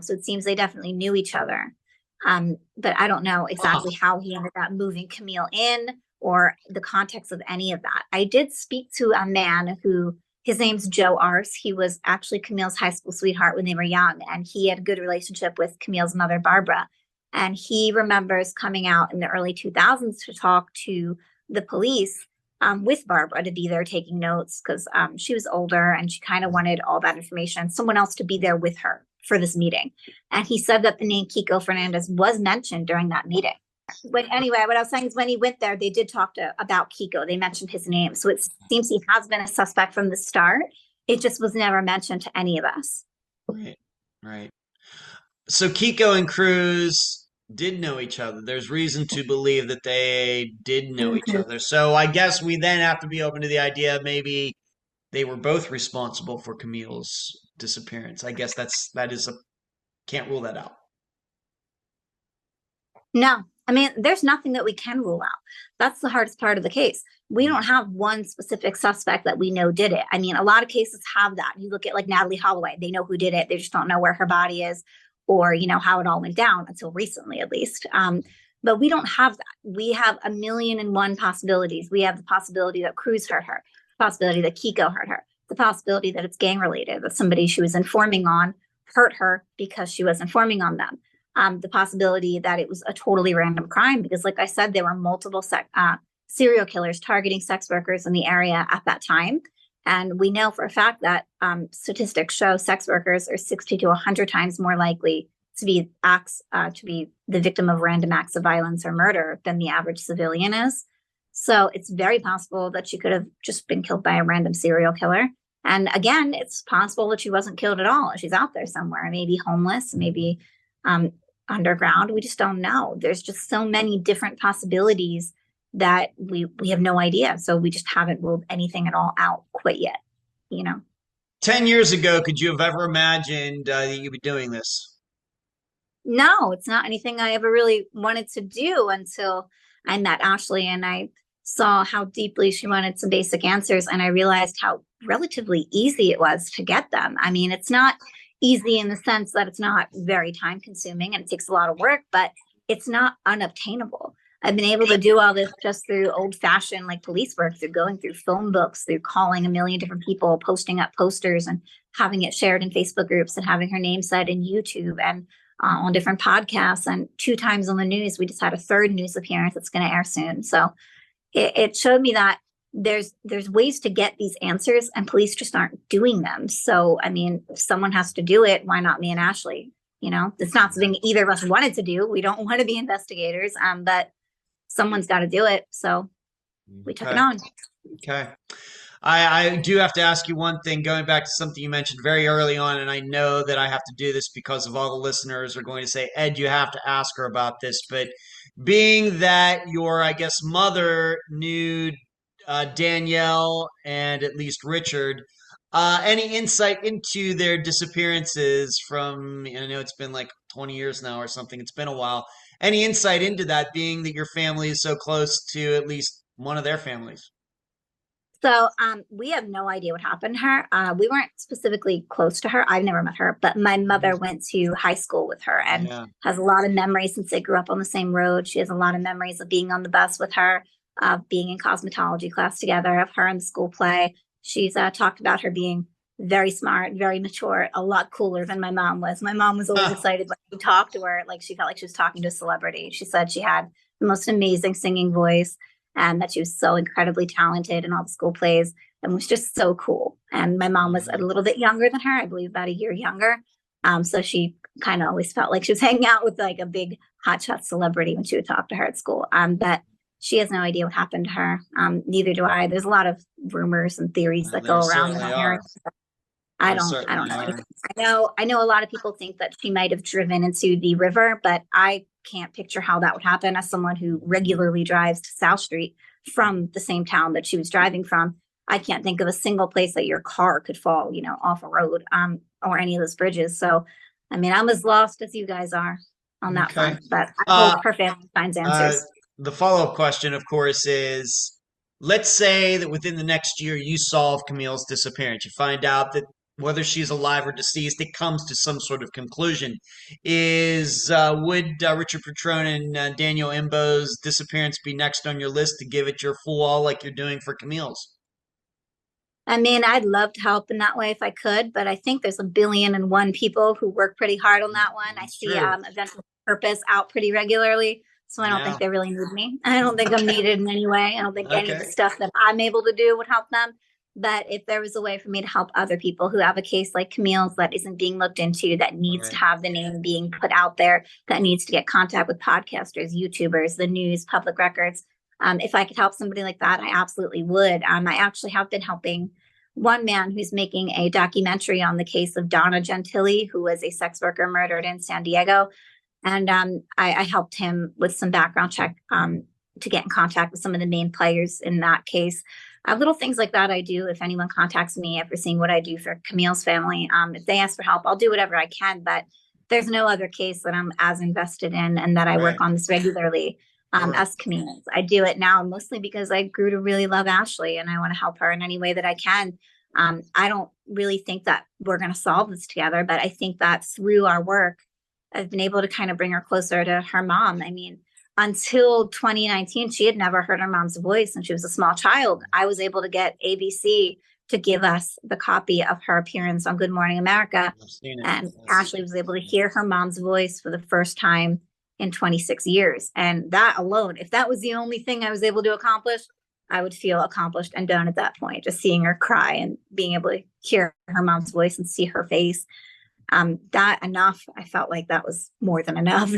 So it seems they definitely knew each other. But I don't know exactly how he ended up moving Camille in, or the context of any of that. I did speak to a man who, his name's Joe Arce. He was actually Camille's high school sweetheart when they were young, and he had a good relationship with Camille's mother, Barbara. And he remembers coming out in the early 2000s to talk to the police with Barbara to be there taking notes because she was older and she kind of wanted all that information, someone else to be there with her for this meeting. And he said that the name Kiko Fernandez was mentioned during that meeting. But anyway, what I was saying is when he went there, they did talk about Kiko. They mentioned his name. So it seems he has been a suspect from the start. It just was never mentioned to any of us. Right, right. So Kiko and Cruz did know each other. There's reason to believe that they did know each other. So I guess we then have to be open to the idea maybe they were both responsible for Camille's disappearance. I guess can't rule that out. No, I mean, there's nothing that we can rule out. That's the hardest part of the case. We don't have one specific suspect that we know did it. I mean, a lot of cases have that. You look at like Natalie Holloway, they know who did it. They just don't know where her body is or, how it all went down until recently, at least. But we don't have that. We have 1,000,001 possibilities. We have the possibility that Cruz hurt her, the possibility that Kiko hurt her, the possibility that it's gang related, that somebody she was informing on hurt her because she was informing on them. The possibility that it was a totally random crime because, like I said, there were multiple serial killers targeting sex workers in the area at that time. And we know for a fact that statistics show sex workers are 60 to 100 times more likely to be the victim of random acts of violence or murder than the average civilian is. So it's very possible that she could have just been killed by a random serial killer. And again, it's possible that she wasn't killed at all. She's out there somewhere, maybe homeless, maybe underground. We just don't know. There's just so many different possibilities that we have no idea. So we just haven't ruled anything at all out quite yet, 10 years ago, could you have ever imagined that you'd be doing this? No, it's not anything I ever really wanted to do until I met Ashley and I saw how deeply she wanted some basic answers. And I realized how relatively easy it was to get them. I mean, it's not easy in the sense that it's not very time consuming and it takes a lot of work, but it's not unobtainable. I've been able to do all this just through old fashioned like police work, through going through phone books, through calling 1,000,000 different people, posting up posters and having it shared in Facebook groups and having her name said in YouTube and on different podcasts. And 2 times on the news, we just had a 3rd news appearance that's going to air soon. So it showed me that there's ways to get these answers and police just aren't doing them. So, I mean, if someone has to do it, why not me and Ashley? It's not something either of us wanted to do. We don't want to be investigators, but someone's got to do it. So we took it on. Okay. I do have to ask you one thing, going back to something you mentioned very early on, and I know that I have to do this because of all the listeners are going to say, Ed, you have to ask her about this. But being that your, I guess, mother knew Danielle and at least Richard, any insight into their disappearances from, I know it's been like 20 years now or something, it's been a while. Any insight into that, being that your family is so close to at least one of their families? So we have no idea what happened to her. We weren't specifically close to her. I've never met her, but my mother went to high school with her and has a lot of memories since they grew up on the same road. She has a lot of memories of being on the bus with her, of being in cosmetology class together, of her in the school play. She's talked about her being very smart, very mature, a lot cooler than my mom was. My mom was always excited when we talked to her, like she felt like she was talking to a celebrity. She said she had the most amazing singing voice and that she was so incredibly talented in all the school plays and was just so cool. And my mom was a little bit younger than her, I believe about a year younger. So she kind of always felt like she was hanging out with like a big hotshot celebrity when she would talk to her at school. But she has no idea what happened to her. Neither do I. There's a lot of rumors and theories that go around. I don't know anything. I know a lot of people think that she might have driven into the river, but I can't picture how that would happen as someone who regularly drives to South Street from the same town that she was driving from. I can't think of a single place that your car could fall, off a road, or any of those bridges. So, I mean, I'm as lost as you guys are on that front, but I hope her family finds answers. The follow-up question, of course, is let's say that within the next year you solve Camille's disappearance. You find out that whether she's alive or deceased, it comes to some sort of conclusion. Would Richard Petrone and Daniel Imbo's disappearance be next on your list to give it your full all like you're doing for Camille's? I mean, I'd love to help in that way if I could, but I think there's 1,000,001 people who work pretty hard on that one. I see Events with Purpose out pretty regularly. So I don't Yeah. think they really need me. I don't think I'm needed in any way. I don't think any of the Okay. stuff that I'm able to do would help them. But if there was a way for me to help other people who have a case like Camille's that isn't being looked into, that needs to Right. have the name being put out there, that needs to get contact with podcasters, YouTubers, the news, public records, if I could help somebody like that, I absolutely would. I actually have been helping one man who's making a documentary on the case of Donna Gentili, who was a sex worker murdered in San Diego. And I helped him with some background check to get in contact with some of the main players in that case. Little things like that I do if anyone contacts me after seeing what I do for Camille's family. If they ask for help, I'll do whatever I can. But there's no other case that I'm as invested in and that I work Right. on this regularly Sure. as Camille. I do it now mostly because I grew to really love Ashley and I want to help her in any way that I can. I don't really think that we're going to solve this together, but I think that through our work, I've been able to kind of bring her closer to her mom. I mean, until 2019, she had never heard her mom's voice and she was a small child. I was able to get ABC to give us the copy of her appearance on Good Morning America. I've seen it. And Yes. Ashley was able to hear her mom's voice for the first time in 26 years. And that alone, if that was the only thing I was able to accomplish, I would feel accomplished and done at that point. Just seeing her cry and being able to hear her mom's voice and see her face. That enough, I felt like that was more than enough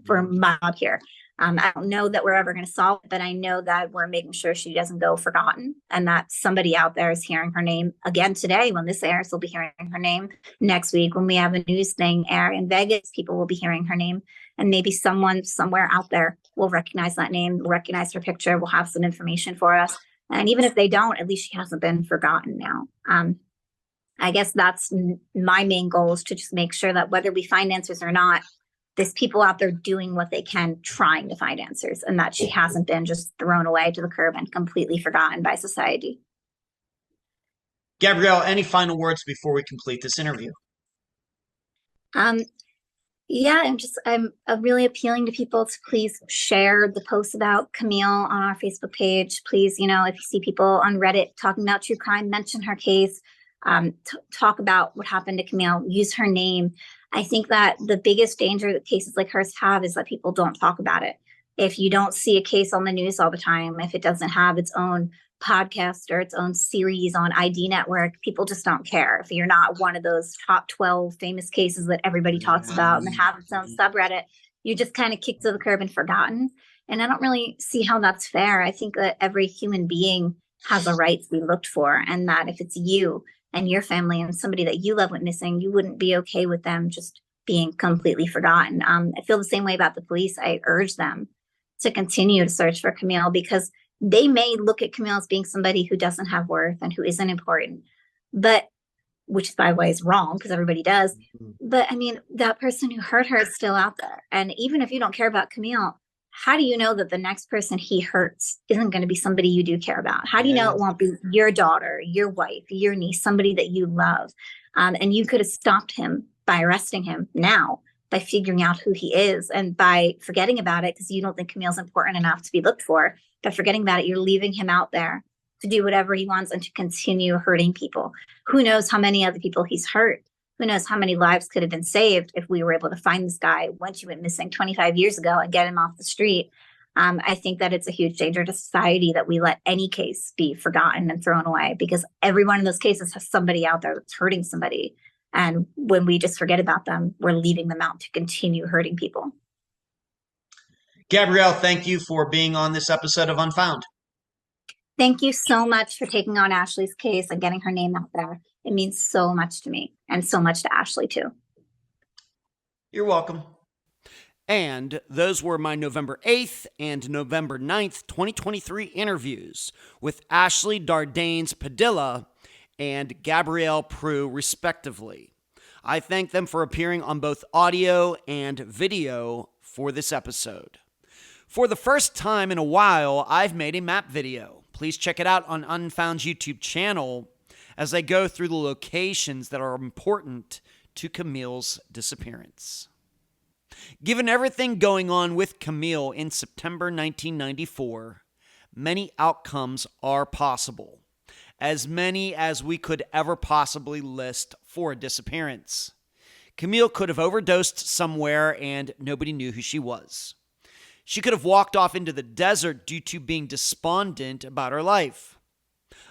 for my job here. I don't know that we're ever going to solve it, but I know that we're making sure she doesn't go forgotten and that somebody out there is hearing her name again today. When this airs, they'll be hearing her name next week. When we have a news thing air in Vegas, people will be hearing her name. And maybe someone somewhere out there will recognize that name, recognize her picture, will have some information for us. And even if they don't, at least she hasn't been forgotten now. I guess that's my main goal, is to just make sure that whether we find answers or not, there's people out there doing what they can, trying to find answers, and that she hasn't been just thrown away to the curb and completely forgotten by society. Gabrielle, any final words before we complete this interview? Yeah, I'm really appealing to people to please share the posts about Camille on our Facebook page. Please, if you see people on Reddit talking about true crime, mention her case, talk about what happened to Camille, use her name. I think that the biggest danger that cases like hers have is that people don't talk about it. If you don't see a case on the news all the time, if it doesn't have its own podcast or its own series on ID Network, people just don't care. If you're not one of those top 12 famous cases that everybody talks about and have its own subreddit, you just kind of kicked to the curb and forgotten. And I don't really see how that's fair. I think that every human being has a right to be looked for, and that if it's you and your family and somebody that you love went missing, you wouldn't be okay with them just being completely forgotten. I feel the same way about the police. I urge them to continue to search for Camille, because they may look at Camille as being somebody who doesn't have worth and who isn't important, but which by the way is wrong, because everybody does. But I mean, that person who hurt her is still out there. And even if you don't care about Camille, how do you know that the next person he hurts isn't going to be somebody you do care about? How do you know it won't be your daughter, your wife, your niece, somebody that you love? And you could have stopped him by arresting him now, by figuring out who he is, and by forgetting about it because you don't think Camille's important enough to be looked for. By forgetting about it, you're leaving him out there to do whatever he wants and to continue hurting people. Who knows how many other people he's hurt? Who knows how many lives could have been saved if we were able to find this guy once he went missing 25 years ago and get him off the street. I think that it's a huge danger to society that we let any case be forgotten and thrown away, because every one of those cases has somebody out there that's hurting somebody. And when we just forget about them, we're leaving them out to continue hurting people. Gabrielle, thank you for being on this episode of Unfound. Thank you so much for taking on Ashley's case and getting her name out there. It means so much to me, and so much to Ashley too. You're welcome. And those were my November 8th and November 9th, 2023 interviews with Ashley Dardanes Padilla and Gabrielle Prue, respectively. I thank them for appearing on both audio and video for this episode. For the first time in a while, I've made a map video. Please check it out on Unfound's YouTube channel as I go through the locations that are important to Camille's disappearance. Given everything going on with Camille in September 1994, many outcomes are possible, as many as we could ever possibly list for a disappearance. Camille could have overdosed somewhere and nobody knew who she was. She could have walked off into the desert due to being despondent about her life.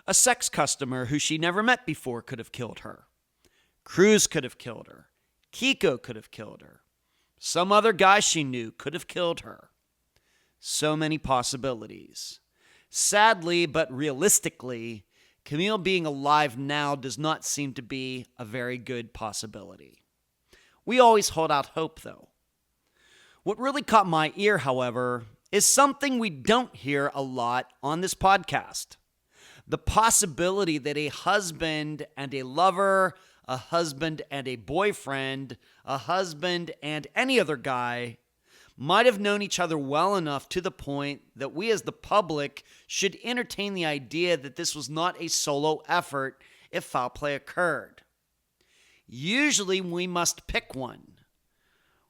A sex customer who she never met before could have killed her. Cruz could have killed her. Kiko could have killed her. Some other guy she knew could have killed her. So many possibilities. Sadly, but realistically, Camille being alive now does not seem to be a very good possibility. We always hold out hope, though. What really caught my ear, however, is something we don't hear a lot on this podcast. The possibility that a husband and a lover, a husband and a boyfriend, a husband and any other guy might have known each other well enough to the point that we as the public should entertain the idea that this was not a solo effort if foul play occurred. Usually we must pick one.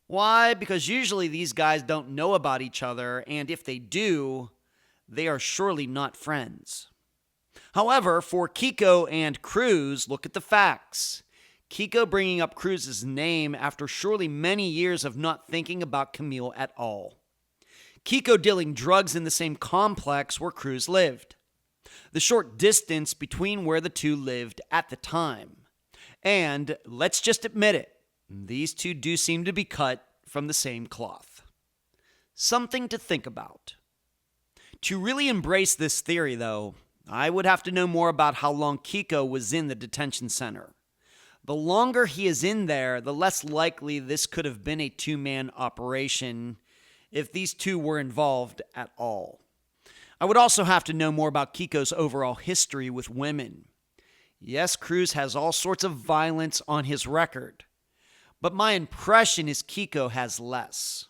Why? Because usually these guys don't know about each other, and if they do, they are surely not friends. However, for Kiko and Cruz, look at the facts. Kiko bringing up Cruz's name after surely many years of not thinking about Camille at all. Kiko dealing drugs in the same complex where Cruz lived. The short distance between where the two lived at the time. And let's just admit it, these two do seem to be cut from the same cloth. Something to think about. To really embrace this theory, though, I would have to know more about how long Kiko was in the detention center. The longer he is in there, the less likely this could have been a two-man operation if these two were involved at all. I would also have to know more about Kiko's overall history with women. Yes, Cruz has all sorts of violence on his record, but my impression is Kiko has less.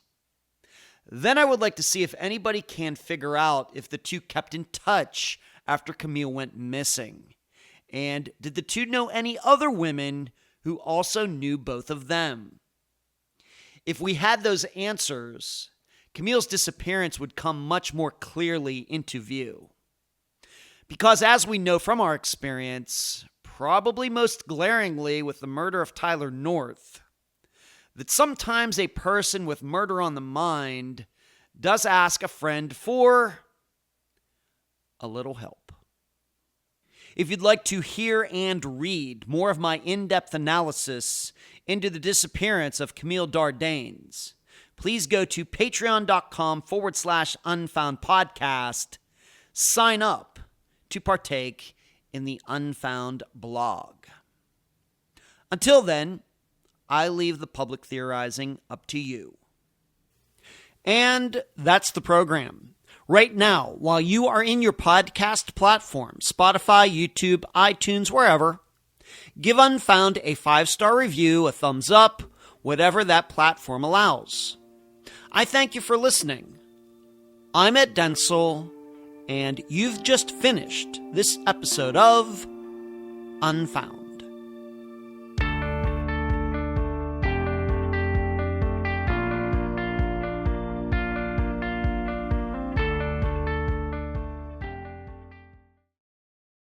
Then I would like to see if anybody can figure out if the two kept in touch after Camille went missing. And did the two know any other women who also knew both of them? If we had those answers, Camille's disappearance would come much more clearly into view. Because as we know from our experience, probably most glaringly with the murder of Tyler North, that sometimes a person with murder on the mind does ask a friend for a little help. If you'd like to hear and read more of my in-depth analysis into the disappearance of Camille Dardanes, please go to patreon.com/Unfound Podcast. Sign up to partake in the Unfound blog. Until then, I leave the public theorizing up to you. And that's the program. Right now, while you are in your podcast platform, Spotify, YouTube, iTunes, wherever, give Unfound a 5-star review, a thumbs up, whatever that platform allows. I thank you for listening. I'm Ed Densel, and you've just finished this episode of Unfound.